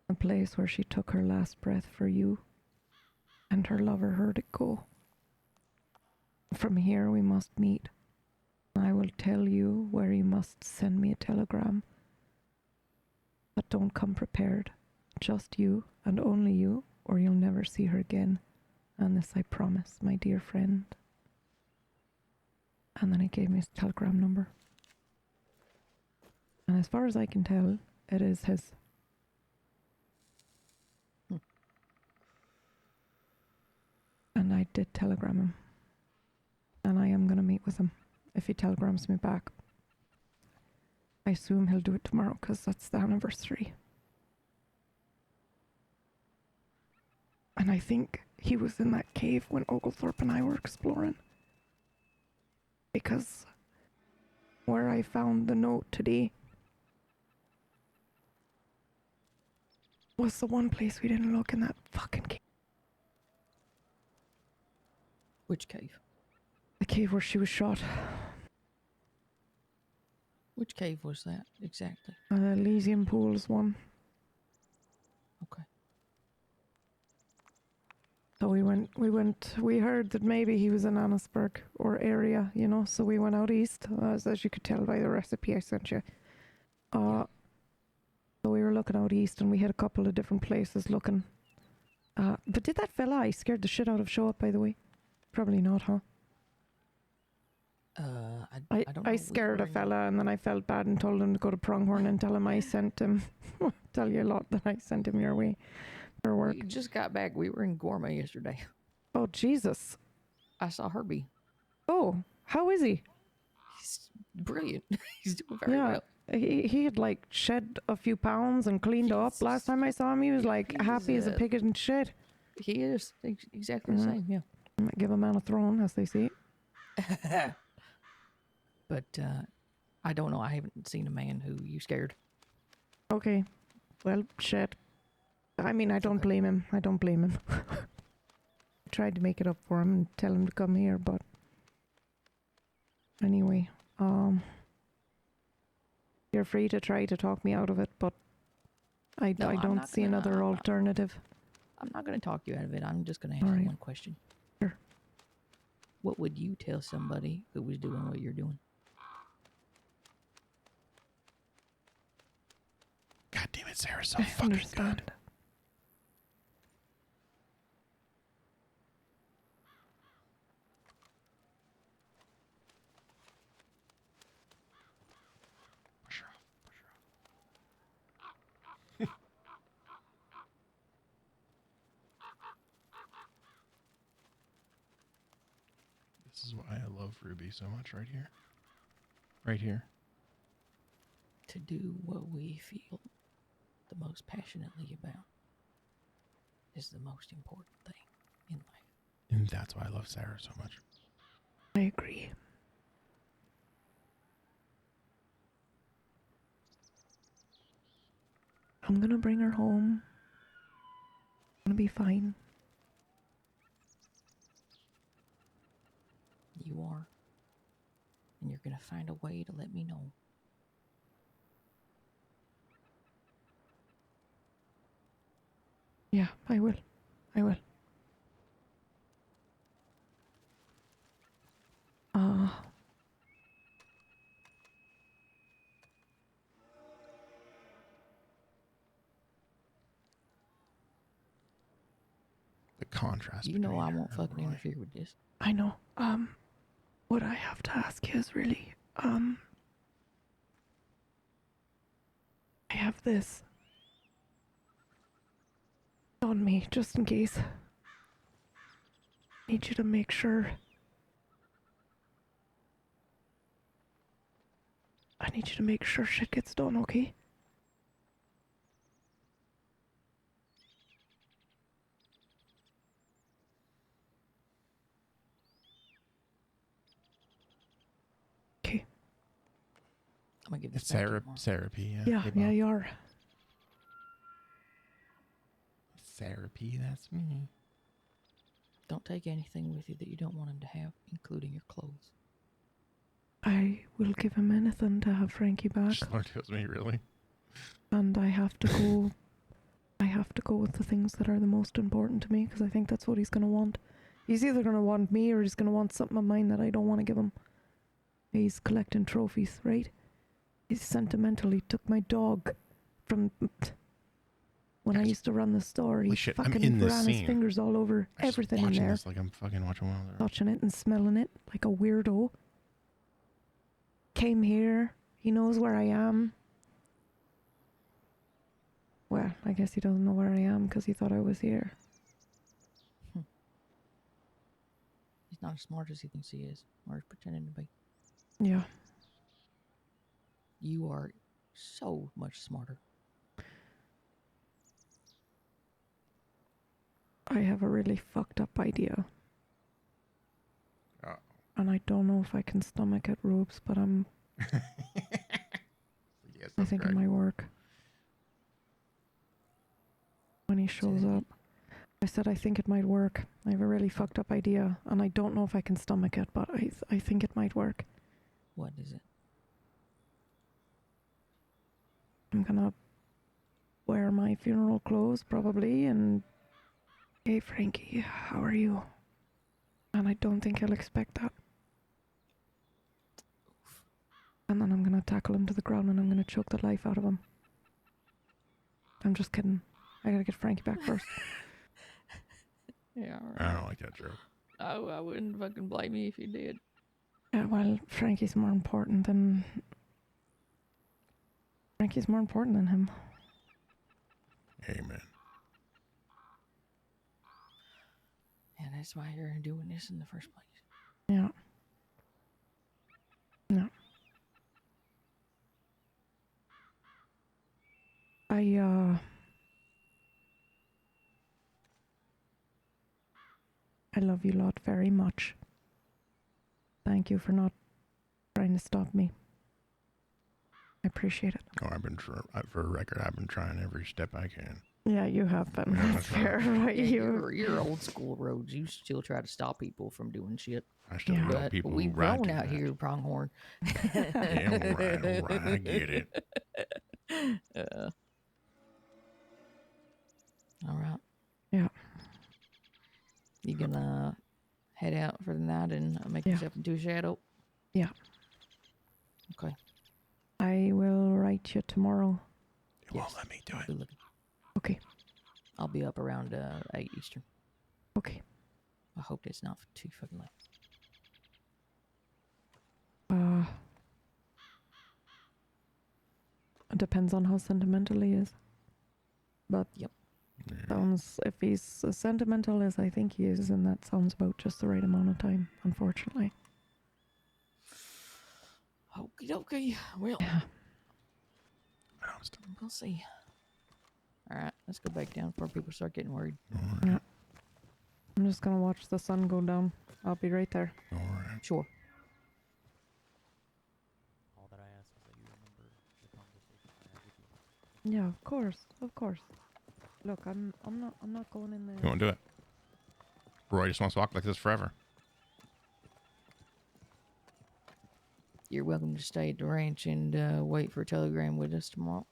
the place where she took her last breath for you, and her lover heard it go. From here we must meet. I will tell you where you must send me a telegram. But don't come prepared. Just you, and only you, or you'll never see her again. And this I promise, my dear friend. And then he gave me his telegram number. And as far as I can tell, it is his. And I did telegram him. And I am going to meet with him if he telegrams me back. I assume he'll do it tomorrow because that's the anniversary. And I think he was in that cave when Oglethorpe and I were exploring. Because where I found the note today was the one place we didn't look in that fucking cave. Which cave? The cave where she was shot. Which cave was that exactly? The Elysium Pools one. Okay. So we heard that maybe he was in Annisburg or area, you know, so we went out east, as you could tell by the recipe I sent you. So we were looking out east and we had a couple of different places looking. But did that fella I scared the shit out of show up, by the way? Probably not, huh? I don't know. I scared a fella and then I felt bad and told him to go to Pronghorn and tell him I sent him. Tell you a lot that I sent him your way for work. We just got back. We were in Gourmet yesterday. Oh, Jesus. I saw Herbie. Oh, how is he? He's brilliant. He's doing very well. He had like shed a few pounds and cleaned up. Last time I saw him, he was like happy as a pig in shit. He is exactly the same, yeah. Give a man a throne, as they say. But I don't know. I haven't seen a man who you scared. Okay. Well, shit. I mean, I don't blame him. I don't blame him. I tried to make it up for him and tell him to come here, but anyway, you're free to try to talk me out of it, but I don't see another alternative. I'm not going to talk you out of it. I'm just going to ask you one question. Sure. What would you tell somebody who was doing what you're doing? God damn it, Sarah's so fucking good. Push her off. This is why I love Ruby so much right here. Right here. To do what we feel the most passionately about is the most important thing in life. And that's why I love Sarah so much. I agree. I'm gonna bring her home. I'm gonna be fine. You are. And you're going to find a way to let me know. Yeah, I will. I will. The contrast. You know I won't fucking interfere with this. I know. What I have to ask you is really, I have this on me, just in case. Need you to make sure. I need you to make sure shit gets done, okay? Okay. I'm gonna give this It's back to you tomorrow. therapy, yeah. Yeah, Hey, yeah, Bob. you are. Therapy, that's me. Don't take anything with you that you don't want him to have, including your clothes. I will give him anything to have Frankie back. Lord tells me, really? And I have to go. I have to go with the things that are the most important to me, because I think that's what he's gonna want. He's either gonna want me or he's gonna want something of mine that I don't want to give him. He's collecting trophies, right? He's sentimental. He took my dog from when I used to run the store. He Holy shit, I'm fucking in this ran his scene. fingers all over I'm just everything in watching there, this like I'm fucking watching one of their... touching it and smelling it like a weirdo. Came here. He knows where I am. Well, I guess he doesn't know where I am because he thought I was here. He's not as smart as he thinks he is, or is pretending to be. Yeah. You are so much smarter. I have a really fucked up idea. And I don't know if I can stomach it, Rubes, but I think it might work. When he shows up. I said I think it might work. I have a really fucked up idea, and I don't know if I can stomach it, but I think it might work. What is it? I'm gonna wear my funeral clothes, probably, and... Hey, Frankie, how are you? And I don't think he'll expect that. And then I'm gonna tackle him to the ground and I'm gonna choke the life out of him. I'm just kidding. I gotta get Frankie back first. Yeah, I don't like that joke. Oh, I wouldn't fucking blame you if you did. Yeah, well, Frankie's more important than him. Amen. And that's why you're doing this in the first place. Yeah. No. I love you lot very much. Thank you for not trying to stop me. I appreciate it. Oh, for a record, I've been trying every step I can. Yeah, you have been. Yeah, That's fair, right? You're old school roads. You still try to stop people from doing shit. I still know But people we've who ride grown too out fast. here, Pronghorn. Yeah, all right, I get it. All right. Yeah. You gonna head out for the night and make yourself into a shadow? Yeah. Okay. I will write you tomorrow. You won't let me do it. Good looking. Okay. I'll be up around 8 Eastern. Okay. I hope it's not too fucking late. It depends on how sentimental he is. But yep. Sounds, if he's as sentimental as I think he is, then that sounds about just the right amount of time, unfortunately. Okie dokie. Well, yeah. We'll see. All right, let's go back down before people start getting worried. Yeah. I'm just gonna watch the sun go down. I'll be right there. All right. Sure. All that I ask is that you remember the conversation I had with you. Yeah, of course, of course. Look, I'm not going in there. You won't do it. Roy just wants to walk like this forever. You're welcome to stay at the ranch and wait for a telegram with us tomorrow.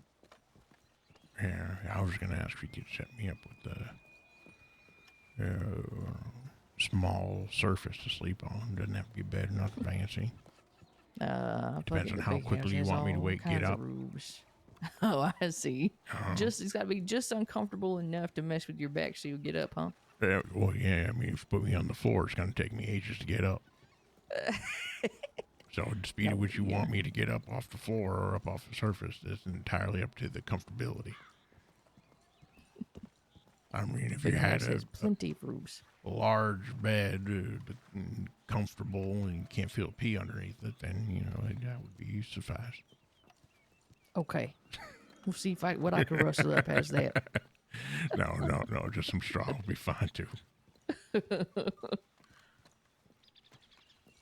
Yeah, I was going to ask if you could set me up with a small surface to sleep on. Doesn't have to be a bed, nothing fancy. Depends on how quickly you want me to get up. Oh, I see. It's got to be just uncomfortable enough to mess with your back so you'll get up, huh? Well, yeah, I mean, if you put me on the floor, it's going to take me ages to get up. So the speed at which you want me to get up off the floor or up off the surface is entirely up to the comfortability. I mean, if you had plenty of rooms, a large bed, comfortable, and you can't feel a pee underneath it, then, you know, that would be suffice. Okay. We'll see what I can rustle up as that. No, just some straw will be fine, too.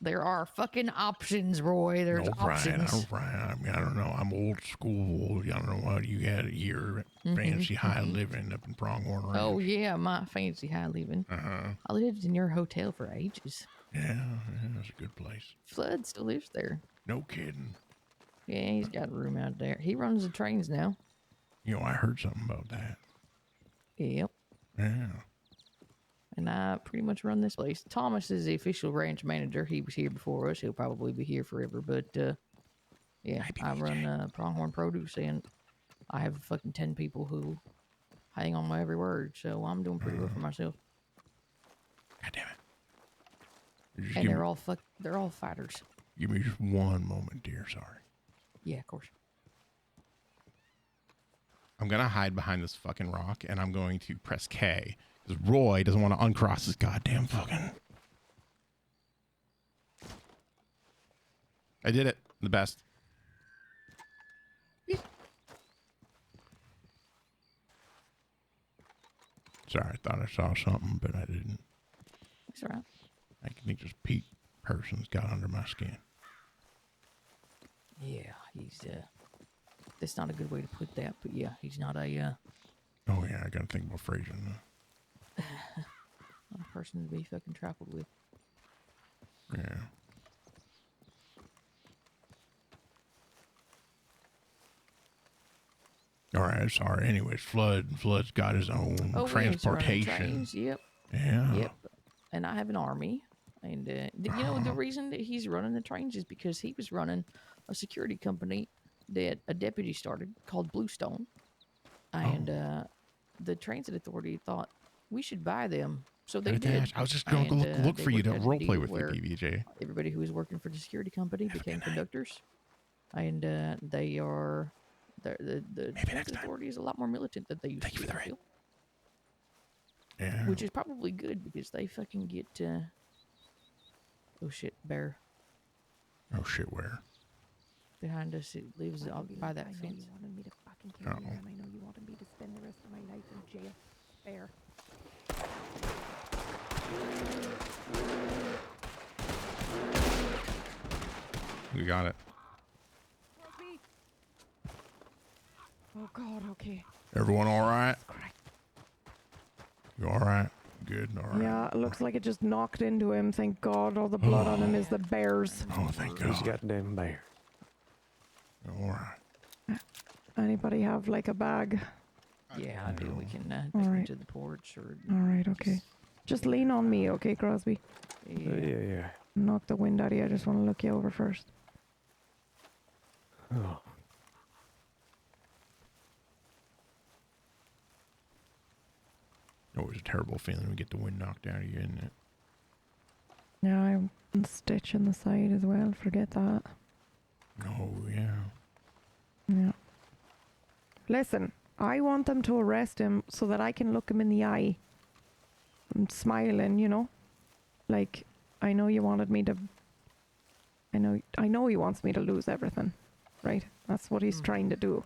There are fucking options, Roy. There's options. I mean, I don't know. I'm old school. I don't know what you had at your fancy high living up in Pronghorn Ranch. Oh, yeah, my fancy high living. I lived in your hotel for ages. Yeah, that's a good place. Flood still lives there. No kidding. Yeah, he's got a room out there. He runs the trains now. You know, I heard something about that. Yep. Yeah. And I pretty much run this place. Thomas is the official ranch manager. He was here before us. He'll probably be here forever. But, yeah, I run Pronghorn Produce, and I have fucking 10 people who hang on my every word. So I'm doing pretty well for myself. God damn it. And they're all fighters. Give me just one moment, dear. Sorry. Yeah, of course. I'm going to hide behind this fucking rock, and I'm going to press K. Because Roy doesn't want to uncross his goddamn fucking... I did it. The best. Sorry, I thought I saw something, but I didn't. It's all right. I think this Pete person's got under my skin. Yeah, he's that's not a good way to put that, but yeah, he's not a Oh yeah, I gotta think about phrasing. not a person to be fucking trifled with. Yeah. All right, sorry. Anyways, Flood's got his own Oh, transportation. Yeah, trains. Yep. Yeah. Yep. And I have an army, and you know the reason that he's running the trains is because he was running a security company that a deputy started called Bluestone, and the transit authority thought we should buy them, so they did. I was just going to look they for you to worked out a roleplay deal with you, where PBJ. Everybody who was working for the security company became conductors, and they are the transit authority is a lot more militant than they used to be. I feel. Yeah. Which is probably good because they fucking get oh shit, bear. Oh shit, where? Behind us, it lives by that fence. You wanted me to fucking kill you, and I know you wanted me to spend the rest of my life in jail. Bear. We got it. Oh God, okay. Everyone all right? You all right? Good, all right. Yeah, it looks like it just knocked into him. Thank God, all the blood on him is the bears. Oh, thank God. He's got damn bear. All right. Anybody have like a bag? Yeah, I do. We can take All him right. to the porch or. All right, okay. Just lean on me, okay, Crosby? Yeah. Knock the wind out of you. I just want to look you over first. Oh. Always a terrible feeling when you get the wind knocked out of you, isn't it? Yeah, I'm stitch in the side as well. Forget that. Oh, yeah. Yeah. Listen, I want them to arrest him so that I can look him in the eye. I'm smiling, you know? Like, I know you wanted me to... I know he wants me to lose everything, right? That's what he's trying to do.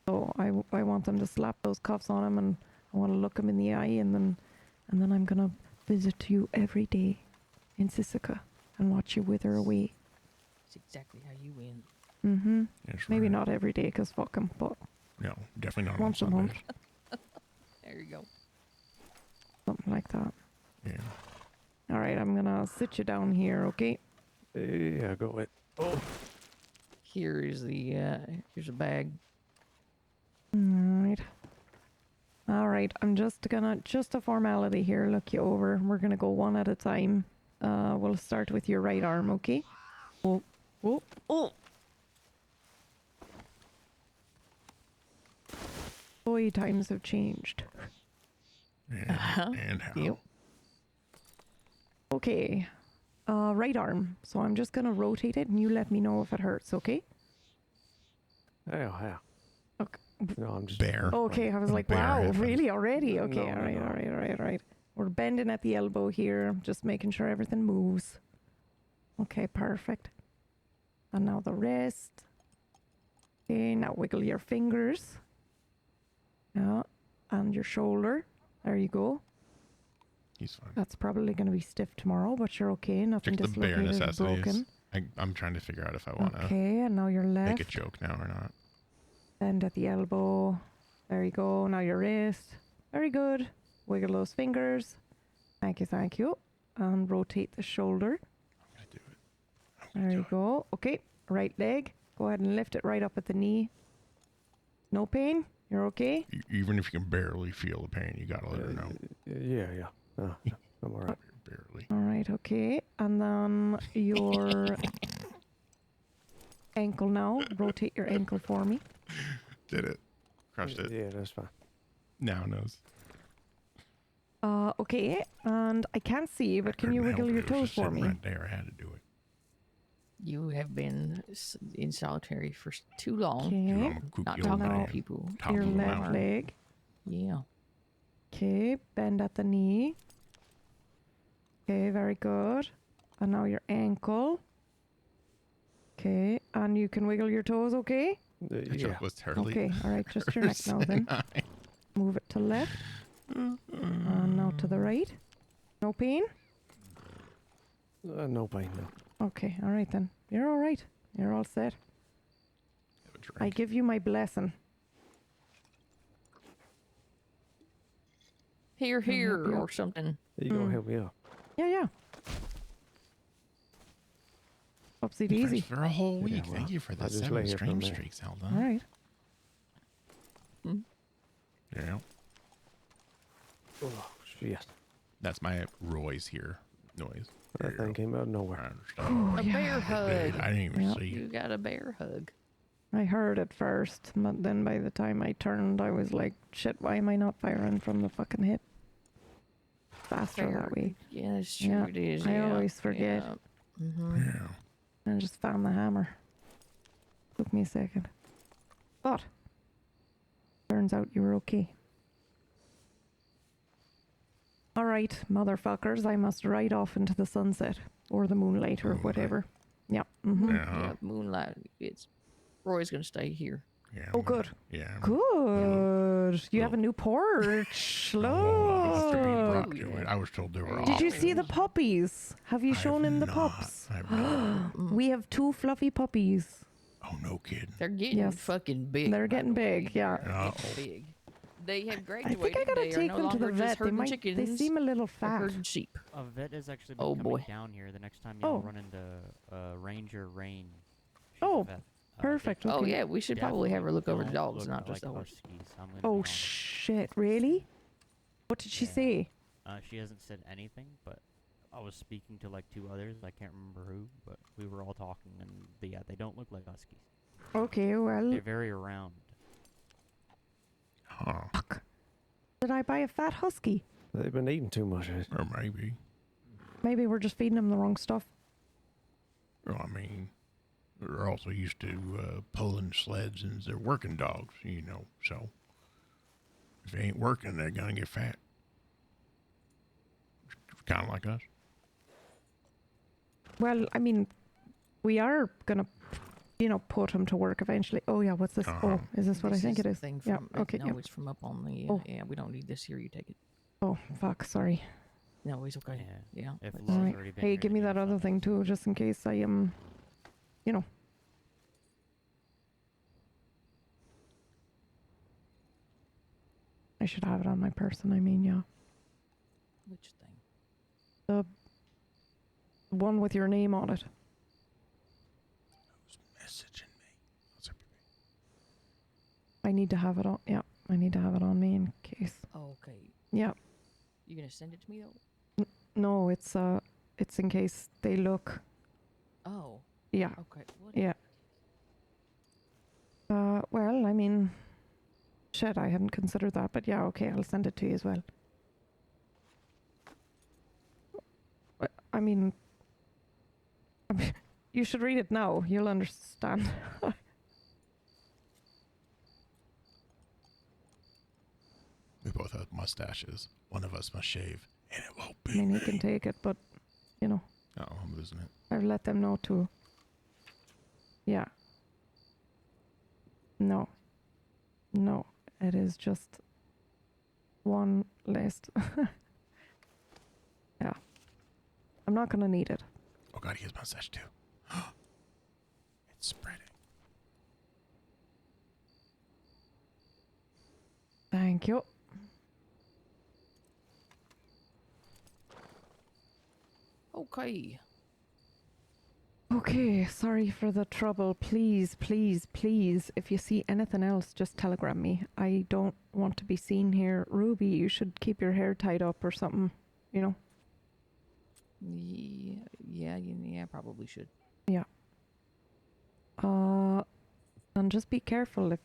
So I want them to slap those cuffs on him, and I want to look him in the eye, and then I'm gonna visit you every day in Sisika and watch you wither away. It's exactly how you win. Mm-hmm. That's Maybe right. not every day, because fuck him, but... No, definitely not once a on month. Sundays. There you go. Something like that. Yeah. All right, I'm gonna sit you down here, okay? Yeah, go ahead. Oh. Here is the here's a bag. All right, I'm just a formality here, look you over. We're gonna go one at a time. We'll start with your right arm, okay? Oh. Boy, times have changed. And how? Yep. Okay, right arm. So I'm just gonna rotate it, and you let me know if it hurts, okay? Yeah. Okay. No, I'm just bear. Okay, I was like, bear wow, happened. really already? Okay, No, all right, no. all right. We're bending at the elbow here, just making sure everything moves. Okay, perfect. And now the wrist. Okay, now wiggle your fingers. Yeah, and your shoulder. There you go. He's fine. That's probably going to be stiff tomorrow, but you're okay. Nothing Check the bare dislocated or broken. necessities. I'm trying to figure out if I want to Okay, and now your left. make a joke now or not. Bend at the elbow. There you go. Now your wrist. Very good. Wiggle those fingers. Thank you. And rotate the shoulder. I'm going to do it. There you go. Okay. Right leg. Go ahead and lift it right up at the knee. No pain? You're okay? Even if you can barely feel the pain, you gotta let her know. Yeah. I'm all right. Barely. All right, okay. And then your ankle now. Rotate your ankle for me. Did it. Crushed it. Yeah, that's fine. Now knows. Okay. And I can't see, but can you wiggle your toes for me? Right there, I had to do it. You have been in solitary for too long. Okay. Not Your talking now. to people. Your of the left mountain. leg. Yeah. Okay, bend at the knee. Okay, very good. And now your ankle. Okay, and you can wiggle your toes, okay? That Yeah. was terribly. Okay, all right, just your neck now then. Move it to left. And now to the right. No pain? No pain, no. Okay, all right then. You're all right. You're all set. I give you my blessing. Here, Can I help here, you or up? something. You gonna help me out? Yeah, yeah. Upsy daisy. For a whole week. Yeah, well, Thank you for I'll the just 7 lay here for a stream minute. streaks, Zelda. All right. Yeah. Oh, shit. That's my Roy's here noise. That thing came out of nowhere. A bear hug. I didn't even Yep. see You it. got a bear hug. I heard it first, but then by the time I turned, I was like, shit, why am I not firing from the fucking hip? Faster Fair. that way. Yeah, it's true. Yeah, It is. I yeah, always forget. Yeah. Mm-hmm. Yeah. I just found the hammer. Took me a second. But, turns out you were okay. Alright, motherfuckers, I must ride off into the sunset. Or the moonlight, or whatever. Yep. Mm-hmm. Yeah, moonlight. It's Roy's gonna stay here. Yeah. Oh, good. Yeah. Good. You have a new porch. I was to be Look. brought to it. I was told they were Did you awful. see the puppies? Have you shown him the not. pups? I have not. We have 2 fluffy puppies. Oh, no kidding. They're getting Yes. fucking big. They're by getting the way. big, yeah. They're Uh-oh. getting big. They have I graduated. think I gotta They are take no them to the longer just vet. They herding might. chickens. They seem a little They're fat. herding sheep. A vet is actually Oh, coming boy. down here the next time y'all Oh. run into Ranger Rain. She's a Oh, vet. perfect. Oh okay. yeah, we should probably have her look over the Don't dogs, look not just like the horse. huskies. I'm gonna be Oh honest. shit! Really? What did she say? She hasn't said anything, but I was speaking to like 2 others. I can't remember who, but we were all talking, and yeah, they don't look like huskies. Okay, well, They're very round. Huh. fuck. Did I buy a fat husky? They've been eating too much. Or maybe. Maybe we're just feeding them the wrong stuff. Well, I mean, they're also used to pulling sleds and they're working dogs, you know, so if they ain't working, they're going to get fat. Kind of like us. Well, I mean, we are gonna, put him to work eventually. Oh yeah, what's this? Oh, is this what I think it is? Thing Yeah. from, Okay. No, Yeah. it's from up on the. Oh. Yeah, we don't need this here. You take it. Oh fuck! Sorry. No, it's okay. Yeah. If let's- Laura's All right. already been Hey, here, give me then that you're other thing too, just in case I am. I should have it on my person. I mean, yeah. Which thing? The one with your name on it. Who's messaging me? I need to have it on. Yeah, I need to have it on me in case. Oh, okay. Yeah. You gonna send it to me though? No, it's in case they look. Oh. Yeah. Okay. What? Yeah. Well, I mean, shit, I hadn't considered that, but yeah, okay, I'll send it to you as well. I mean, you should read it now. You'll understand. We both have mustaches. One of us must shave, and it won't I be mean, me. he can take it, but, Oh, I'm losing it. I've let them know too. Yeah. No. No, it is just one list. Yeah. I'm not gonna need it. Oh god, he has mustache too. It's spreading. Thank you. Okay. Okay, sorry for the trouble. Please, please, please, if you see anything else, just telegram me. I don't want to be seen here. Ruby, you should keep your hair tied up or something, Yeah, probably should. Yeah. And just be careful if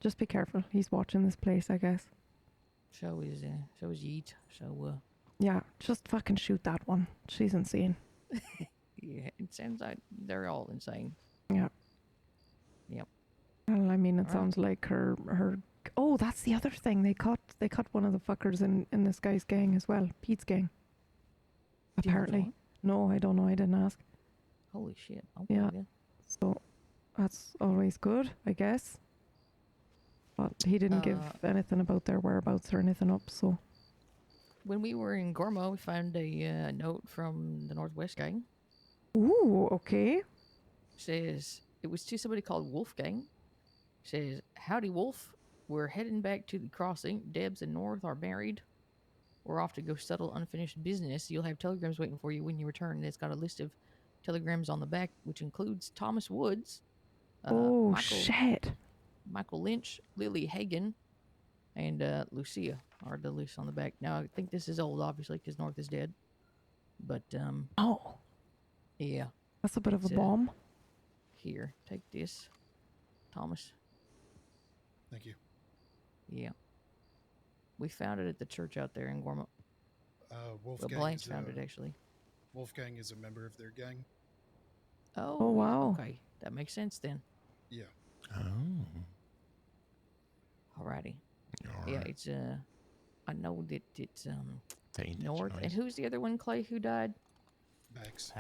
just be careful. He's watching this place, I guess. So is Yeet. So Yeah, just fucking shoot that one. She's insane. yeah, it sounds like they're all insane. Yeah. Yep. Well, I mean, it Alright. sounds like her. Oh, that's the other thing. They caught one of the fuckers in this guy's gang as well, Pete's gang. Do you know which Apparently. one? No, I don't know. I didn't ask. Holy shit. Okay, Yeah. then. So that's always good, I guess. But he didn't give anything about their whereabouts or anything up, so. When we were in Gormo, we found a note from the Northwest Gang. Ooh, okay. Says, it was to somebody called Wolfgang. Says, howdy, Wolf. We're heading back to the crossing. Debs and North are married. We're off to go settle unfinished business. You'll have telegrams waiting for you when you return. And it's got a list of telegrams on the back, which includes Thomas Woods. Shit. Michael Lynch, Lily Hagen, and Lucia are the lists on the back. Now, I think this is old, obviously, because North is dead. But, yeah. That's a bit of a bomb. Here, take this, Thomas. Thank you. Yeah. We found it at the church out there in Gormont. Wolfgang Blanche is, found it, actually. Wolfgang is a member of their gang. Oh, wow. Okay, that makes sense then. Yeah. Oh. Alrighty. All Yeah, right. it's I know that it's Ain't it North. nice? And who's the other one, Clay, who died? Bax.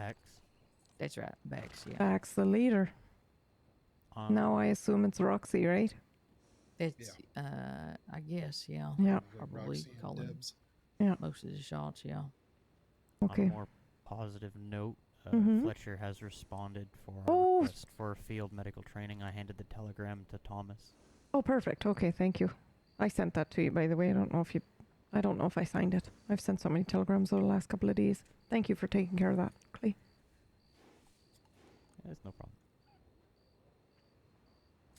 That's right, Bax, yeah. Bax the leader. Now I assume it's Roxy, right? It's I guess, yeah. Yeah. Probably Roxy and calling Debs. Yeah. most of the shots, yeah. Okay. On a more positive note, Mhm. Fletcher has responded for our Oh. request for field medical training. I handed the telegram to Thomas. Oh, perfect. Okay, thank you. I sent that to you, by the way. I don't know if I signed it. I've sent so many telegrams over the last couple of days. Thank you for taking care of that, Clay. Yeah, it's no problem.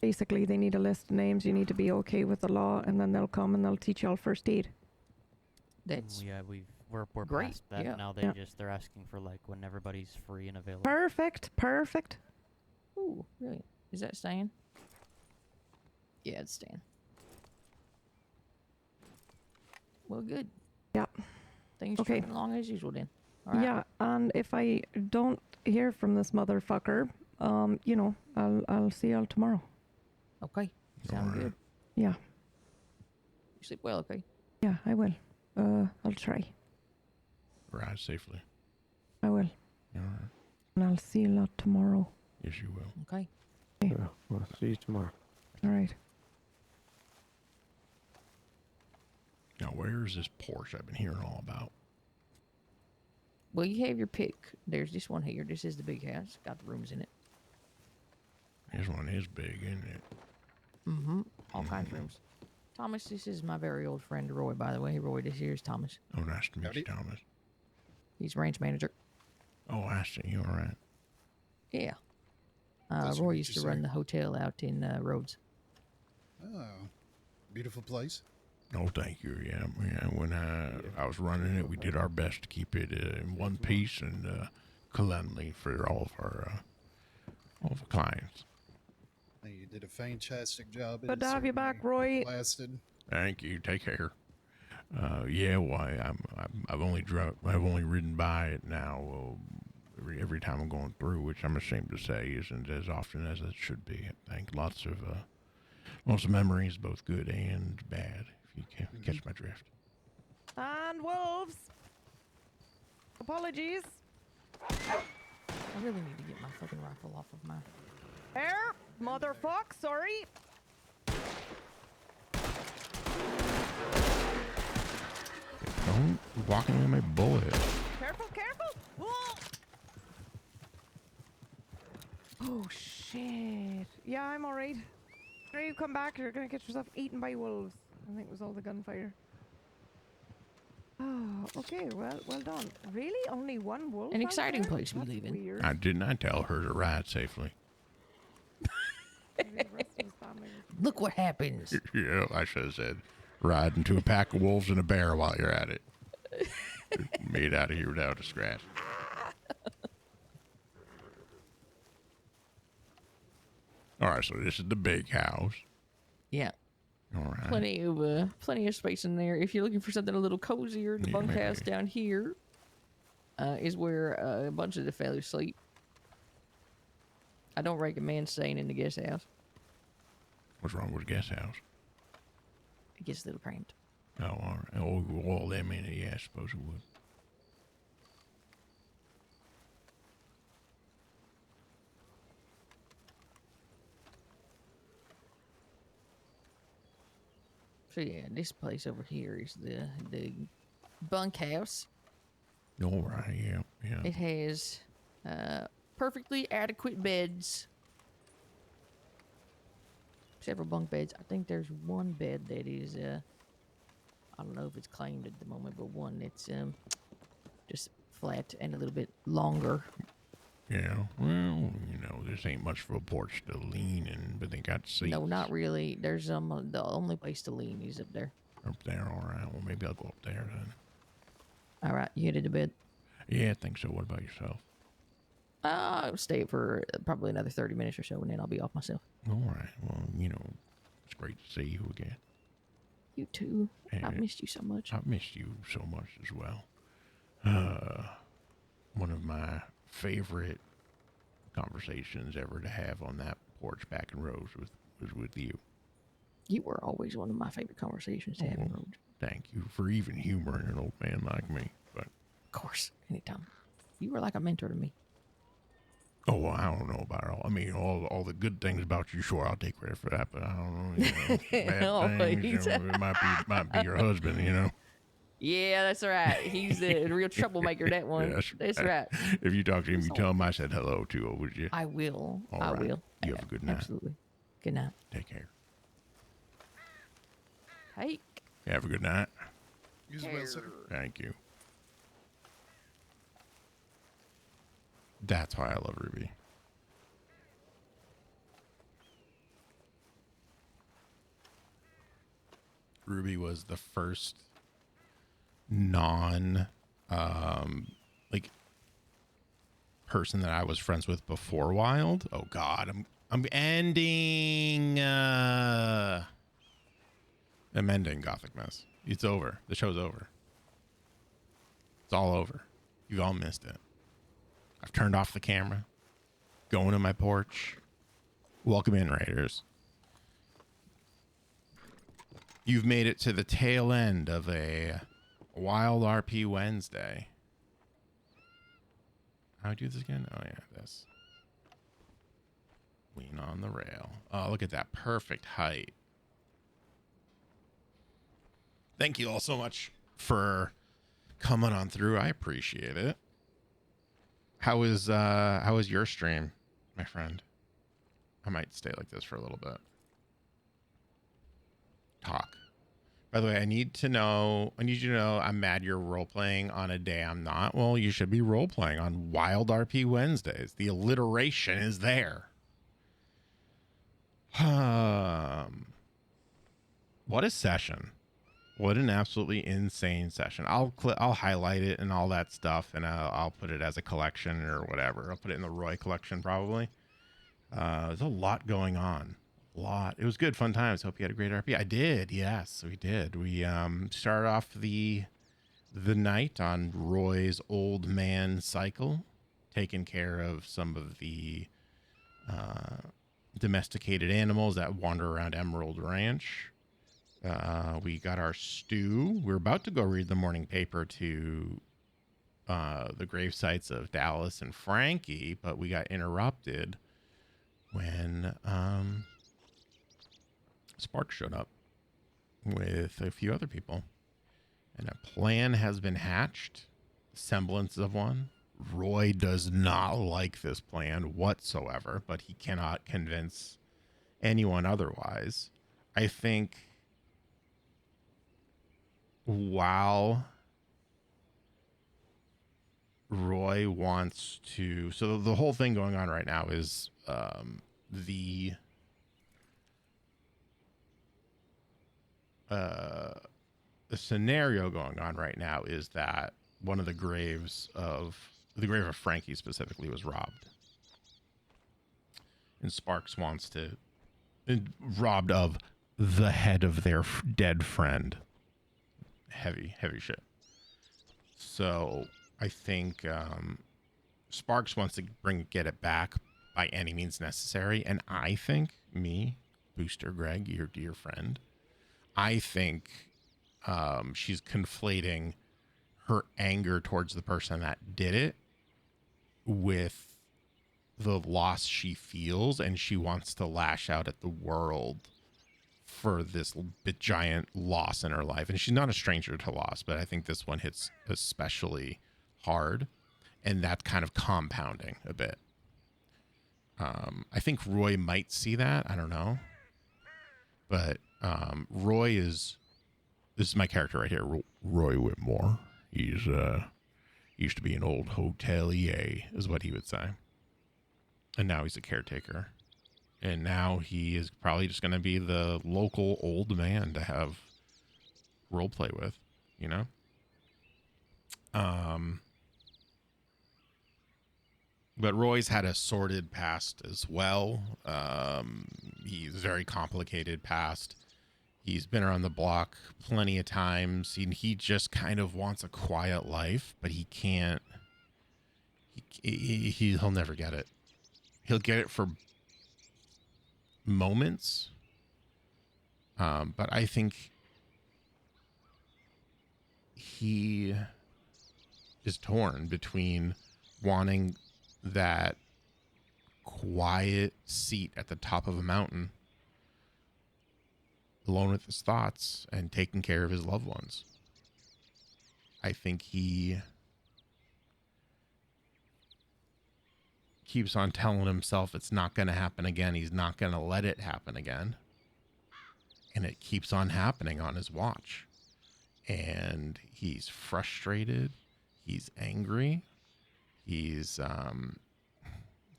Basically, they need a list of names. You need to be okay with the law, and then they'll come and they'll teach you all first aid. That's we're great, past that yeah. now. Yeah. They're asking for like when everybody's free and available. Perfect. Ooh, really? Is that staying? Yeah, it's staying. Well, good. Yeah. Things Okay. trucking along as usual then. All right. Yeah, and if I don't hear from this motherfucker, I'll see y'all tomorrow. Okay. Sound good. Yeah. You sleep well, okay? Yeah, I will. I'll try. Ride safely. I will. All right. And I'll see you lot tomorrow. Yes, you will. Okay. Well, see you tomorrow. All right. Now, where is this Porsche I've been hearing all about? Well, you have your pick. There's this one here. This is the big house. Got the rooms in it. This one is big, isn't it? Mm-hmm. All kinds of rooms. Thomas, this is my very old friend Roy, by the way. Roy, this here is Thomas. Oh, nice to meet you, Thomas. He's ranch manager. Oh, I see. You all right? Yeah. Pleasure to Roy meet used you, to run sir. the hotel out in Rhodes. Oh, beautiful place. Oh, thank you. Yeah. When I was running it, we did our best to keep it in one piece and cleanly for all of our clients. You did a fantastic job. Good to have you back, Roy. Lasted. Thank you. Take care. Yeah. Why? I've only ridden by it now. Every time I'm going through, which I'm ashamed to say isn't as often as it should be. I think lots of memories, both good and bad. If you can catch my drift. And wolves. Apologies. I really need to get my fucking rifle off of my... There, motherfuck, sorry. Don't walk into my bullet. Careful. Whoa. Oh, shit. Yeah, I'm alright. After you come back, you're gonna get yourself eaten by wolves. I think it was all the gunfire. Oh, okay, well done. Really? Only one wolf? An out exciting there? place we That's live in. weird. Didn't I tell her to ride safely? Maybe the rest of his family was- Look what happens. Yeah, I should have said ride into a pack of wolves and a bear while you're at it. Made out of here without a scratch. All right, so this is the big house. Yeah. All right. Plenty of space in there. If you're looking for something a little cozier, the Yeah, bunkhouse maybe. down here is where a bunch of the fellas sleep. I don't recommend staying in the guest house. What's wrong with the guest house? It gets a little cramped. Oh, all right. Oh, well, them in it. Yeah, I suppose it would. So yeah, this place over here is the bunkhouse. All right, yeah. It has perfectly adequate beds. Several bunk beds. I think there's one bed that is I don't know if it's claimed at the moment, but one that's just flat and a little bit longer. Yeah, well, this ain't much for a porch to lean in, but they got seats. No, not really. There's the only place to lean is up there. Up there, all right. Well, maybe I'll go up there then. All right, you headed to bed? Yeah, I think so. What about yourself? I'll stay for probably another 30 minutes or so, and then I'll be off myself. All right. Well, it's great to see you again. You too. And I've missed you so much. I've missed you so much as well. One of my favorite conversations ever to have on that porch back in Rose was with you. You were always one of my favorite conversations to have in Rose. Thank you for even humoring an old man like me. But of course, anytime. You were like a mentor to me. Oh, well, I don't know about all. I mean, all the good things about you. Sure, I'll take credit for that, but I don't know. Bad things. It might be your husband. Yeah, that's right. He's the real troublemaker. That one. Yeah, that's right. If you talk to him, you tell him I said hello to him, would you? I will. All right. Will. You have a good night. Absolutely. Good night. Take care. Hey. Have a good night. You as well, sir. Thank you. That's why I love Ruby. Ruby was the first person that I was friends with before Wild. Oh God, I'm ending Gothic Mess. It's over. The show's over. It's all over. You all missed it. I've turned off the camera. Going to my porch. Welcome in, Raiders. You've made it to the tail end of a WildRP Wednesday. How do I do this again? Oh, yeah, this. Lean on the rail. Oh, look at that perfect height. Thank you all so much for coming on through. I appreciate it. How is your stream, my friend? I might stay like this for a little bit. Talk. By the way, I need you to know I'm mad you're role-playing on a day I'm not. Well, you should be role-playing on WildRP Wednesdays. The alliteration is there. What a session. What an absolutely insane session. I'll highlight it and all that stuff, and I'll put it as a collection or whatever. I'll put it in the Roy collection probably. There's a lot going on. It was good, fun times. Hope you had a great RP. I did. Yes, we did. We started off the night on Roy's old man cycle, taking care of some of the domesticated animals that wander around Emerald Ranch. We got our stew. We're about to go read the morning paper to the grave sites of Dallas and Frankie, but we got interrupted when Spark showed up with a few other people. And a plan has been hatched, semblance of one. Roy does not like this plan whatsoever, but he cannot convince anyone otherwise. I think while Roy wants to... So the whole thing going on right now is the scenario going on right now is that one of the grave of Frankie specifically was robbed. And Sparks wants to... robbed of the head of their dead friend. Heavy shit. So I think Sparks wants to get it back by any means necessary. And I think Booster Greg, your dear friend, I think she's conflating her anger towards the person that did it with the loss she feels, and she wants to lash out at the world for this bit giant loss in her life. And she's not a stranger to loss, but I think this one hits especially hard, and that's kind of compounding a bit. I think Roy might see that. I don't know. But Roy is, this is my character right here, Roy Whitmore. He's used to be an old hotelier, is what he would say. And now he's a caretaker. And now he is probably just going to be the local old man to have role play with, you know? But Roy's had a sordid past as well. He's very complicated past. He's been around the block plenty of times. He just kind of wants a quiet life, but he can't. He'll never get it. He'll get it for moments. But I think he is torn between wanting that quiet seat at the top of a mountain, alone with his thoughts and taking care of his loved ones. I think he keeps on telling himself it's not going to happen again. He's not going to let it happen again. And it keeps on happening on his watch. And he's frustrated. He's angry. He's,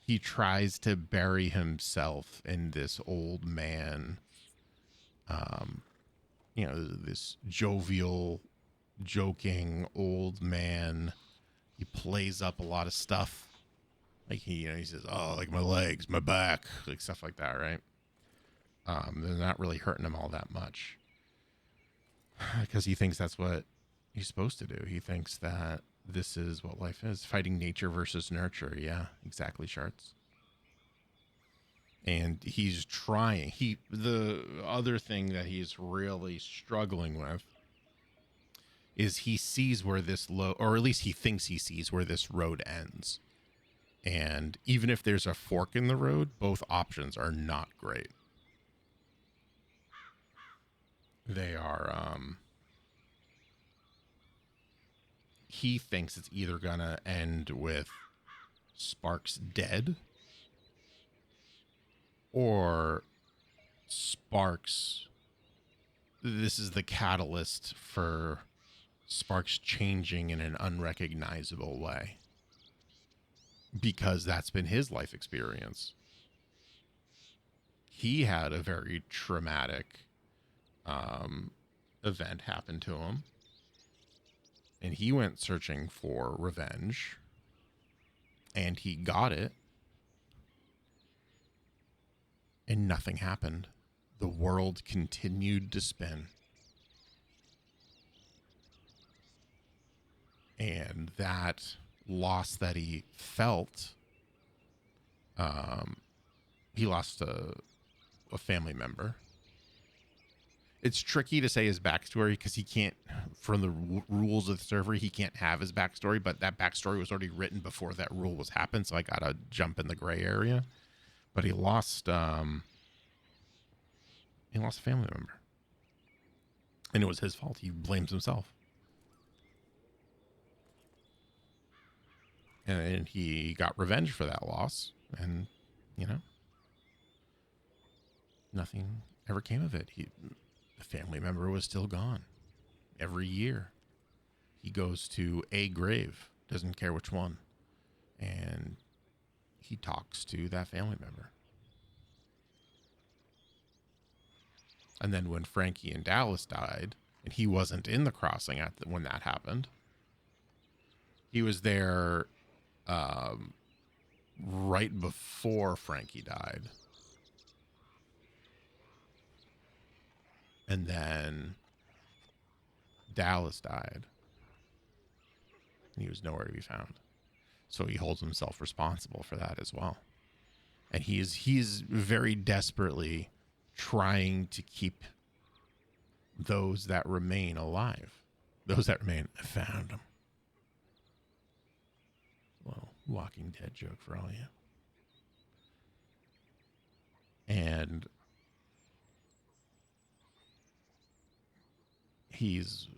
he tries to bury himself in this old man, you know, this jovial, joking old man. He plays up a lot of stuff. Like he says, oh, like my legs, my back, like stuff like that, right? They're not really hurting him all that much because he thinks that's what he's supposed to do. He thinks that this is what life is, fighting nature versus nurture. Yeah, exactly, Sharts. And he's trying. The other thing that he's really struggling with is he sees where this or at least he thinks he sees where this road ends. And even if there's a fork in the road, both options are not great. They are, he thinks it's either gonna end with Sparks dead or Sparks, this is the catalyst for Sparks changing in an unrecognizable way. Because that's been his life experience. He had a very traumatic event happen to him. And he went searching for revenge. And he got it. And nothing happened. The world continued to spin. And that loss that he felt, he lost a family member. It's tricky to say his backstory because he can't, from the rules of the server, he can't have his backstory, but that backstory was already written before that rule was happened, so I gotta jump in the gray area. But he lost a family member. And it was his fault. He blames himself. And he got revenge for that loss. And, nothing ever came of it. The family member was still gone. Every year, he goes to a grave, doesn't care which one. And he talks to that family member. And then when Frankie and Dallas died, and he wasn't in the crossing when that happened, he was there right before Frankie died. And then Dallas died. And he was nowhere to be found. So he holds himself responsible for that as well. And he's very desperately trying to keep those that remain alive. Those that remain, I found them. Well, Walking Dead joke for all you. And he's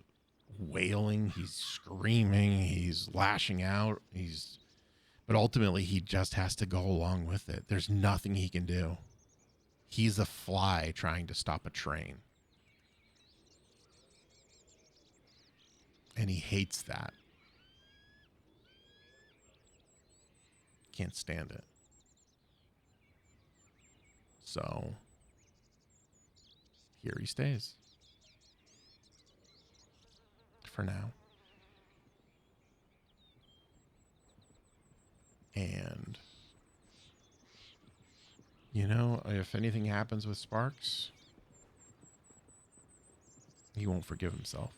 wailing, he's screaming, he's lashing out, but ultimately he just has to go along with it. There's nothing he can do. He's a fly trying to stop a train. And he hates that. Can't stand it. So here he stays. For now. And you know, if anything happens with Sparks, he won't forgive himself.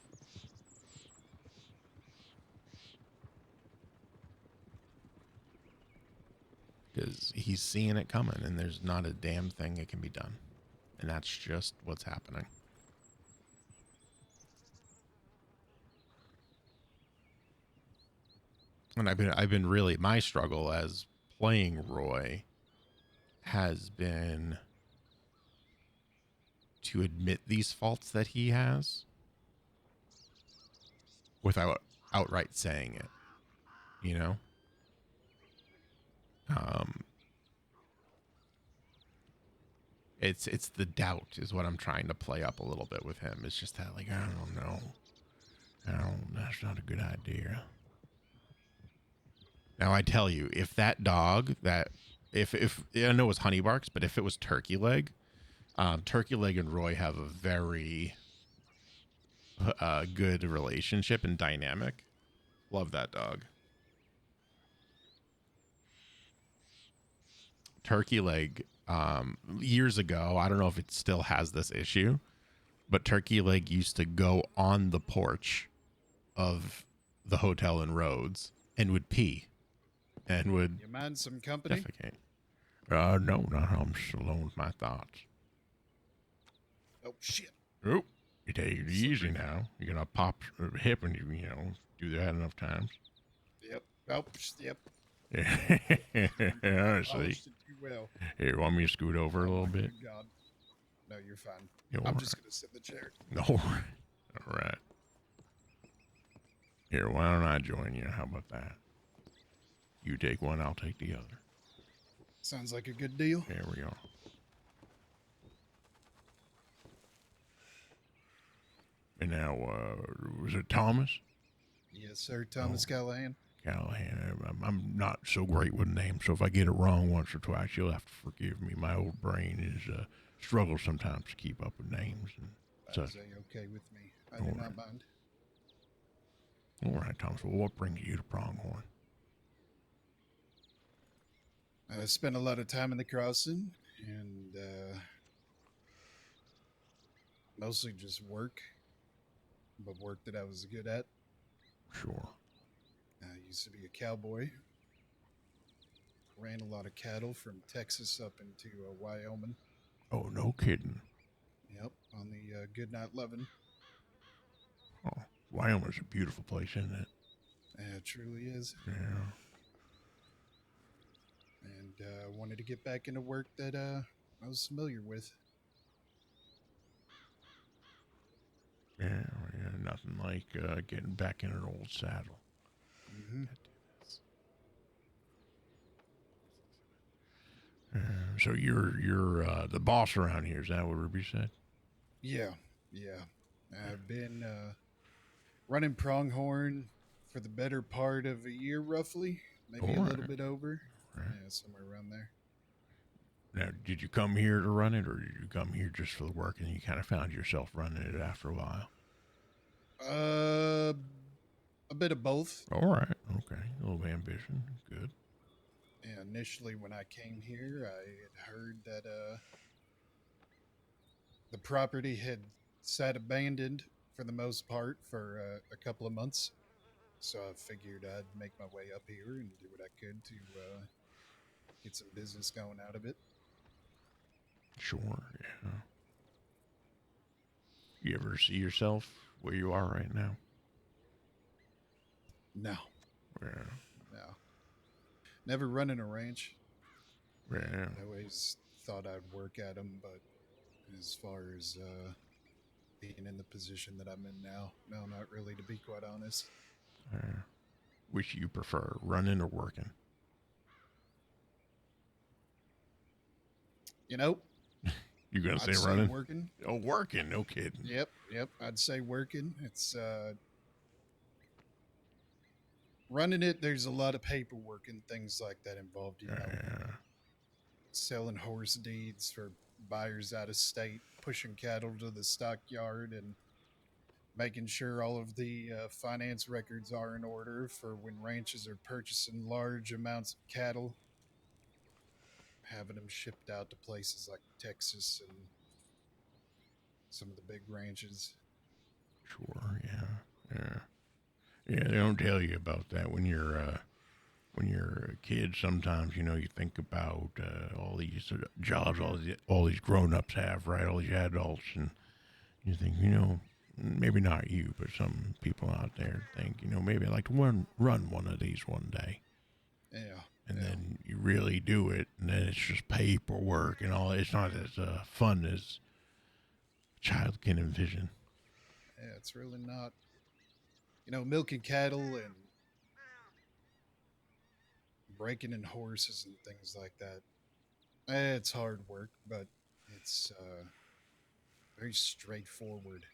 Because he's seeing it coming and there's not a damn thing that can be done. And that's just what's happening. And I've been really, my struggle as playing Roy has been to admit these faults that he has without outright saying it, you know? It's the doubt is what I'm trying to play up a little bit with him. It's just that, like, I don't know. That's not a good idea. Now I tell you, if that dog if I know it was Honey Barks, but if it was Turkey Leg and Roy have a very good relationship and dynamic. Love that dog. Turkey Leg, years ago, I don't know if it still has this issue, but Turkey Leg used to go on the porch of the hotel in Rhodes and would pee and would You mind some company? defecate. No, I'm just alone with my thoughts. Oh, shit. Oh, you take it easy now. You're going to pop a hip and you do that enough times. Yep. Oh, yep. Yeah, see. Polished it too well. Here, want me to scoot over a little bit? Good God. No, you're fine. You're I'm all just right. going to sit in the chair. All right. Here, why don't I join you? How about that? You take one, I'll take the other. Sounds like a good deal. There we go. And now, was it Thomas? Yes, sir. Thomas Callahan. Callahan. I'm not so great with names, so if I get it wrong once or twice, you'll have to forgive me. My old brain is struggles sometimes to keep up with names and such. That's okay with me. I do not mind. All right, Thomas. Well, what brings you to Pronghorn? I spent a lot of time in the crossing and mostly just work, but work that I was good at. Sure. I used to be a cowboy. Ran a lot of cattle from Texas up into Wyoming. Oh, no kidding. Yep, on the Goodnight Lovin'. Oh, Wyoming's a beautiful place, isn't it? Yeah, it truly is. Yeah. And wanted to get back into work that I was familiar with. Yeah, nothing like getting back in an old saddle. Mm-hmm. So you're the boss around here, is that what Ruby said? Yeah. I've been running Pronghorn for the better part of a year, roughly. Maybe a little bit over. Right. Yeah, somewhere around there. Now, did you come here to run it, or did you come here just for the work and you kind of found yourself running it after a while? A bit of both. All right. Okay. A little ambition. Good. Yeah, initially when I came here, I had heard that the property had sat abandoned for the most part for a couple of months. So I figured I'd make my way up here and do what I could to get some business going out of it. Sure. Yeah. You ever see yourself where you are right now? No. Yeah. No. Never running a ranch. Yeah. I always thought I'd work at them, but as far as being in the position that I'm in now. No, not really, to be quite honest. Which you prefer, running or working? You know, You gonna I'd say say running? working. Oh, working. No kidding. Yep. I'd say working. It's running it. There's a lot of paperwork and things like that involved. You know, selling horse deeds for buyers out of state, pushing cattle to the stockyard, and making sure all of the finance records are in order for when ranches are purchasing large amounts of cattle, having them shipped out to places like Texas and some of the big ranches. Sure. Yeah. They don't tell you about that when you're a kid. Sometimes you think about all these jobs all these grown-ups have, right? All these adults, and you think, maybe not you, but some people out there think, maybe I'd like to run one of these one day. Yeah. And then you really do it, and then it's just paperwork and all. It's not as fun as a child can envision. Yeah, it's really not. Milking cattle and breaking in horses and things like that. It's hard work, but it's very straightforward.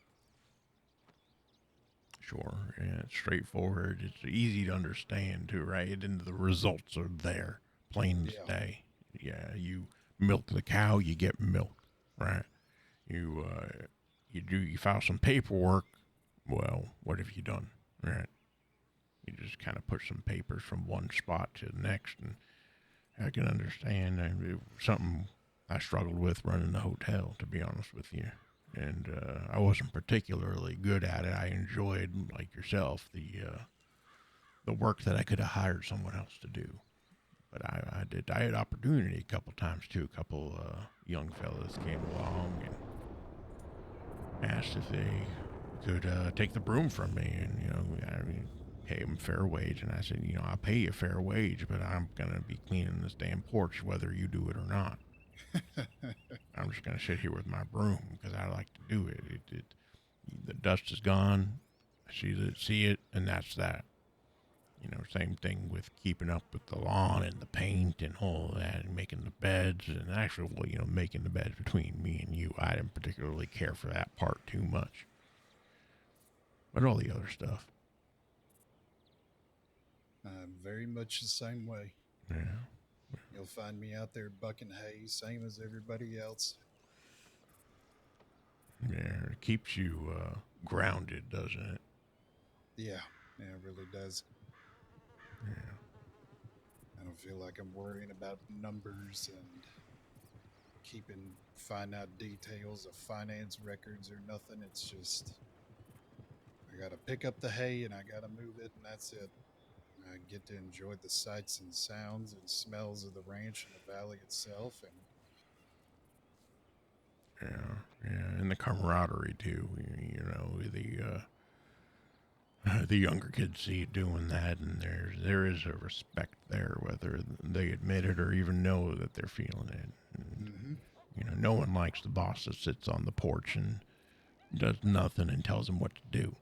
Sure, yeah, it's straightforward. It's easy to understand too, right? And the results are there, plain as day. Yeah, you milk the cow, you get milk, right? You file some paperwork. Well, what have you done, right? You just kind of push some papers from one spot to the next, and I can understand. It was something I struggled with running the hotel, to be honest with you. And I wasn't particularly good at it. I enjoyed, like yourself, the work that I could have hired someone else to do. But I did. I had opportunity a couple times too. A couple young fellas came along and asked if they could take the broom from me, and I pay them fair wage. And I said, I'll pay you fair wage, but I'm gonna be cleaning this damn porch whether you do it or not. I'm just gonna sit here with my broom because I like to do it. The dust is gone. I see it, and that's that. Same thing with keeping up with the lawn and the paint and all that, and making the beds, and actually, making the beds between me and you. I didn't particularly care for that part too much, but all the other stuff. I'm very much the same way. Yeah. You'll find me out there bucking hay, same as everybody else. Yeah, it keeps you grounded, doesn't it? Yeah, it really does. Yeah. I don't feel like I'm worrying about numbers and keeping finite details of finance records or nothing. It's just, I gotta pick up the hay and I gotta move it, and that's it. I get to enjoy the sights and sounds and smells of the ranch and the valley itself, and and the camaraderie too. The younger kids see you doing that, and there is a respect there, whether they admit it or even know that they're feeling it. And, no one likes the boss that sits on the porch and does nothing and tells them what to do.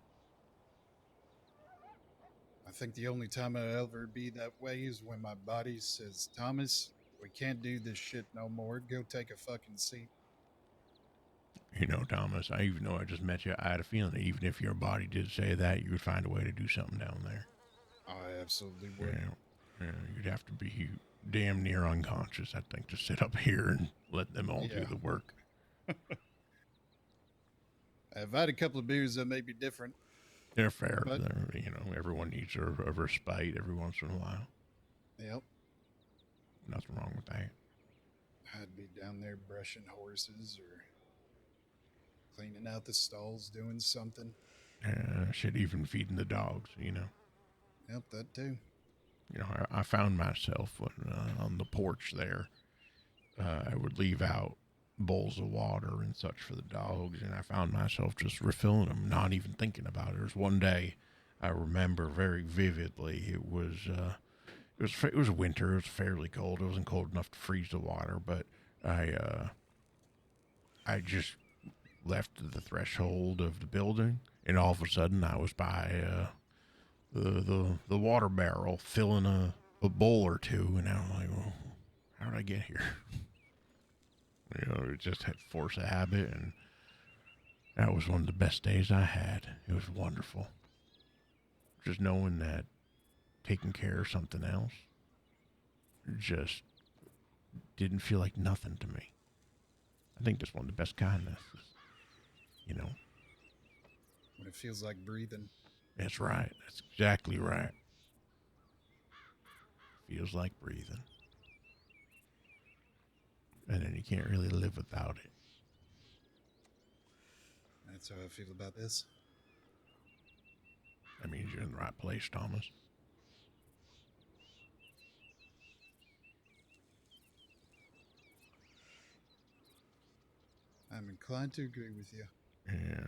I think the only time I'll ever be that way is when my body says, Thomas, we can't do this shit no more. Go take a fucking seat. Thomas, even though I just met you, I had a feeling that even if your body did say that, you would find a way to do something down there. I absolutely would. Yeah, you'd have to be damn near unconscious, I think, to sit up here and let them all do the work. I've had a couple of beers that may be different. They're fair. But, everyone needs a respite every once in a while. Yep. Nothing wrong with that. I'd be down there brushing horses or cleaning out the stalls, doing something. Shit, even feeding the dogs, Yep, that too. I found myself when, on the porch there, I would leave out bowls of water and such for the dogs, and I found myself just refilling them, not even thinking about it. There was one day I remember very vividly. It was winter. It was fairly cold. It wasn't cold enough to freeze the water, but I just left the threshold of the building, and all of a sudden I was by the water barrel filling a bowl or two, and I'm like, well, how did I get here? It just had force of habit, and that was one of the best days I had. It was wonderful. Just knowing that taking care of something else just didn't feel like nothing to me. I think that's one of the best kindnesses, When it feels like breathing. That's right. That's exactly right. Feels like breathing. And then you can't really live without it. That's how I feel about this. That means you're in the right place, Thomas. I'm inclined to agree with you. Yeah.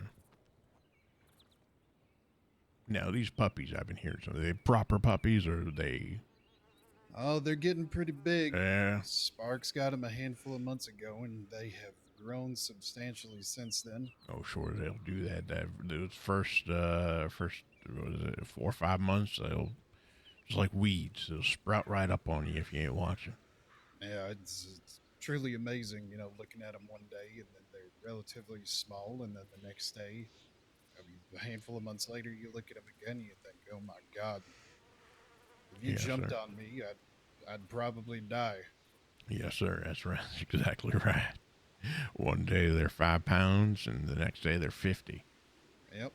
Now, these puppies I've been hearing, are they proper puppies or are they... Oh, they're getting pretty big. Yeah. Sparks got them a handful of months ago, and they have grown substantially since then. Oh, sure, they'll do that. Those first, what is it, 4 or 5 months, they'll, just like weeds, they'll sprout right up on you if you ain't watching. Yeah, it's truly amazing, looking at them one day, and then they're relatively small, and then the next day, a handful of months later, you look at them again, and you think, oh my God, if you jumped on me, I'd probably die. Yes, sir. That's right. That's exactly right. One day they're 5 pounds, and the next day they're 50. Yep.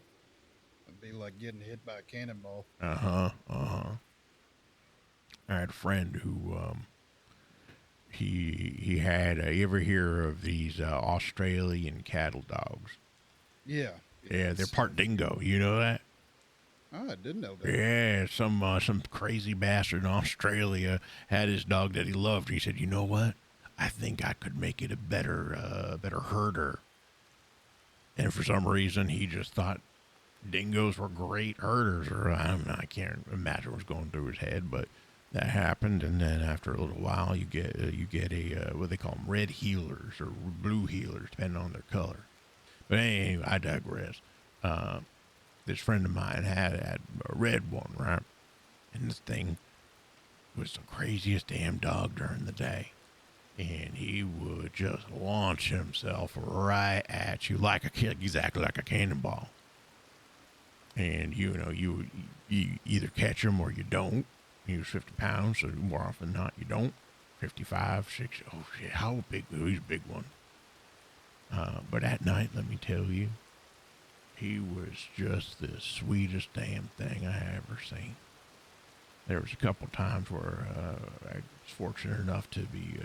It'd be like getting hit by a cannonball. I had a friend who, he had, you ever hear of these Australian cattle dogs? Yeah. Yeah, they're part dingo. You know that? Oh, I didn't know that. Yeah, some crazy bastard in Australia had his dog that he loved. He said, you know what? I think I could make it a better herder. And for some reason, he just thought dingoes were great herders. Or I can't imagine what's going through his head, but that happened. And then after a little while, you get a what they call them, red heelers or blue heelers, depending on their color. But anyway, I digress. This friend of mine had a red one, right? And this thing was the craziest damn dog during the day. And he would just launch himself right at you exactly like a cannonball. And, you either catch him or you don't. He was 50 pounds, so more often than not, you don't. 55, 60, oh shit, how big? He's a big one. But at night, let me tell you, he was just the sweetest damn thing I ever seen. There was a couple times where I was fortunate enough to be,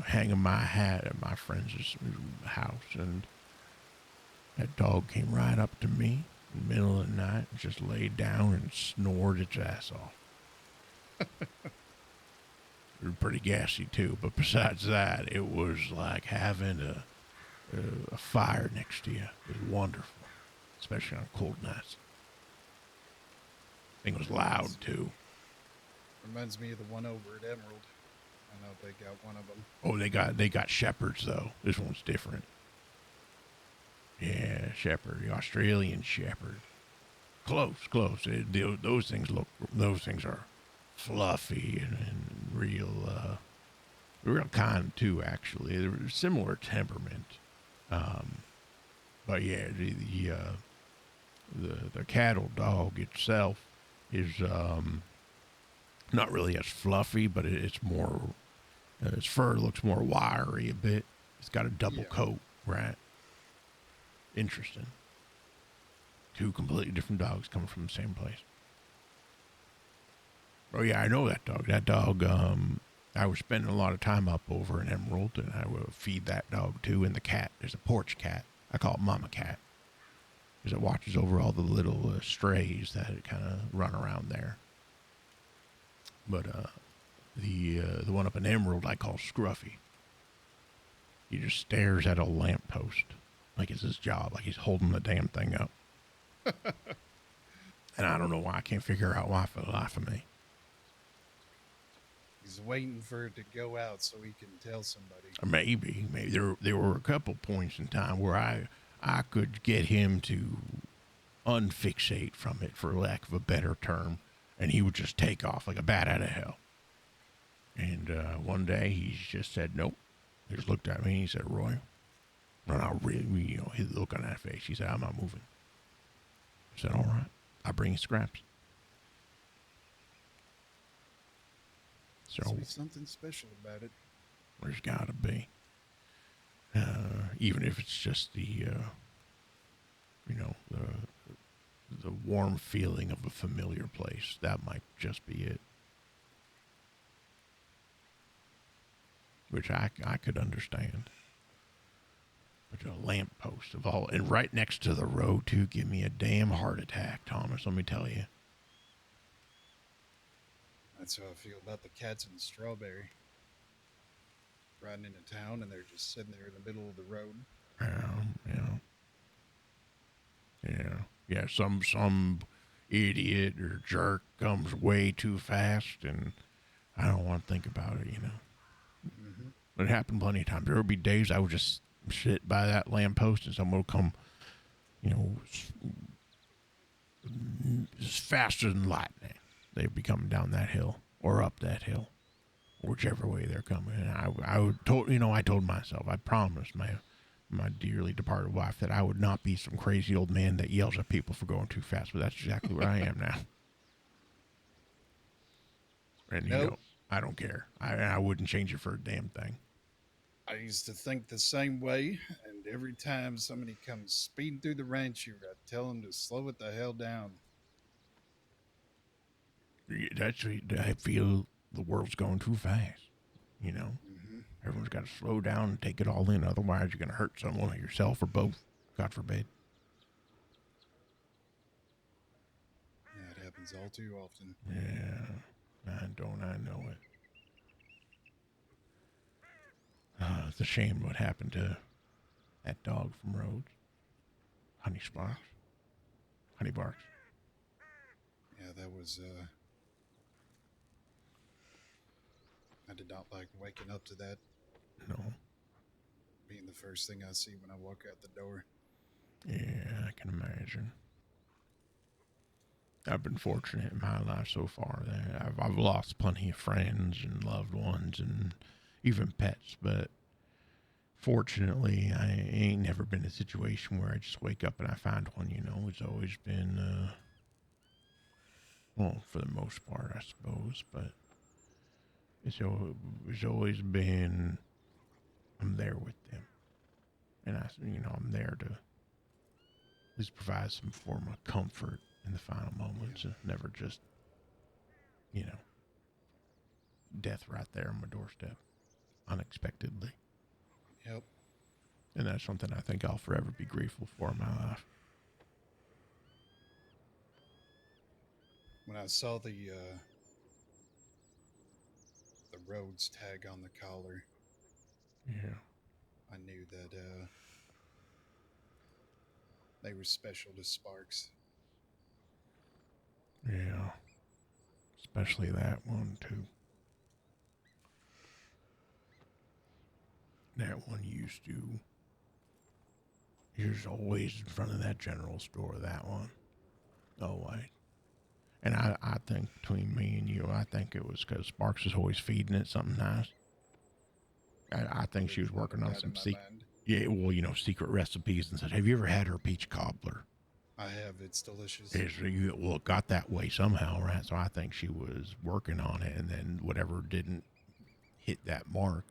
hanging my hat at my friend's house, and that dog came right up to me in the middle of the night and just laid down and snored its ass off. It was pretty gassy too, but besides that, it was like having a fire next to you. It was wonderful, especially on cold nights. Thing was loud too. Reminds me of the one over at Emerald. I know they got one of them. Oh, they got shepherds though. This one's different. Yeah, shepherd, the Australian shepherd. Close. Those things are fluffy and real kind too. Actually, they're similar temperament. But yeah, the cattle dog itself is not really as fluffy, but it's more. Its fur looks more wiry a bit. It's got a double coat, right? Interesting. Two completely different dogs coming from the same place. Oh yeah, I know that dog. That dog, I was spending a lot of time up over in Emerald, and I would feed that dog too. And the cat, there's a porch cat. I call it Mama Cat, because it watches over all the little strays that kind of run around there. But the one up in Emerald I call Scruffy. He just stares at a lamppost like it's his job, like he's holding the damn thing up. And I don't know why. I can't figure out why for the life of me. He's waiting for it to go out so he can tell somebody. Maybe there were a couple points in time where I could get him to unfixate from it, for lack of a better term, and he would just take off like a bat out of hell. And one day he just said nope. He just looked at me and he said, "Roy," and I really, his look on that face. He said, "I'm not moving." I said, "All right, I'll bring you scraps." So Must be something special about it. there's got to be. Even if it's just the warm feeling of a familiar place. That might just be it. Which I could understand. But a lamppost of all, and right next to the road, too, give me a damn heart attack, Thomas, let me tell you. That's how I feel about the cats in the strawberry. Riding into town and they're just sitting there in the middle of the road. Yeah, some idiot or jerk comes way too fast, and I don't want to think about it, Mm-hmm. It happened plenty of times. There would be days I would just sit by that lamppost and someone would come, just faster than lightning. They'd be coming down that hill or up that hill, whichever way they're coming. And I told myself, I promised my dearly departed wife that I would not be some crazy old man that yells at people for going too fast, but that's exactly where I am now. And, Nope. I don't care. I wouldn't change it for a damn thing. I used to think the same way, and every time somebody comes speeding through the ranch, you gotta tell them to slow it the hell down. That's I feel the world's going too fast. Mm-hmm. Everyone's got to slow down and take it all in. Otherwise, you're going to hurt someone or yourself or both. God forbid. Yeah, it happens all too often. Yeah, I know it. It's a shame what happened to that dog from Rhodes. Honey Barks. Yeah, that was, I did not like waking up to that. No. Being the first thing I see when I walk out the door. Yeah, I can imagine. I've been fortunate in my life so far that I've lost plenty of friends and loved ones and even pets, but fortunately, I ain't never been in a situation where I just wake up and I find one, It's always been, well, for the most part, I suppose, but it's always been, I'm there with them. And I'm there to at least provide some form of comfort in the final moments. And never just, death right there on my doorstep, unexpectedly. Yep. And that's something I think I'll forever be grateful for in my life. When I saw the Rhodes tag on the collar, yeah, I knew that they were special to Sparks. Yeah, especially that one too. That one used to. He was always in front of that general store. That one, always. And I think between me and you, I think it was because Sparks was always feeding it something nice. I think she was working on some secret recipes and said, "Have you ever had her peach cobbler?" I have. It's delicious. It got that way somehow, right? So I think she was working on it, and then whatever didn't hit that mark,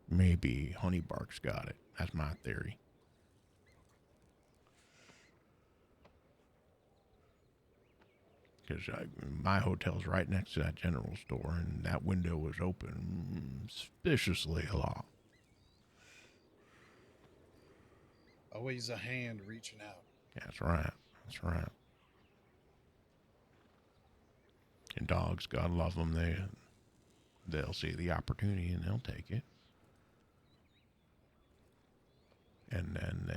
maybe Honey Barks got it. That's my theory. Because my hotel's right next to that general store, and that window was open suspiciously a lot. Always a hand reaching out. That's right. And dogs, God love them, they'll see the opportunity and they'll take it. And then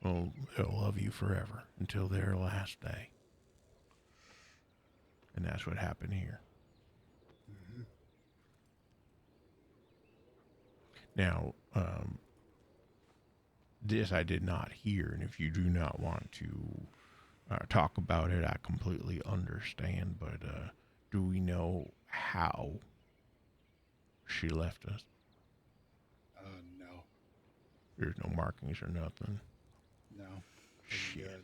they'll love you forever until their last day. And that's what happened here. Mm-hmm. Now, this I did not hear, and if you do not want to talk about it, I completely understand. But do we know how she left us? No. There's no markings or nothing. No. Shit.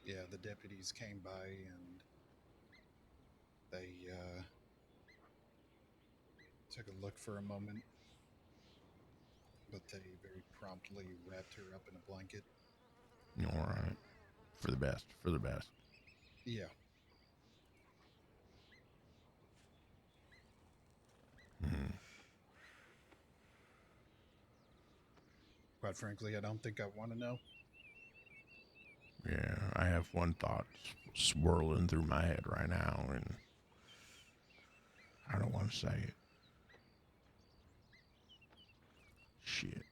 Yeah, the deputies came by and they took a look for a moment, but they very promptly wrapped her up in a blanket. All right. For the best. For the best. Yeah. Quite frankly, I don't think I want to know. Yeah, I have one thought swirling through my head right now, and I don't want to say it. Shit.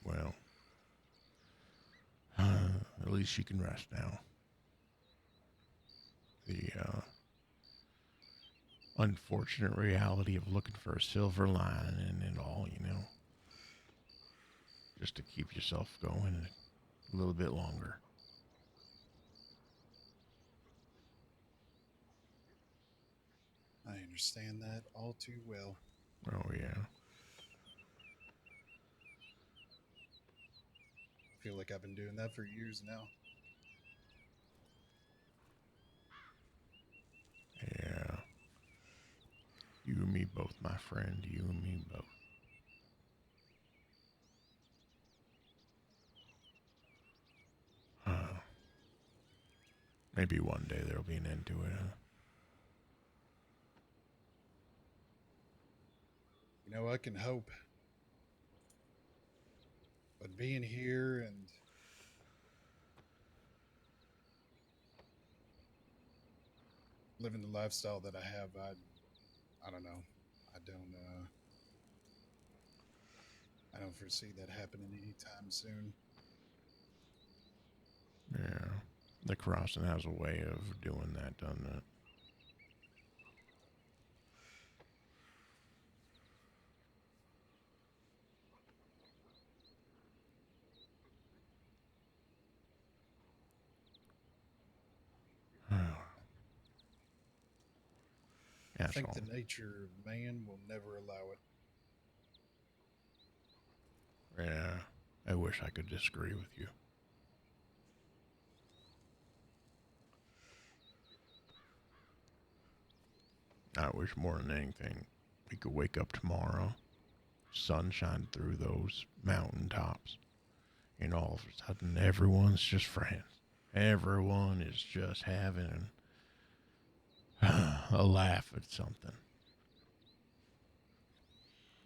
Well, at least she can rest now. The unfortunate reality of looking for a silver lining and all, you know, just to keep yourself going a little bit longer. I understand that all too well. Oh, yeah. I feel like I've been doing that for years now. Yeah. You and me both, my friend. You and me both. Maybe one day there'll be an end to it, huh? You know, I can hope. But being here and living the lifestyle that I have, I don't know. I don't foresee that happening anytime soon. Yeah. The crossing has a way of doing that, doesn't it? I think the nature of man will never allow it. Yeah, I wish I could disagree with you. I wish more than anything we could wake up tomorrow, sunshine through those mountaintops, and all of a sudden everyone's just friends. Everyone is just having a laugh at something.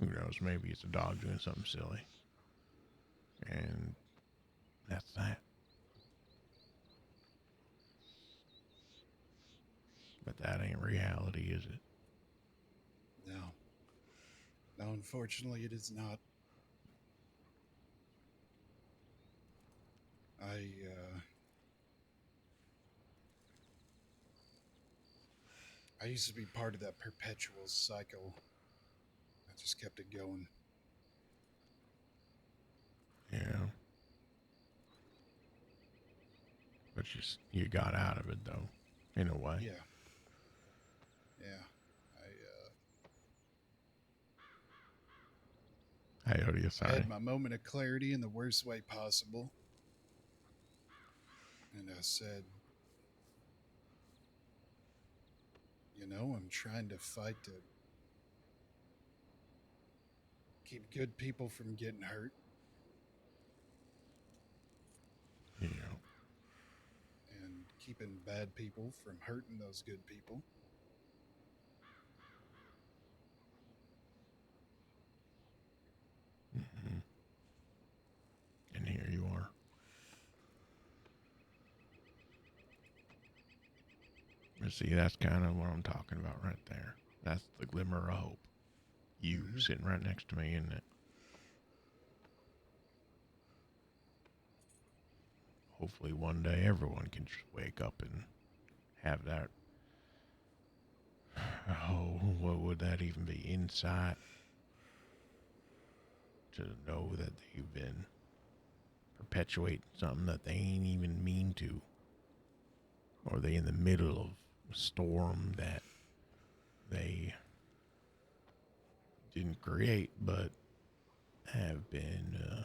Who knows, maybe it's a dog doing something silly. And that's that. But that ain't reality, is it? No. No, unfortunately, it is not. I used to be part of that perpetual cycle. I just kept it going. Yeah. But you got out of it, though, in a way. Yeah. Hey, what are you I saying? had my moment of clarity in the worst way possible. And I said, you know, I'm trying to fight to keep good people from getting hurt. Yeah. And keeping bad people from hurting those good people. Mm-hmm. And here you are. You see, that's kind of what I'm talking about right there. That's the glimmer of hope. You sitting right next to me, isn't it? hopefully one day everyone can just wake up and have that. Oh, what would that even be? Insight to know that they've been perpetuating something that they ain't even mean to. Or they in the middle of a storm that they didn't create, but have been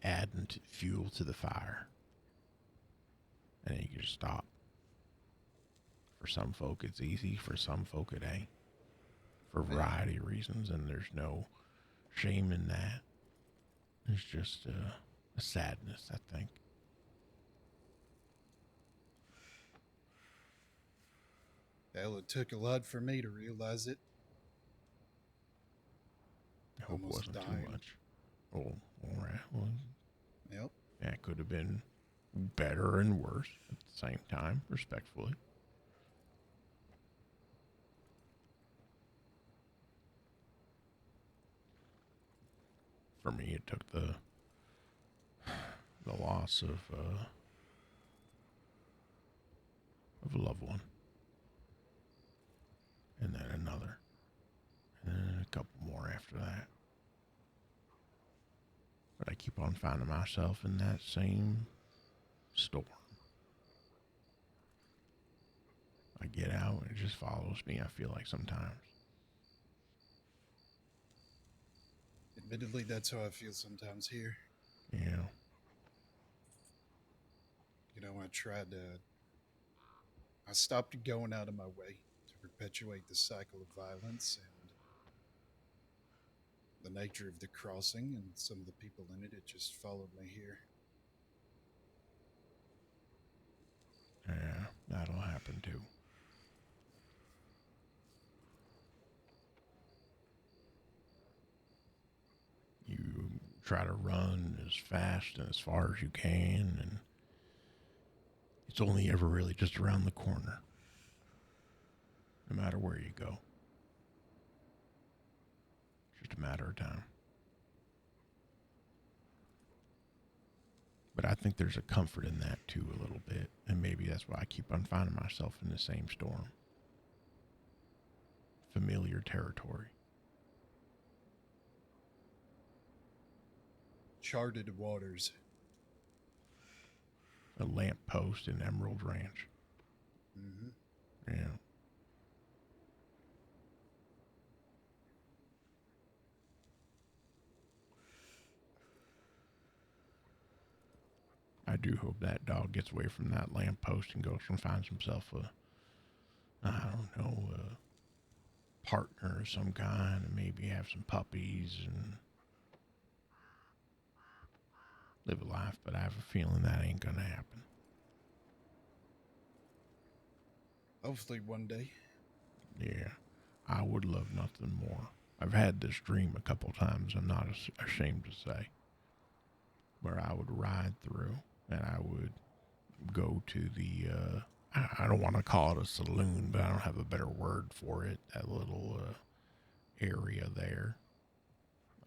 adding fuel to the fire. And you can just stop. For some folk, it's easy. For some folk, it ain't. For a variety of reasons, and there's no shame in that. It's just a sadness, I think. Hell, it took a lot for me to realize it. I hope it Almost wasn't dying. too much. Oh, all right. Well, Yep. that could have been better and worse at the same time, respectfully. For me, it took the loss of a loved one, and then another, and then a couple more after that. But I keep on finding myself in that same storm. I get out and it just follows me, I feel like sometimes. Admittedly, that's how I feel sometimes here. Yeah. You know, I stopped going out of my way to perpetuate the cycle of violence and the nature of the crossing and some of the people in it. It just followed me here. Yeah, that'll happen too. You try to run as fast and as far as you can, and it's only ever really just around the corner, no matter where you go. It's just a matter of time. But I think there's a comfort in that too, a little bit, and maybe that's why I keep on finding myself in the same storm. Familiar territory. Charted waters. A lamppost in Emerald Ranch. Mm-hmm. Yeah. I do hope that dog gets away from that lamppost and goes and finds himself a partner of some kind, and maybe have some puppies and live a life, but I have a feeling that ain't gonna happen. Hopefully one day. Yeah, I would love nothing more. I've had this dream a couple times, I'm not ashamed to say, where I would ride through and I would go to the, I don't want to call it a saloon, but I don't have a better word for it, that little area there.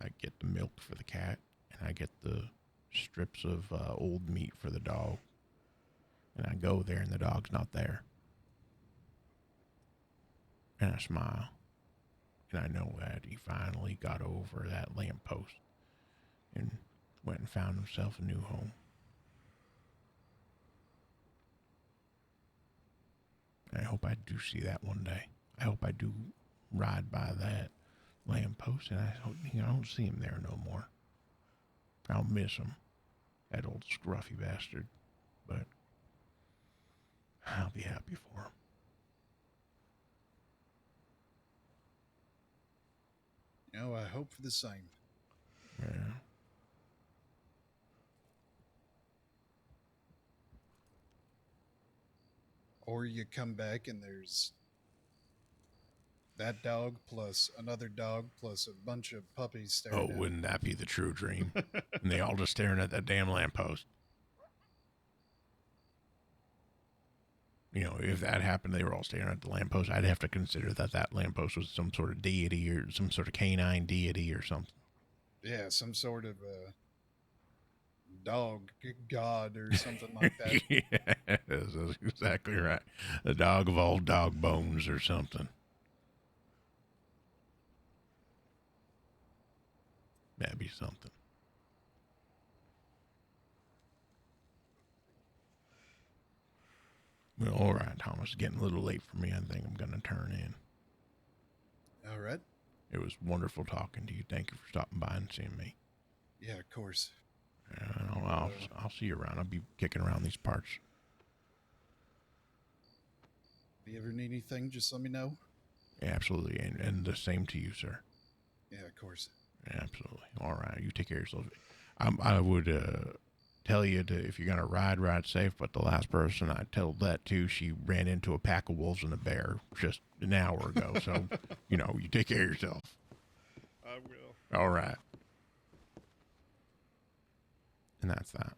I get the milk for the cat, and I get the strips of old meat for the dog. And I go there, and the dog's not there. And I smile, and I know that he finally got over that lamppost and went and found himself a new home. I hope I do see that one day. I hope I do ride by that lamppost, and I hope I don't see him there no more. I'll miss him, that old scruffy bastard, but I'll be happy for him. You know, I hope for the same. Yeah. Or you come back and there's that dog plus another dog plus a bunch of puppies staring Oh, at wouldn't that be the true dream? And they all just staring at that damn lamppost. You know, if that happened, they were all staring at the lamppost, I'd have to consider that lamppost was some sort of deity or some sort of canine deity or something. Yeah, some sort of dog god or something like that. Yeah, that's exactly right. The dog of all dog bones or something. That'd be something. Well, all right, Thomas. It's getting a little late for me. I think I'm going to turn in. All right. It was wonderful talking to you. Thank you for stopping by and seeing me. Yeah, of course. I'll see you around. I'll be kicking around these parts. If you ever need anything, just let me know. Yeah, absolutely. And the same to you, sir. Yeah, of course. Yeah, absolutely. All right. You take care of yourself. I would tell you to, if you're going to ride safe. But the last person I told that to, she ran into a pack of wolves and a bear just an hour ago. So, you take care of yourself. I will. All right. And that's that.